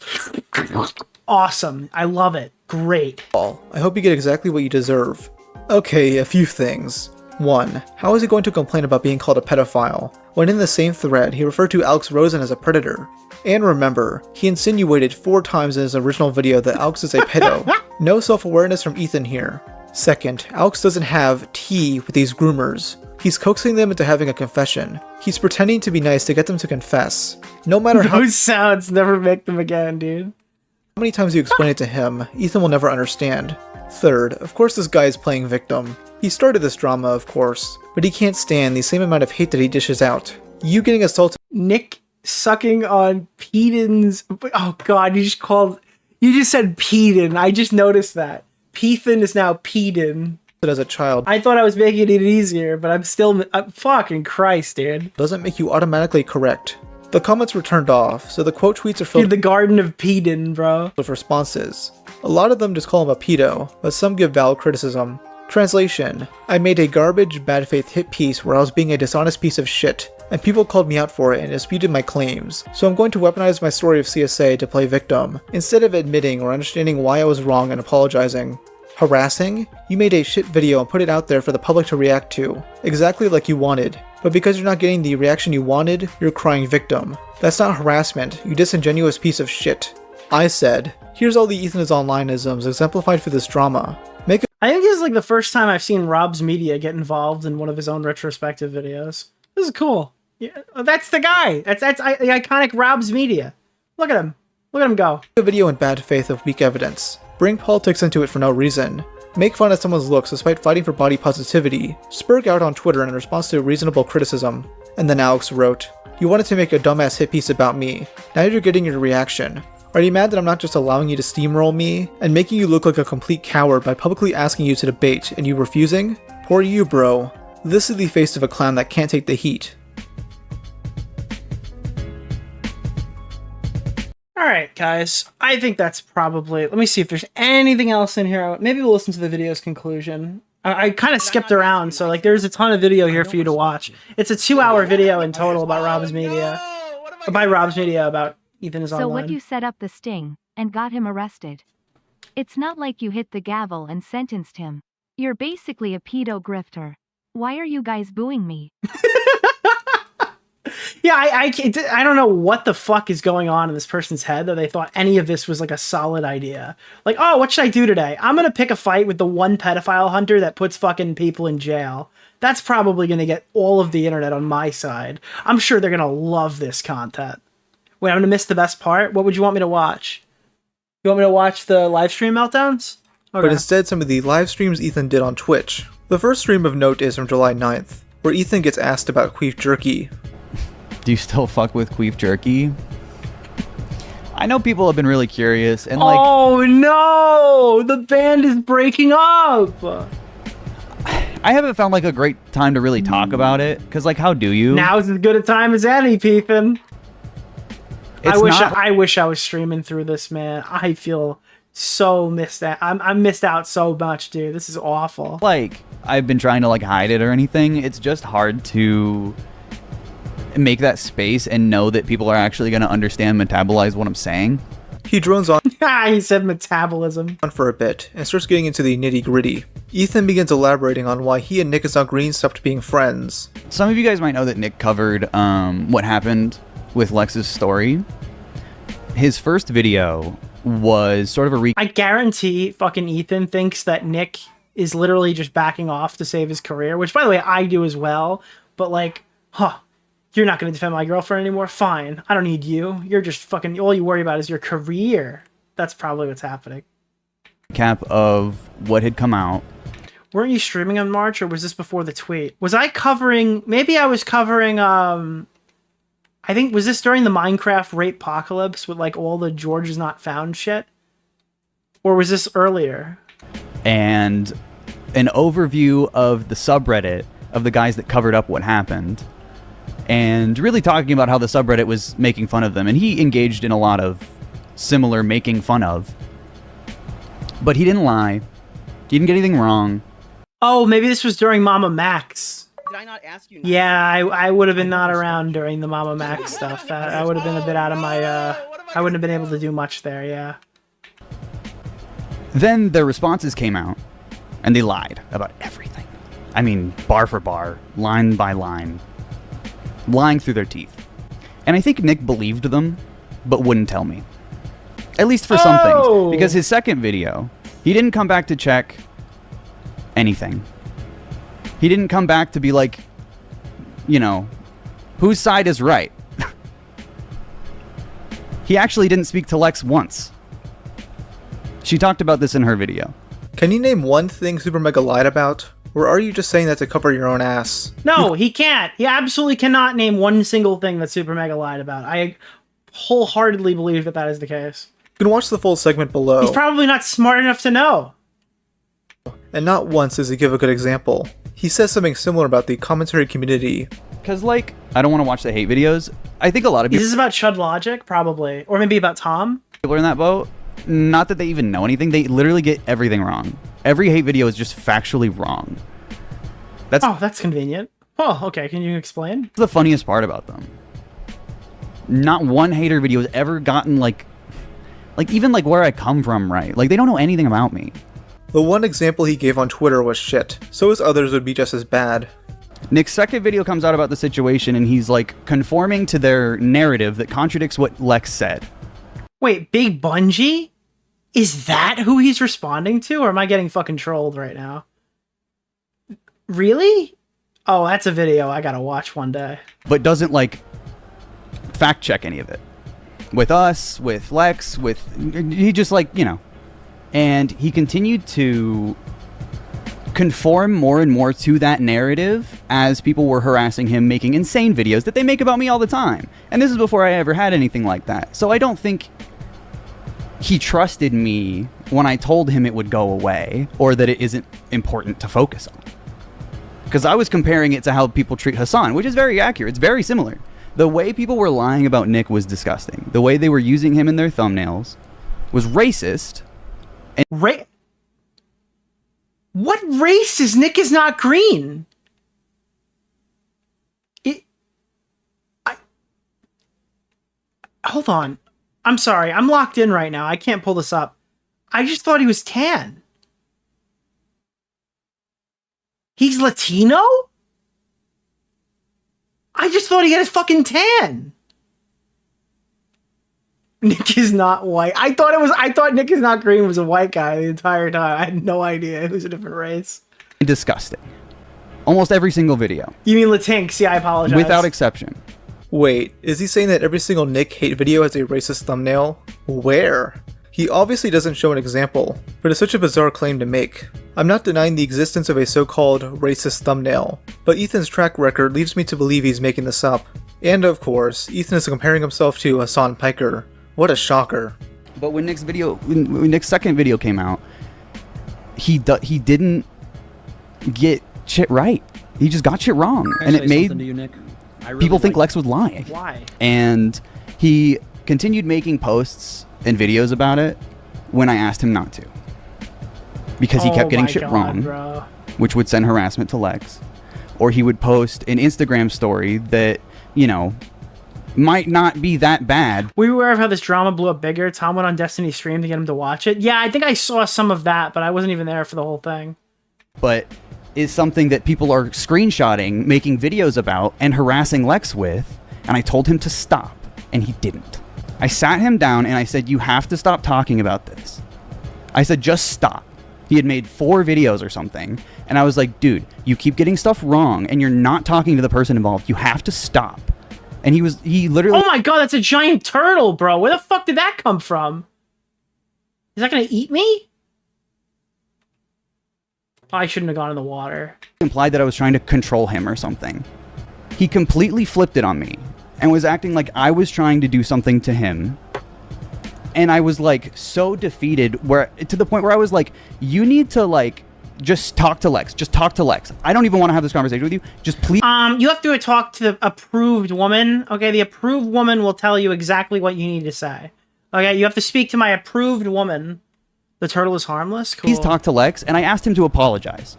Awesome. I love it. Great. I hope you get exactly what you deserve. Okay, a few things. 1. How is he going to complain about being called a pedophile, when in the same thread he referred to Alex Rosen as a predator? And remember, he insinuated 4 times in his original video that Alex is a pedo. No self-awareness from Ethan here. 2nd, Alex doesn't have tea with these groomers. He's coaxing them into having a confession. He's pretending to be nice to get them to confess. No matter how— Those sounds never make them again, dude. How many times you explain it to him, Ethan will never understand. 3rd, of course this guy is playing victim. He started this drama, of course, but he can't stand the same amount of hate that he dishes out. You getting assaulted— Nick sucking on Pedon's— oh god, you just said Pedon. I just noticed that. Pethan is now Pedon. As a child. I thought I was making it easier, but I'm fucking Christ, dude. Doesn't make you automatically correct. The comments were turned off, so the quote tweets are filled— the Garden of Pedon, bro. —with responses. A lot of them just call him a pedo, but some give valid criticism. Translation: I made a garbage, bad faith hit piece where I was being a dishonest piece of shit, and people called me out for it and disputed my claims, so I'm going to weaponize my story of CSA to play victim, instead of admitting or understanding why I was wrong and apologizing. Harassing? You made a shit video and put it out there for the public to react to, exactly like you wanted, but because you're not getting the reaction you wanted, you're crying victim. That's not harassment, you disingenuous piece of shit. I said, here's all the EthanIsOnlineisms exemplified for this drama. I think this is like the first time I've seen Rob's Media get involved in one of his own retrospective videos. This is cool. Yeah, that's the guy. That's the iconic Rob's Media. Look at him. Look at him go. A video in bad faith of weak evidence. Bring politics into it for no reason. Make fun of someone's looks despite fighting for body positivity. Spurg out on Twitter in response to reasonable criticism. And then Alex wrote, you wanted to make a dumbass hit piece about me. Now you're getting your reaction. Are you mad that I'm not just allowing you to steamroll me and making you look like a complete coward by publicly asking you to debate and you refusing? Poor you, bro. This is the face of a clown that can't take the heat. Alright, guys. I think that's probably— let me see if there's anything else in here. Maybe we'll listen to the video's conclusion. I kind of skipped around, so like there's a ton of video here for you to watch. It's a 2-hour video in total about Rob's Media. By Rob's Media about EthanIsOnline. So what you set up the sting and got him arrested? It's not like you hit the gavel and sentenced him. You're basically a pedo grifter. Why are you guys booing me? Yeah, I don't know what the fuck is going on in this person's head that they thought any of this was like a solid idea. Like, oh, what should I do today? I'm gonna pick a fight with the one pedophile hunter that puts fucking people in jail. That's probably gonna get all of the internet on my side. I'm sure they're gonna love this content. Wait, I'm gonna miss the best part? What would you want me to watch? You want me to watch the live stream meltdowns? Okay. But instead some of the live streams Ethan did on Twitch. The first stream of note is from July 9th, where Ethan gets asked about queef jerky. Do you still fuck with queef jerky? I know people have been really curious, and like, oh no, the band is breaking up. I haven't found like a great time to really talk about it, because like, how do you? Now's as good a time as any, Ethan. I wish I was streaming through this, man. I feel so missed out. I'm missed out so much, dude. This is awful. Like, I've been trying to like hide it or anything. It's just hard to make that space and know that people are actually going to understand, metabolize what I'm saying. He drones on he said metabolism for a bit and starts getting into the nitty-gritty. Ethan begins elaborating on why he and Nick is not green stopped being friends. Some of you guys might know that Nick covered what happened with Lex's story. His first video was sort of a I guarantee fucking Ethan thinks that Nick is literally just backing off to save his career, which by the way I do as well, but like, you're not going to defend my girlfriend anymore? Fine. I don't need you. You're just fucking, all you worry about is your career. That's probably what's happening. Recap of what had come out. Weren't you streaming on March, or was this before the tweet? Was I covering, maybe I was covering, I think, was this during the Minecraft rape apocalypse with like all the George is not found shit? Or was this earlier? And an overview of the subreddit of the guys that covered up what happened. And really talking about how the subreddit was making fun of them. And he engaged in a lot of similar making fun of. But he didn't lie. He didn't get anything wrong. Oh, maybe this was during Mama Max. Did I not ask you? Yeah, I would have been not around during the Mama Max stuff. I would have been a bit out of my, I wouldn't have been able to do much there, yeah. Then their responses came out, and they lied about everything. I mean, bar for bar, line by line. Lying through their teeth. And I think Nick believed them, but wouldn't tell me. At least for some things. Because his second video, he didn't come back to check anything. He didn't come back to be like, you know, whose side is right? He actually didn't speak to Lex once. She talked about this in her video. Can you name one thing Super Mega lied about? Or are you just saying that to cover your own ass? No, he can't. He absolutely cannot name one single thing that Super Mega lied about. I wholeheartedly believe that that is the case. You can watch the full segment below. He's probably not smart enough to know. And not once does he give a good example. He says something similar about the commentary community. Because, like, I don't want to watch the hate videos. I think a lot of people... Is this about Chud Logic? Probably. Or maybe about Tom? People are in that boat. Not that they even know anything. They literally get everything wrong. Every hate video is just factually wrong. That's convenient. Oh, okay. Can you explain? That's the funniest part about them. Not one hater video has ever gotten, like even, like, where I come from right. Like, they don't know anything about me. The one example he gave on Twitter was shit, so his others would be just as bad. Nick's second video comes out about the situation, and he's, like, conforming to their narrative that contradicts what Lex said. Wait, Big Bungie? Is that who he's responding to, or am I getting fucking trolled right now? Really? Oh, that's a video I gotta watch one day. But doesn't, like, fact check any of it. With us, with Lex, he just, like, you know. And he continued to conform more and more to that narrative as people were harassing him, making insane videos that they make about me all the time. And this is before I ever had anything like that. So I don't think he trusted me when I told him it would go away, or that it isn't important to focus on. Because I was comparing it to how people treat Hassan, which is very accurate. It's very similar. The way people were lying about Nick was disgusting. The way they were using him in their thumbnails was racist. And what race is Nick is not green? Hold on. I'm sorry. I'm locked in right now. I can't pull this up. I just thought he was tan. He's Latino? I just thought he had a fucking tan. Nick is not white. I thought Nick is not green was a white guy the entire time. I had no idea it was a different race. Disgusting. Almost every single video. You mean Latinx? Yeah, I apologize. Without exception. Wait, is he saying that every single Nick hate video has a racist thumbnail? Where? He obviously doesn't show an example, but it's such a bizarre claim to make. I'm not denying the existence of a so-called racist thumbnail, but Ethan's track record leads me to believe he's making this up. And of course, Ethan is comparing himself to Hassan Piker, What a shocker. But when when Nick's second video came out, he didn't get shit right. He just got shit wrong, and it made people think Lex was lying. Why? And he continued making posts and videos about it when I asked him not to, because he kept getting shit wrong, bro. which would send harassment to Lex, or he would post an Instagram story that, you know, might not be that bad. Were you aware of how this drama blew up bigger? Tom went on Destiny's stream to get him to watch it. Yeah, I think I saw some of that, but I wasn't even there for the whole thing. But is something that people are screenshotting, making videos about, and harassing Lex with, and I told him to stop, and he didn't. I sat him down and I said, you have to stop talking about this. I said, just stop. He had made 4 videos or something, and I was like, dude, you keep getting stuff wrong, and you're not talking to the person involved. You have to stop. And he literally... Oh my god, that's a giant turtle, bro. Where the fuck did that come from? Is that gonna eat me? Oh, I shouldn't have gone in the water. Implied that I was trying to control him or something. He completely flipped it on me and was acting like I was trying to do something to him. And I was like so defeated, to the point where I was like, you need to like just talk to Lex. Just talk to Lex. I don't even want to have this conversation with you. Just please. You have to talk to the approved woman. Okay, the approved woman will tell you exactly what you need to say. Okay, you have to speak to my approved woman. The turtle is harmless? Cool. Please talk to Lex, and I asked him to apologize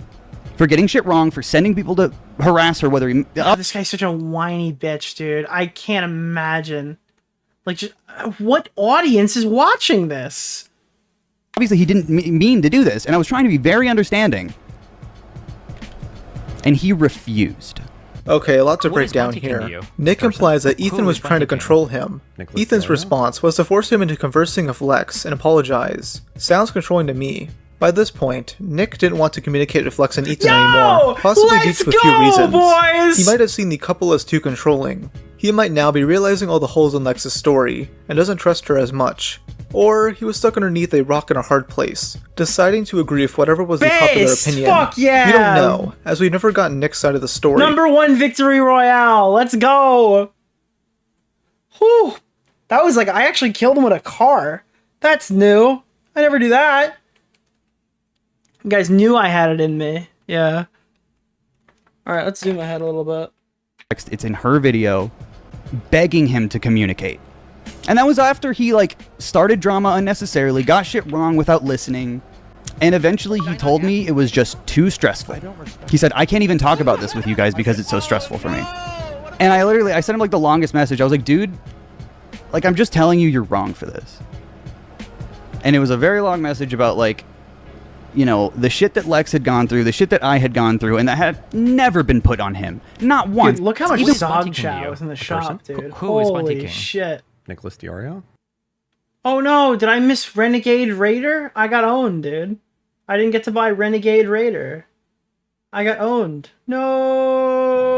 for getting shit wrong, for sending people to harass her, whether he... Oh, this guy's such a whiny bitch, dude. I can't imagine. Like, just, what audience is watching this? Obviously, he didn't mean to do this, and I was trying to be very understanding. And he refused. Okay, a lot to break down here. Nick implies that Ethan was trying to control him. Ethan's response was to force him into conversing with Lex and apologize. Sounds controlling to me. By this point, Nick didn't want to communicate with Lex and Ethan anymore, possibly due to a few reasons. Boys! He might have seen the couple as too controlling. He might now be realizing all the holes in Lex's story, and doesn't trust her as much. Or he was stuck underneath a rock in a hard place, deciding to agree with whatever was the popular opinion. Fuck yeah! We don't know, as we've never gotten Nick's side of the story. #1 victory royale. Let's go. Whew. That was like, I actually killed him with a car. That's new. I never do that. You guys knew I had it in me. Yeah. Alright, let's zoom ahead a little bit. It's in her video, begging him to communicate. And that was after he, like, started drama unnecessarily, got shit wrong without listening, and eventually he told me it was just too stressful. He said, I can't even talk about this with you guys because it's so stressful for me. And I sent him, like, the longest message. I was like, dude, like, I'm just telling you you're wrong for this. And it was a very long message about, like, you know, the shit that Lex had gone through, the shit that I had gone through, and that had never been put on him. Not once. Dude, look how much Who is dog Bunty chow King was in the to you? shop, dude. Who is Bunty Holy King? shit. Nicholas DeOrio? Oh no, did I miss Renegade Raider? I got owned, dude. I didn't get to buy Renegade Raider. I got owned. No.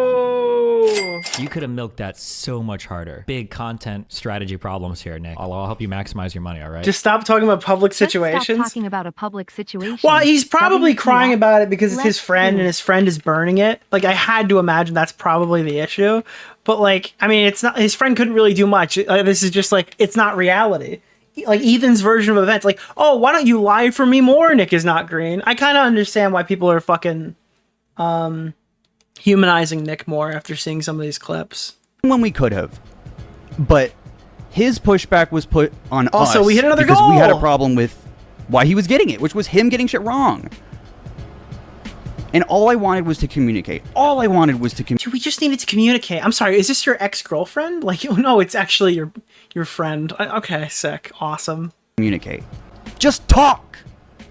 You could have milked that so much harder. Big content strategy problems here, Nick. I'll help you maximize your money, all right? Just stop talking about public situations. Stop talking about a public situation. Well, he's probably WTF. crying about it because it's his Let's friend do. and his friend is burning it. Like, I had to imagine that's probably the issue. But, like, I mean, it's not, his friend couldn't really do much. This is just, like, it's not reality. Like, Ethan's version of events. Like, oh, why don't you lie for me more, Nick is not green? I kind of understand why people are fucking humanizing Nick more after seeing some of these clips. When we could have. But his pushback was put on us. Also, we hit another because goal! we had a problem with why he was getting it, which was him getting shit wrong. And all I wanted was to communicate. All I wanted was to communicate. Dude, we just needed to communicate. I'm sorry, is this your ex-girlfriend? Like, oh, no, it's actually your friend. Okay, sick. Awesome. Communicate. Just talk!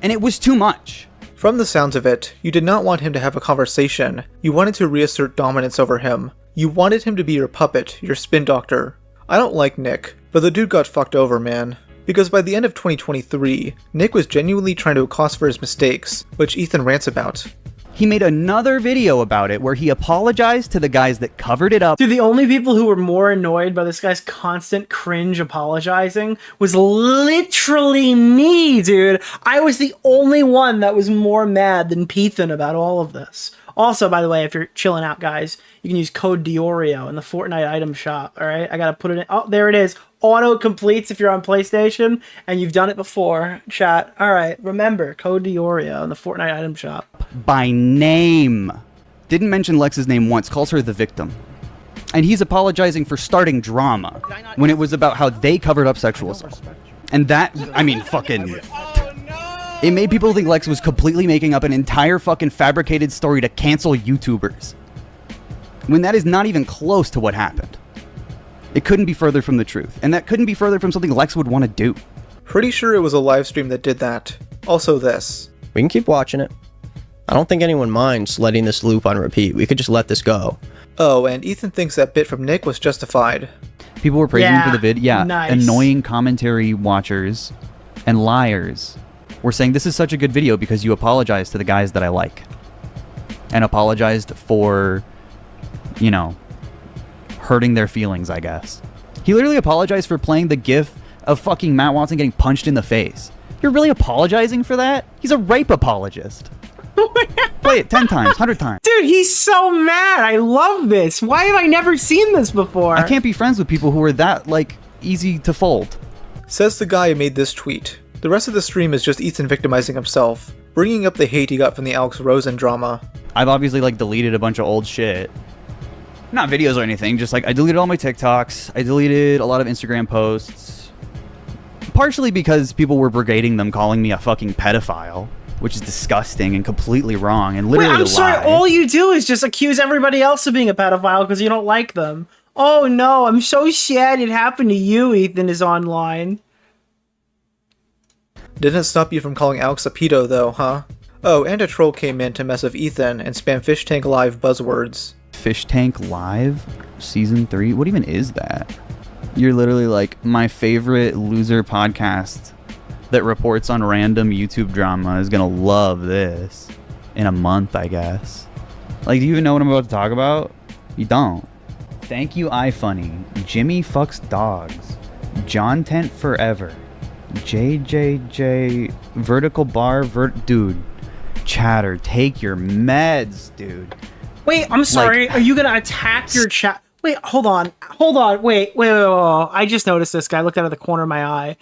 And it was too much. From the sounds of it, you did not want him to have a conversation. You wanted to reassert dominance over him. You wanted him to be your puppet, your spin doctor. I don't like Nick, but the dude got fucked over, man. Because by the end of 2023, Nick was genuinely trying to accost for his mistakes, which Ethan rants about. He made another video about it where he apologized to the guys that covered it up. Dude, the only people who were more annoyed by this guy's constant cringe apologizing was literally me, dude. I was the only one that was more mad than Ethan about all of this. Also, by the way, if you're chilling out, guys, you can use code DeOrio in the Fortnite item shop, all right? I gotta put it in. Oh, there it is. auto completes if you're on PlayStation, and you've done it before, chat. All right, remember, code DeOrio in the Fortnite item shop. By name. Didn't mention Lex's name once, calls her the victim. And he's apologizing for starting drama when it was about how they covered up sexual assault. And that, I mean, fucking... It made people think Lex was completely making up an entire fucking fabricated story to cancel YouTubers. When that is not even close to what happened. It couldn't be further from the truth. And that couldn't be further from something Lex would want to do. Pretty sure it was a live stream that did that. Also this. We can keep watching it. I don't think anyone minds letting this loop on repeat. We could just let this go. Oh, and Ethan thinks that bit from Nick was justified. People were praising him for the vid. Yeah, nice. Annoying commentary watchers and liars were saying this is such a good video because you apologized to the guys that I like. And apologized for, you know, hurting their feelings, I guess. He literally apologized for playing the gif of fucking Matt Watson getting punched in the face. You're really apologizing for that? He's a rape apologist. Play it 10 times, 100 times. Dude, he's so mad. I love this. Why have I never seen this before? I can't be friends with people who are that, like, easy to fold. Says the guy who made this tweet. The rest of the stream is just Ethan victimizing himself, bringing up the hate he got from the Alex Rosen drama. I've obviously, like, deleted a bunch of old shit. Not videos or anything, just, like, I deleted all my TikToks. I deleted a lot of Instagram posts. Partially because people were brigading them, calling me a fucking pedophile. Which is disgusting and completely wrong and literally Wait, I'm sorry, lie. all you do is just accuse everybody else of being a pedophile because you don't like them. Oh no, I'm so sad it happened to you, Ethan is online. Didn't stop you from calling Alex a pedo though, huh? Oh, and a troll came in to mess with Ethan and spam Fish Tank Live buzzwords. Fish Tank Live? Season 3? What even is that? You're literally like, my favorite loser podcast that reports on random YouTube drama is gonna love this in a month, I guess. Like, do you even know what I'm about to talk about? You don't. Thank you, iFunny. Jimmy fucks dogs. John Tent Forever. JJJ. Vertical Bar. Dude. Chatter, take your meds, dude. Wait, I'm sorry. Are you gonna attack your chat? Wait, hold on. Wait. I just noticed this guy. I looked out of the corner of my eye.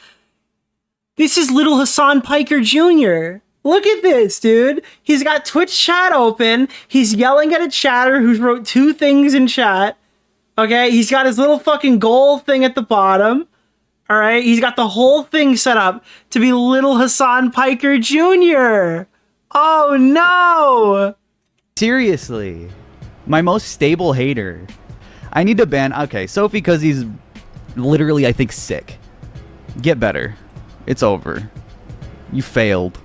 This is little Hassan Piker Jr. Look at this, dude. He's got Twitch chat open. He's yelling at a chatter who wrote 2 things in chat. Okay, he's got his little fucking goal thing at the bottom. All right, he's got the whole thing set up to be little Hassan Piker Jr. Oh no! Seriously. My most stable hater. I need to ban... Okay, Sophie, because he's literally, I think, sick. Get better. It's over. You failed.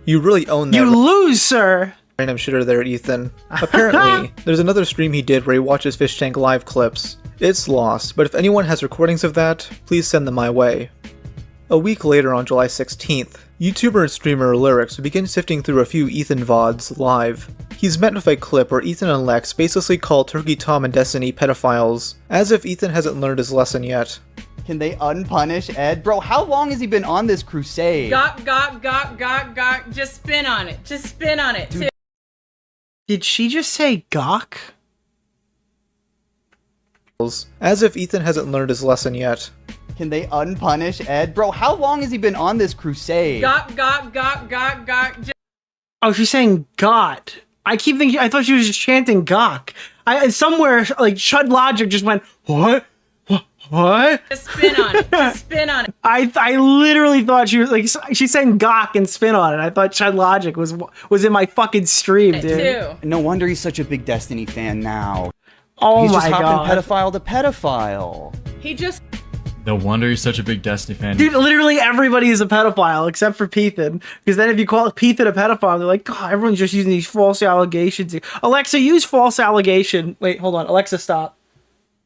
You really own that. You lose, sir! Random shitter there, Ethan. Apparently, there's another stream he did where he watches Fish Tank Live clips. It's lost, but if anyone has recordings of that, please send them my way. A week later on July 16th, YouTuber and streamer Lyrics begin sifting through a few Ethan VODs live. He's met with a clip where Ethan and Lex basically call Turkey Tom and Destiny pedophiles, as if Ethan hasn't learned his lesson yet. Can they unpunish Ed? Bro, how long has he been on this crusade? Gawk. Just spin on it. Just spin on it. Too. Did she just say gawk? As if Ethan hasn't learned his lesson yet. Can they unpunish Ed? Bro, how long has he been on this crusade? Gawk. Oh, she's saying got. I keep thinking, I thought she was just chanting gawk. Somewhere, like, Chud Logic just went, what? What? Just spin on it. Just spin on it. I literally thought she was like, she's saying gawk and spin on it. I thought Chud Logic was in my fucking stream, dude. Too. No wonder he's such a big Destiny fan now. Oh he's my just god. hopping pedophile to pedophile. He just... No wonder he's such a big Destiny fan. Dude, literally everybody is a pedophile except for Peethan. Because then if you call Peethan a pedophile, they're like, God, everyone's just using these false allegations. Alexa, use false allegation. Wait, hold on. Alexa, stop.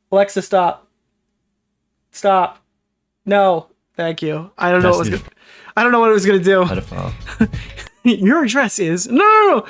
Alexa, stop. Stop. No. Thank you. I don't know what it was gonna do. Pedophile. Your address is no.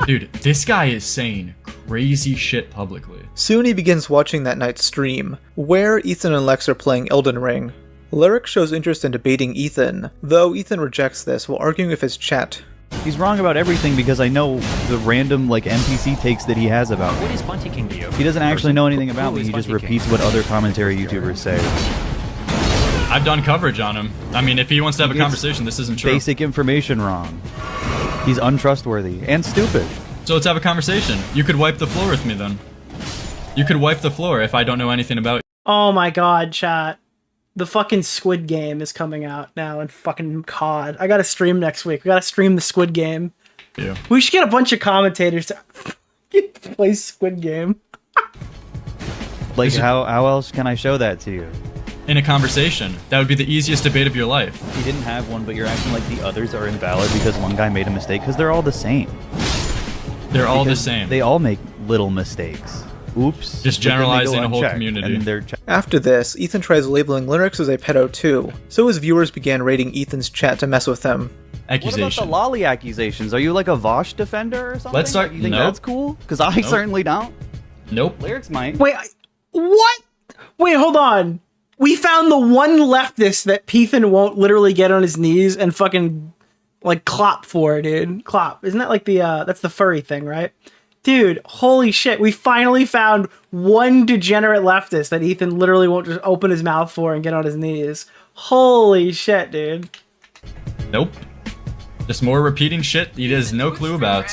Dude, this guy is saying crazy shit publicly. Soon he begins watching that night's stream, where Ethan and Lex are playing Elden Ring. Lyric shows interest in debating Ethan, though Ethan rejects this while arguing with his chat. He's wrong about everything because I know the random like NPC takes that he has about me. What is Bunty King to you? He doesn't actually know anything about me, he just repeats what other commentary YouTubers say. I've done coverage on him. I mean, if he wants to have a conversation, this isn't true. Basic information wrong. He's untrustworthy and stupid. So let's have a conversation. You could wipe the floor with me then. You could wipe the floor if I don't know anything about you. Oh my god, chat. The fucking Squid Game is coming out now in fucking COD. I gotta stream next week. We gotta stream the Squid Game. Yeah. We should get a bunch of commentators to play Squid Game. Like, how else can I show that to you? In a conversation. That would be the easiest debate of your life. You didn't have one, but you're acting like the others are invalid because one guy made a mistake, because they're all the same. They're all the same. They all make little mistakes. Oops. Just generalizing a whole community. And After this, Ethan tries labeling Lyrix as a pedo too, so his viewers began raiding Ethan's chat to mess with him. What about the lolly accusations? Are you like a Vosh defender or something? Let's start. You think Nope. that's cool? Because I Nope. certainly don't. Nope. Lyrics might. Wait, what? Wait, hold on. We found the one leftist that Ethan won't literally get on his knees and fucking like clop for, dude. Clop. Isn't that like the that's the furry thing, right? Dude, holy shit. We finally found one degenerate leftist that Ethan literally won't just open his mouth for and get on his knees. Holy shit, dude. Nope. Just more repeating shit he has no clue about.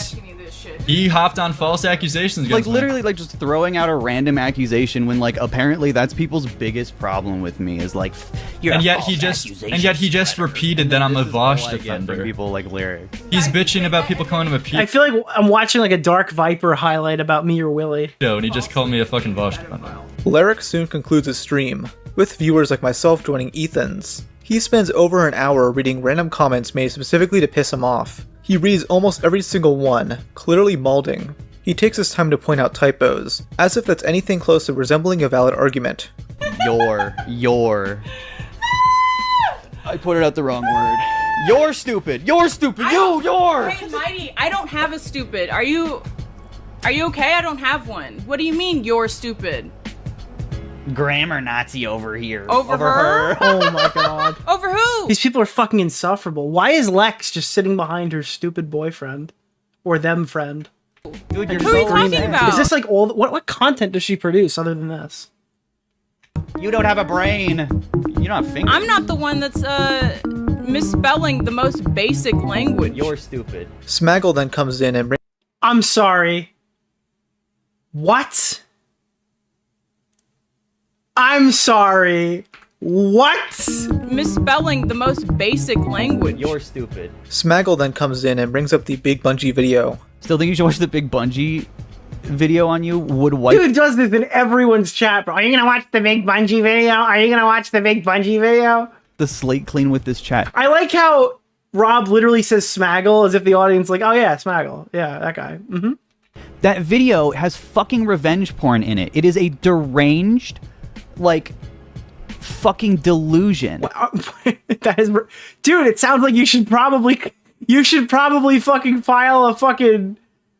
He hopped on false accusations Like against me. literally like just throwing out a random accusation when like apparently that's people's biggest problem with me is like you're And a yet false he just accusation. repeated that I'm a Vosh All I get from defender. people like Lyric. He's bitching about people calling him a I feel like I'm watching like a Dark Viper highlight about me or Willie. pedo, and he just called me a fucking Vosh defender. Lyric soon concludes his stream, with viewers like myself joining Ethan's. He spends over an hour reading random comments made specifically to piss him off. He reads almost every single one, clearly malding. He takes his time to point out typos, as if that's anything close to resembling a valid argument. Your. I put it out the wrong word. You're stupid. You're stupid. You're. Wait, Mighty, I don't have a stupid. Are you okay? I don't have one. What do you mean you're stupid? Grammar Nazi over here. Over her? Oh my god. Over who? These people are fucking insufferable. Why is Lex just sitting behind her stupid boyfriend? Or them friend? Dude, Who are you talking about? Is this like all what content does she produce other than this? You don't have a brain. You don't have fingers. I'm not the one that's misspelling the most basic language. You're stupid. Smaggle then comes in and I'm sorry. What? I'm sorry. What? Misspelling the most basic language. You're stupid. Smaggle then comes in and brings up the Big Bungie video. Still think you should watch the Big Bungie video on you? Would wipe. Dude does this in everyone's chat, bro. Are you gonna watch the Big Bungie video? Are you gonna watch the Big Bungie video? The slate clean with this chat. I like how Rob literally says Smaggle as if the audience like, oh yeah, Smaggle. Yeah, that guy. Mm-hmm. That video has fucking revenge porn in it. It is a deranged, like, fucking delusion. That is, dude. It sounds like you should probably fucking file a fucking.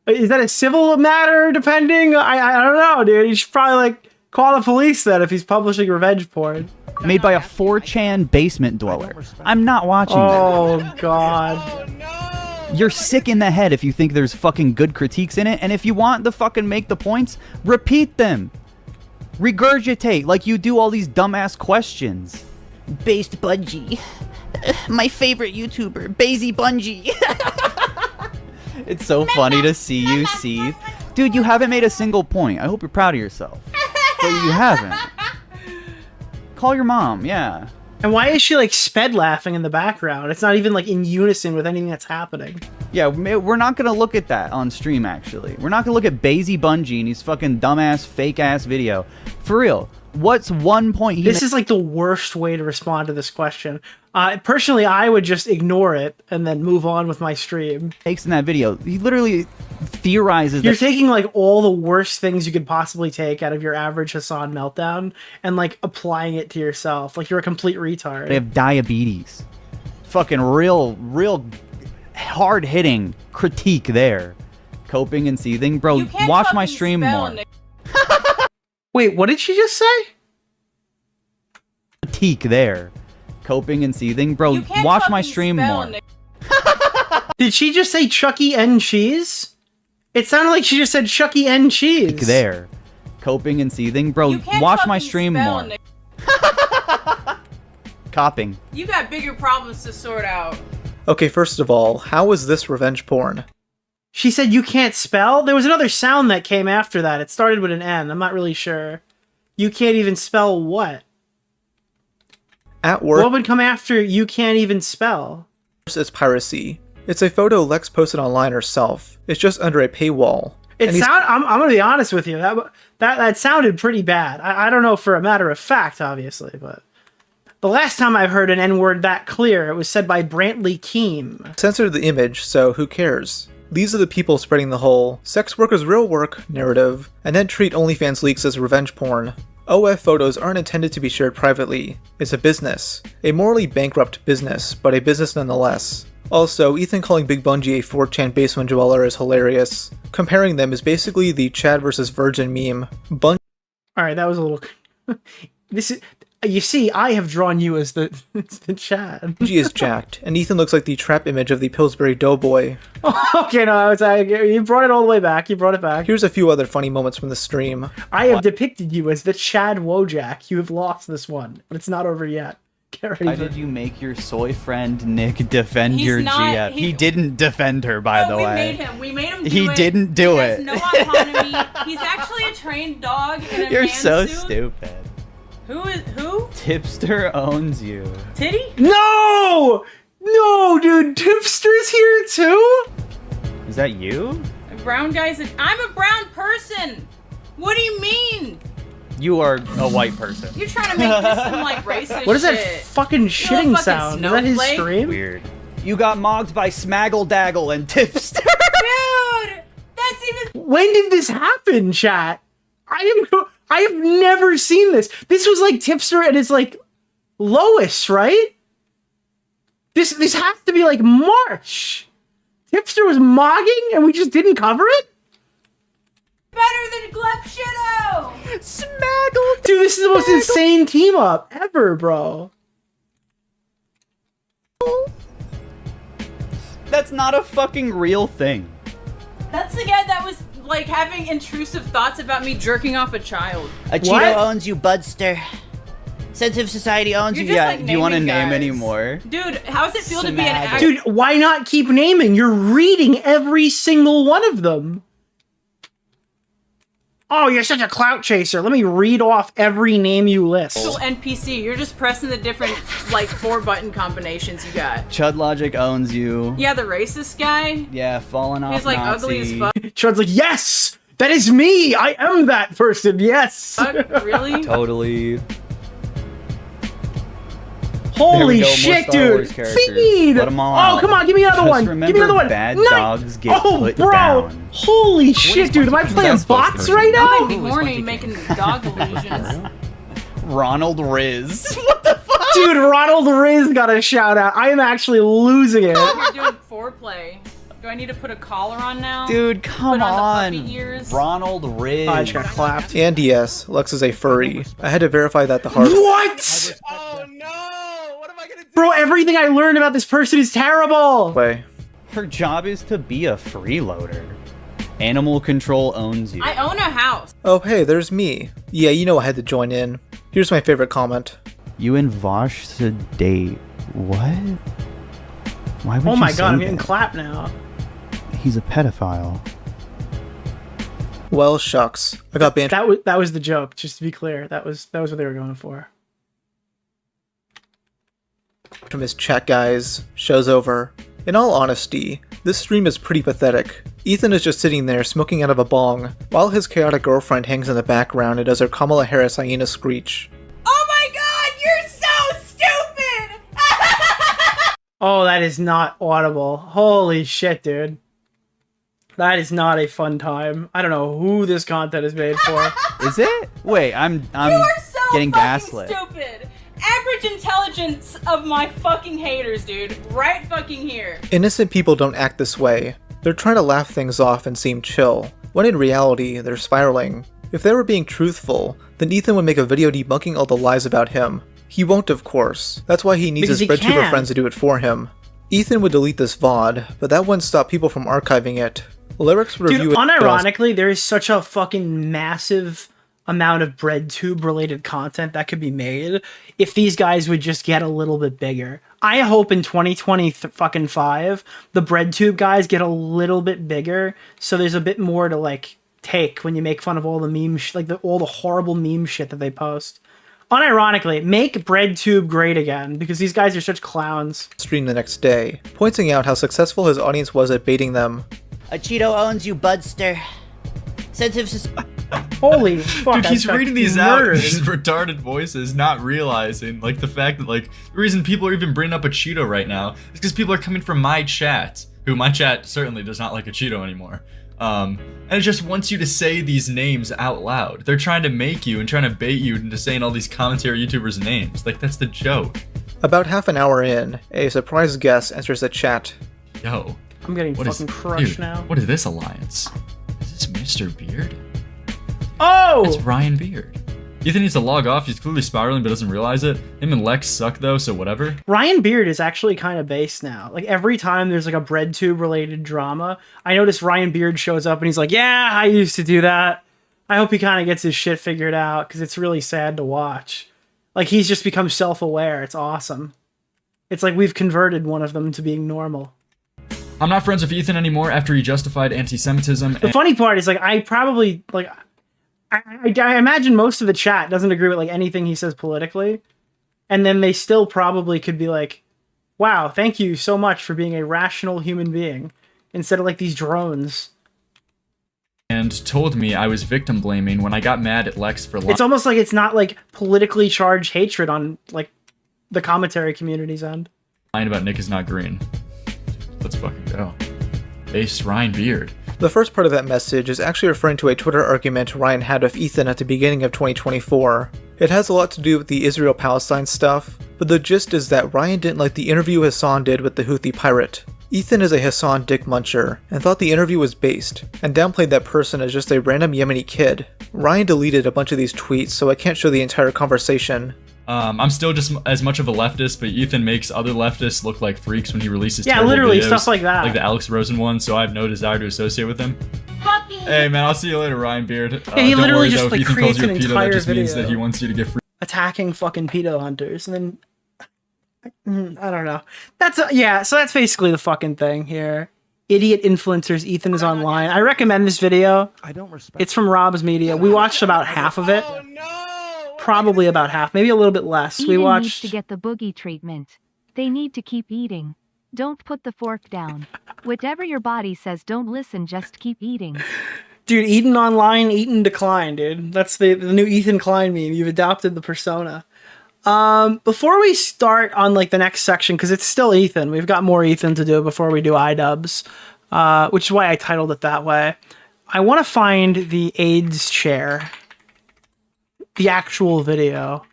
Is that a civil matter? Depending, I don't know, dude. You should probably like call the police then if he's publishing revenge porn. Made by a 4chan basement dweller. I'm not watching that. Oh god. You're sick in the head if you think there's fucking good critiques in it, and if you want to fucking make the points, repeat them. Regurgitate like you do all these dumbass questions. Based Bungie. My favorite YouTuber, Basie Bungie. It's so funny to see you seethe. Dude, you haven't made a single point. I hope you're proud of yourself. But you haven't. Call your mom, yeah. And why is she like sped laughing in the background? It's not even like in unison with anything that's happening. Yeah, we're not gonna look at that on stream, actually. We're not gonna look at Basie Bungie and his fucking dumbass, fake-ass video. For real, what's one point he This is like the worst way to respond to this question. Personally, I would just ignore it and then move on with my stream. Takes in that video? He literally theorizes You're that taking like all the worst things you could possibly take out of your average Hassan meltdown and like applying it to yourself. Like you're a complete retard. they have diabetes. Fucking real hard-hitting critique there. Coping and seething. Bro, watch my stream more. Wait, what did she just say? Critique there. Coping and seething. Bro, watch my stream more. Did she just say Chucky and cheese? It sounded like she just said Chucky and cheese. There. Coping and seething. Bro, watch my stream more. Copping. You got bigger problems to sort out. Okay, first of all, how is this revenge porn? She said you can't spell? There was another sound that came after that. It started with an N. I'm not really sure. You can't even spell what? At work, What would come after you can't even spell? it's piracy. It's a photo Lex posted online herself. It's just under a paywall. I'm gonna be honest with you. That sounded pretty bad. I don't know for a matter of fact, obviously, but the last time I heard an N-word that clear, it was said by Brantley Keem. Censored the image, so who cares? These are the people spreading the whole sex work is real work narrative, and then treat OnlyFans leaks as revenge porn. OF photos aren't intended to be shared privately. It's a business. A morally bankrupt business, but a business nonetheless. Also, Ethan calling Big Bungie a 4chan basement dweller is hilarious. Comparing them is basically the Chad versus Virgin meme. Alright, that was a little... This is... You see, I have drawn you as the Chad. Bungie is jacked, and Ethan looks like the trap image of the Pillsbury Doughboy. Okay, no, you brought it all the way back. You brought it back. Here's a few other funny moments from the stream. I have depicted you as the Chad Wojak. You have lost this one, but it's not over yet. Get ready Why for did you make your soy friend Nick defend He's your not- GF? He didn't defend her, by the way. We made him do He it. didn't do He it. has no autonomy. He's actually a trained dog in a You're man so suit. stupid. Who? Tipster owns you. Titty? No! No, dude, Tipster's here too? Is that you? A brown guy's I'm a brown person! What do you mean? You are a white person. You're trying to make this some like racist What is that shit. fucking shitting sound? Is that his snowflake? stream? Weird. You got mogged by Smaggle Daggle and Tipster. Dude! That's even When did this happen, chat? I have never seen this. This was like Tipster and it's like Lois, right? This has to be like March. Tipster was mogging and we just didn't cover it? better than Glepshido! Smaggle! Dude, this is the most insane team up ever, bro. That's not a fucking real thing. That's the guy that was like having intrusive thoughts about me jerking off a child. A Cheeto owns you, Budster. Sensitive Society owns You're you. just, Yeah, like, do you want to naming name guys. any more? Dude, how does it feel to be an actor? Dude, why not keep naming? You're reading every single one of them. Oh, you're such a clout chaser. Let me read off every name you list. Actual NPC, you're just pressing the different, like, 4-button combinations you got. Chud Logic owns you. Yeah, the racist guy. Yeah, falling off He's, like, Nazi. ugly as fuck. Chud's like, yes! That is me! I am that person, yes! Really? Totally. Holy There we go, more shit, Star Wars dude! characters. Feed! Let 'em all Oh, out. come on, give me another Just one! Give me remember, another one! bad Nice. dogs get Oh, put bro! down. Holy shit, dude! Am I playing bots right Don't now? make me horny making dog illusions. Ronald Riz. Dude, Ronald Riz got a shout out. I am actually losing it. You're doing foreplay. Do I need to put a collar on now? Dude, come Put on. the puppy ears? Ronald Riz. I just got clapped. And yes, Lex is a furry. I had to verify that the hard What? Bro, everything I learned about this person is terrible. way. Her job is to be a freeloader. Animal Control owns you. I own a house. Oh hey, there's me. Yeah, you know I had to join in. Here's my favorite comment. You and Vosh sedate. What? Why would Oh you my say god, I'm that? getting clapped now. He's a pedophile. Well, shucks. I got banned. That was the joke, just to be clear. That was what they were going for. From his chat guys. Show's over. In all honesty, this stream is pretty pathetic. Ethan is just sitting there smoking out of a bong, while his chaotic girlfriend hangs in the background and does her Kamala Harris hyena screech. Oh my god, you're so stupid! Oh, that is not audible. Holy shit, dude. That is not a fun time. I don't know who this content is made for. Is it? Wait, I'm You are so getting fucking gaslit. stupid. Average intelligence of my fucking haters, dude. Right fucking here. Innocent people don't act this way. They're trying to laugh things off and seem chill, when in reality, they're spiraling. If they were being truthful, then Ethan would make a video debunking all the lies about him. He won't, of course. That's why he needs Because his he BreadTuber can. friends to do it for him. Ethan would delete this VOD, but that wouldn't stop people from archiving it. Lyrics would Dude, review it. unironically, there is such a fucking massive amount of bread tube related content that could be made if these guys would just get a little bit bigger. I hope in 2025 the bread tube guys get a little bit bigger, so there's a bit more to like take when you make fun of all the meme all the horrible meme shit that they post. Unironically, make BreadTube great again, because these guys are such clowns. Stream the next day, pointing out how successful his audience was at baiting them. A Cheeto owns you, Budster. Sensitive. Holy fuck! Dude, he's reading these out in these retarded voices, not realizing like the fact that like the reason people are even bringing up a Cheeto right now is because people are coming from my chat, who my chat certainly does not like a Cheeto anymore. And it just wants you to say these names out loud. They're trying to make you and trying to bait you into saying all these commentary YouTubers' names. Like, that's the joke. About half an hour in, a surprise guest enters the chat. Yo. I'm getting fucking crushed now. What is this alliance? Is this Mr. Beard? Oh! It's Ryan Beard. Ethan needs to log off. He's clearly spiraling but doesn't realize it. Him and Lex suck though, so whatever. Ryan Beard is actually kind of based now. Like every time there's like a BreadTube related drama, I notice Ryan Beard shows up and he's like, yeah, I used to do that. I hope he kind of gets his shit figured out because it's really sad to watch. Like he's just become self-aware. It's awesome. It's like we've converted one of them to being normal. I'm not friends with Ethan anymore after he justified anti-Semitism. The funny part is like I probably like I imagine most of the chat doesn't agree with like anything he says politically, and then they still probably could be like, wow, thank you so much for being a rational human being instead of like these drones. And told me I was victim blaming when I got mad at Lex for lying. It's almost like it's not like politically charged hatred on like the commentary community's end. Lying about Nick is not green. Let's fucking go. Based Ryan Beard. The first part of that message is actually referring to a Twitter argument Ryan had with Ethan at the beginning of 2024. It has a lot to do with the Israel-Palestine stuff, but the gist is that Ryan didn't like the interview Hassan did with the Houthi pirate. Ethan is a Hassan dick muncher, and thought the interview was based, and downplayed that person as just a random Yemeni kid. Ryan deleted a bunch of these tweets, so I can't show the entire conversation. I'm still just as much of a leftist, but Ethan makes other leftists look like freaks when he releases yeah, terrible literally videos, stuff like that. Like the Alex Rosen one, so I have no desire to associate with him. Hey man, I'll see you later, Ryan Beard. Yeah, he don't literally worry just though, like if Ethan calls creates you an a pedo, entire that just video means that he wants you to get free. Attacking fucking pedo hunters, and then I don't know. That's so that's basically the fucking thing here. Idiot influencers. Ethan is online. I recommend this video. I don't respect. It's from Rob's Media. We watched about half of it. Probably about half, maybe a little bit less. Eden we watched. needs to get the boogie treatment. They need to keep eating. Don't put the fork down. Whatever your body says, don't listen. Just keep eating. Dude, Eden online, Eden decline, dude. That's the new Ethan Klein meme. You've adopted the persona. Before we start on like the next section, because it's still Ethan, we've got more Ethan to do before we do iDubbbz, which is why I titled it that way. I want to find the AIDS chair. The actual video.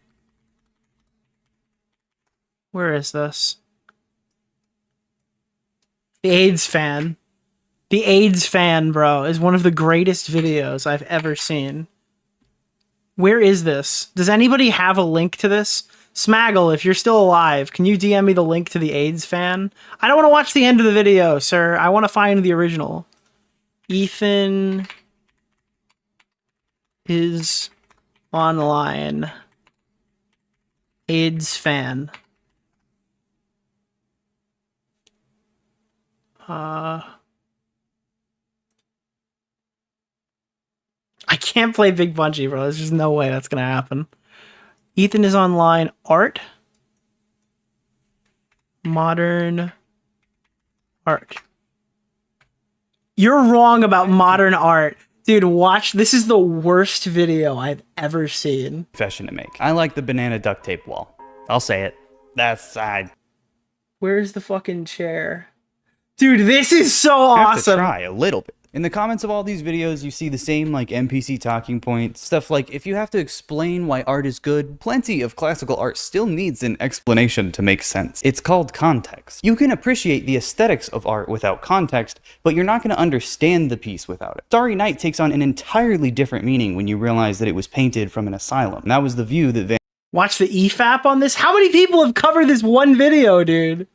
Where is this? The AIDS fan. The AIDS fan, bro, is one of the greatest videos I've ever seen. Where is this? Does anybody have a link to this? Smaggle, if you're still alive, can you DM me the link to the AIDS fan? I don't want to watch the end of the video, sir. I want to find the original. Ethan is online. AIDS fan. I can't play Big Bungee, bro. There's just no way that's gonna happen. Ethan is online. Art. Modern art. You're wrong about modern art. Dude, watch. This is the worst video I've ever seen. Confession to make. I like the banana duct tape wall. I'll say it. That's side. Where's the fucking chair? Dude, this is so I have awesome. to try a little bit. In the comments of all these videos, you see the same like NPC talking points, stuff like if you have to explain why art is good, plenty of classical art still needs an explanation to make sense. It's called context. You can appreciate the aesthetics of art without context, but you're not going to understand the piece without it. Starry Night takes on an entirely different meaning when you realize that it was painted from an asylum. That was the view that Van Watch the EFAP on this. How many people have covered this one video, dude?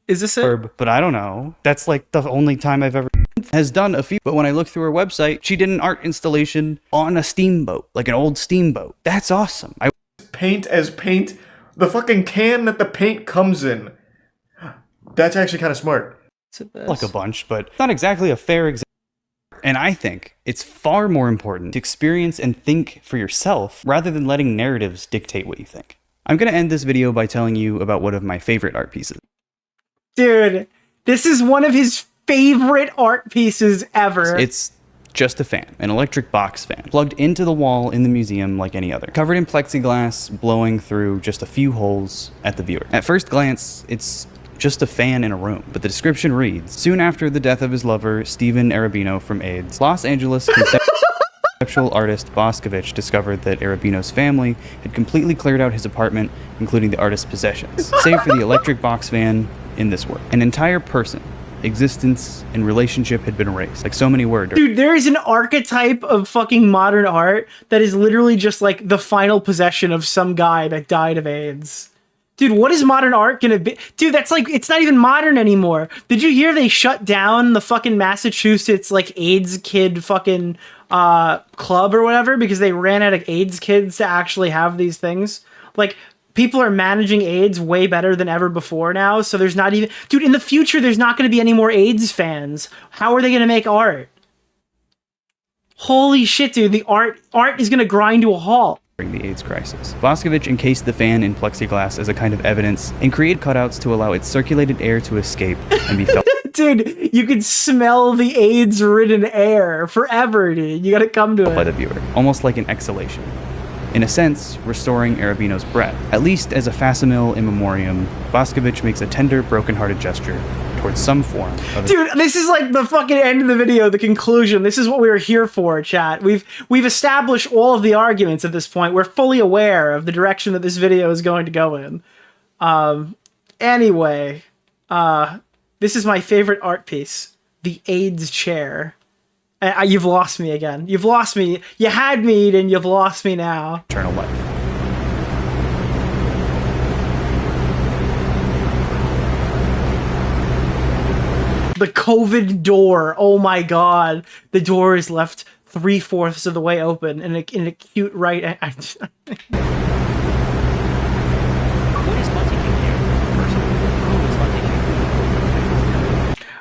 Is this it? But I don't know. That's like the only time I've ever... has done a few, but when I looked through her website, she did an art installation on a steamboat, like an old steamboat. That's awesome. Paint as paint. The fucking can that the paint comes in. That's actually kind of smart. Like a bunch, but not exactly a fair example. And I think it's far more important to experience and think for yourself rather than letting narratives dictate what you think. I'm going to end this video by telling you about one of my favorite art pieces. Dude, this is one of his favorite art pieces ever. It's just a fan, an electric box fan, plugged into the wall in the museum like any other, covered in plexiglass, blowing through just a few holes at the viewer. At first glance, it's just a fan in a room, but the description reads, soon after the death of his lover, Stephen Arabino from AIDS, Los Angeles conceptual artist Boscovich discovered that Arabino's family had completely cleared out his apartment, including the artist's possessions, save for the electric box fan in this work. An entire person, existence, and relationship had been erased, like so many were. Dude, there is an archetype of fucking modern art that is literally just like the final possession of some guy that died of AIDS. Dude, what is modern art gonna be? Dude, that's like, it's not even modern anymore. Did you hear they shut down the fucking Massachusetts, like, AIDS kid fucking club or whatever because they ran out of AIDS kids to actually have these things? Like, people are managing AIDS way better than ever before now, so there's not even... Dude, in the future, there's not gonna be any more AIDS fans. How are they gonna make art? Holy shit, dude, the art is gonna grind to a halt. The AIDS crisis. Boscovich encased the fan in plexiglass as a kind of evidence and created cutouts to allow its circulated air to escape and be felt. Dude, you could smell the AIDS-ridden air forever, dude. You gotta come to it. By the viewer, almost like an exhalation. In a sense, restoring Arabino's breath. At least as a facsimile in memoriam, Boscovich makes a tender, broken-hearted gesture towards some form of... Dude, this is like the fucking end of the video, the conclusion. This is what we were here for, chat. We've established all of the arguments at this point. We're fully aware of the direction that this video is going to go in. Anyway, this is my favorite art piece, the AIDS chair. You've lost me again. You've lost me. You had me, Eden. You've lost me now. Eternal life. The COVID door. Oh my god. The door is left 3/4 of the way open in a cute right...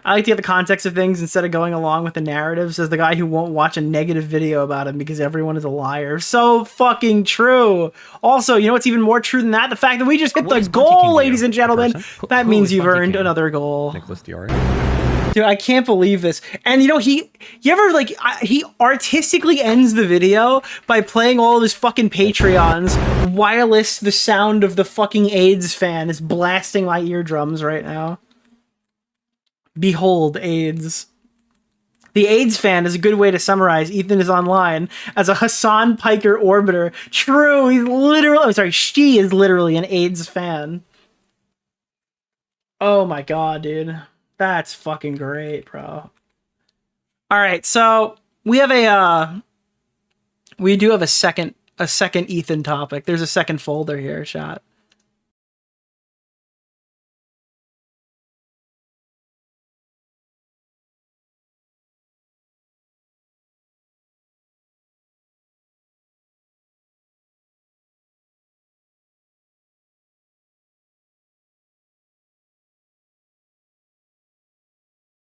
I like to get the context of things instead of going along with the narrative, says the guy who won't watch a negative video about him because everyone is a liar. So fucking true. Also, you know what's even more true than that? The fact that we just hit the goal, ladies and gentlemen. That means you've earned another goal. Nicholas DeOrio. Dude, I can't believe this. And you know, he artistically ends the video by playing all of his fucking Patreons whilst the sound of the fucking AIDS fan is blasting my eardrums right now. Behold, AIDS. The AIDS fan is a good way to summarize EthanIsOnline as a Hassan Piker orbiter. True, she is literally an AIDS fan. Oh my god, dude. That's fucking great, bro. Alright, so we have we do have a second Ethan topic. There's a second folder here, chat.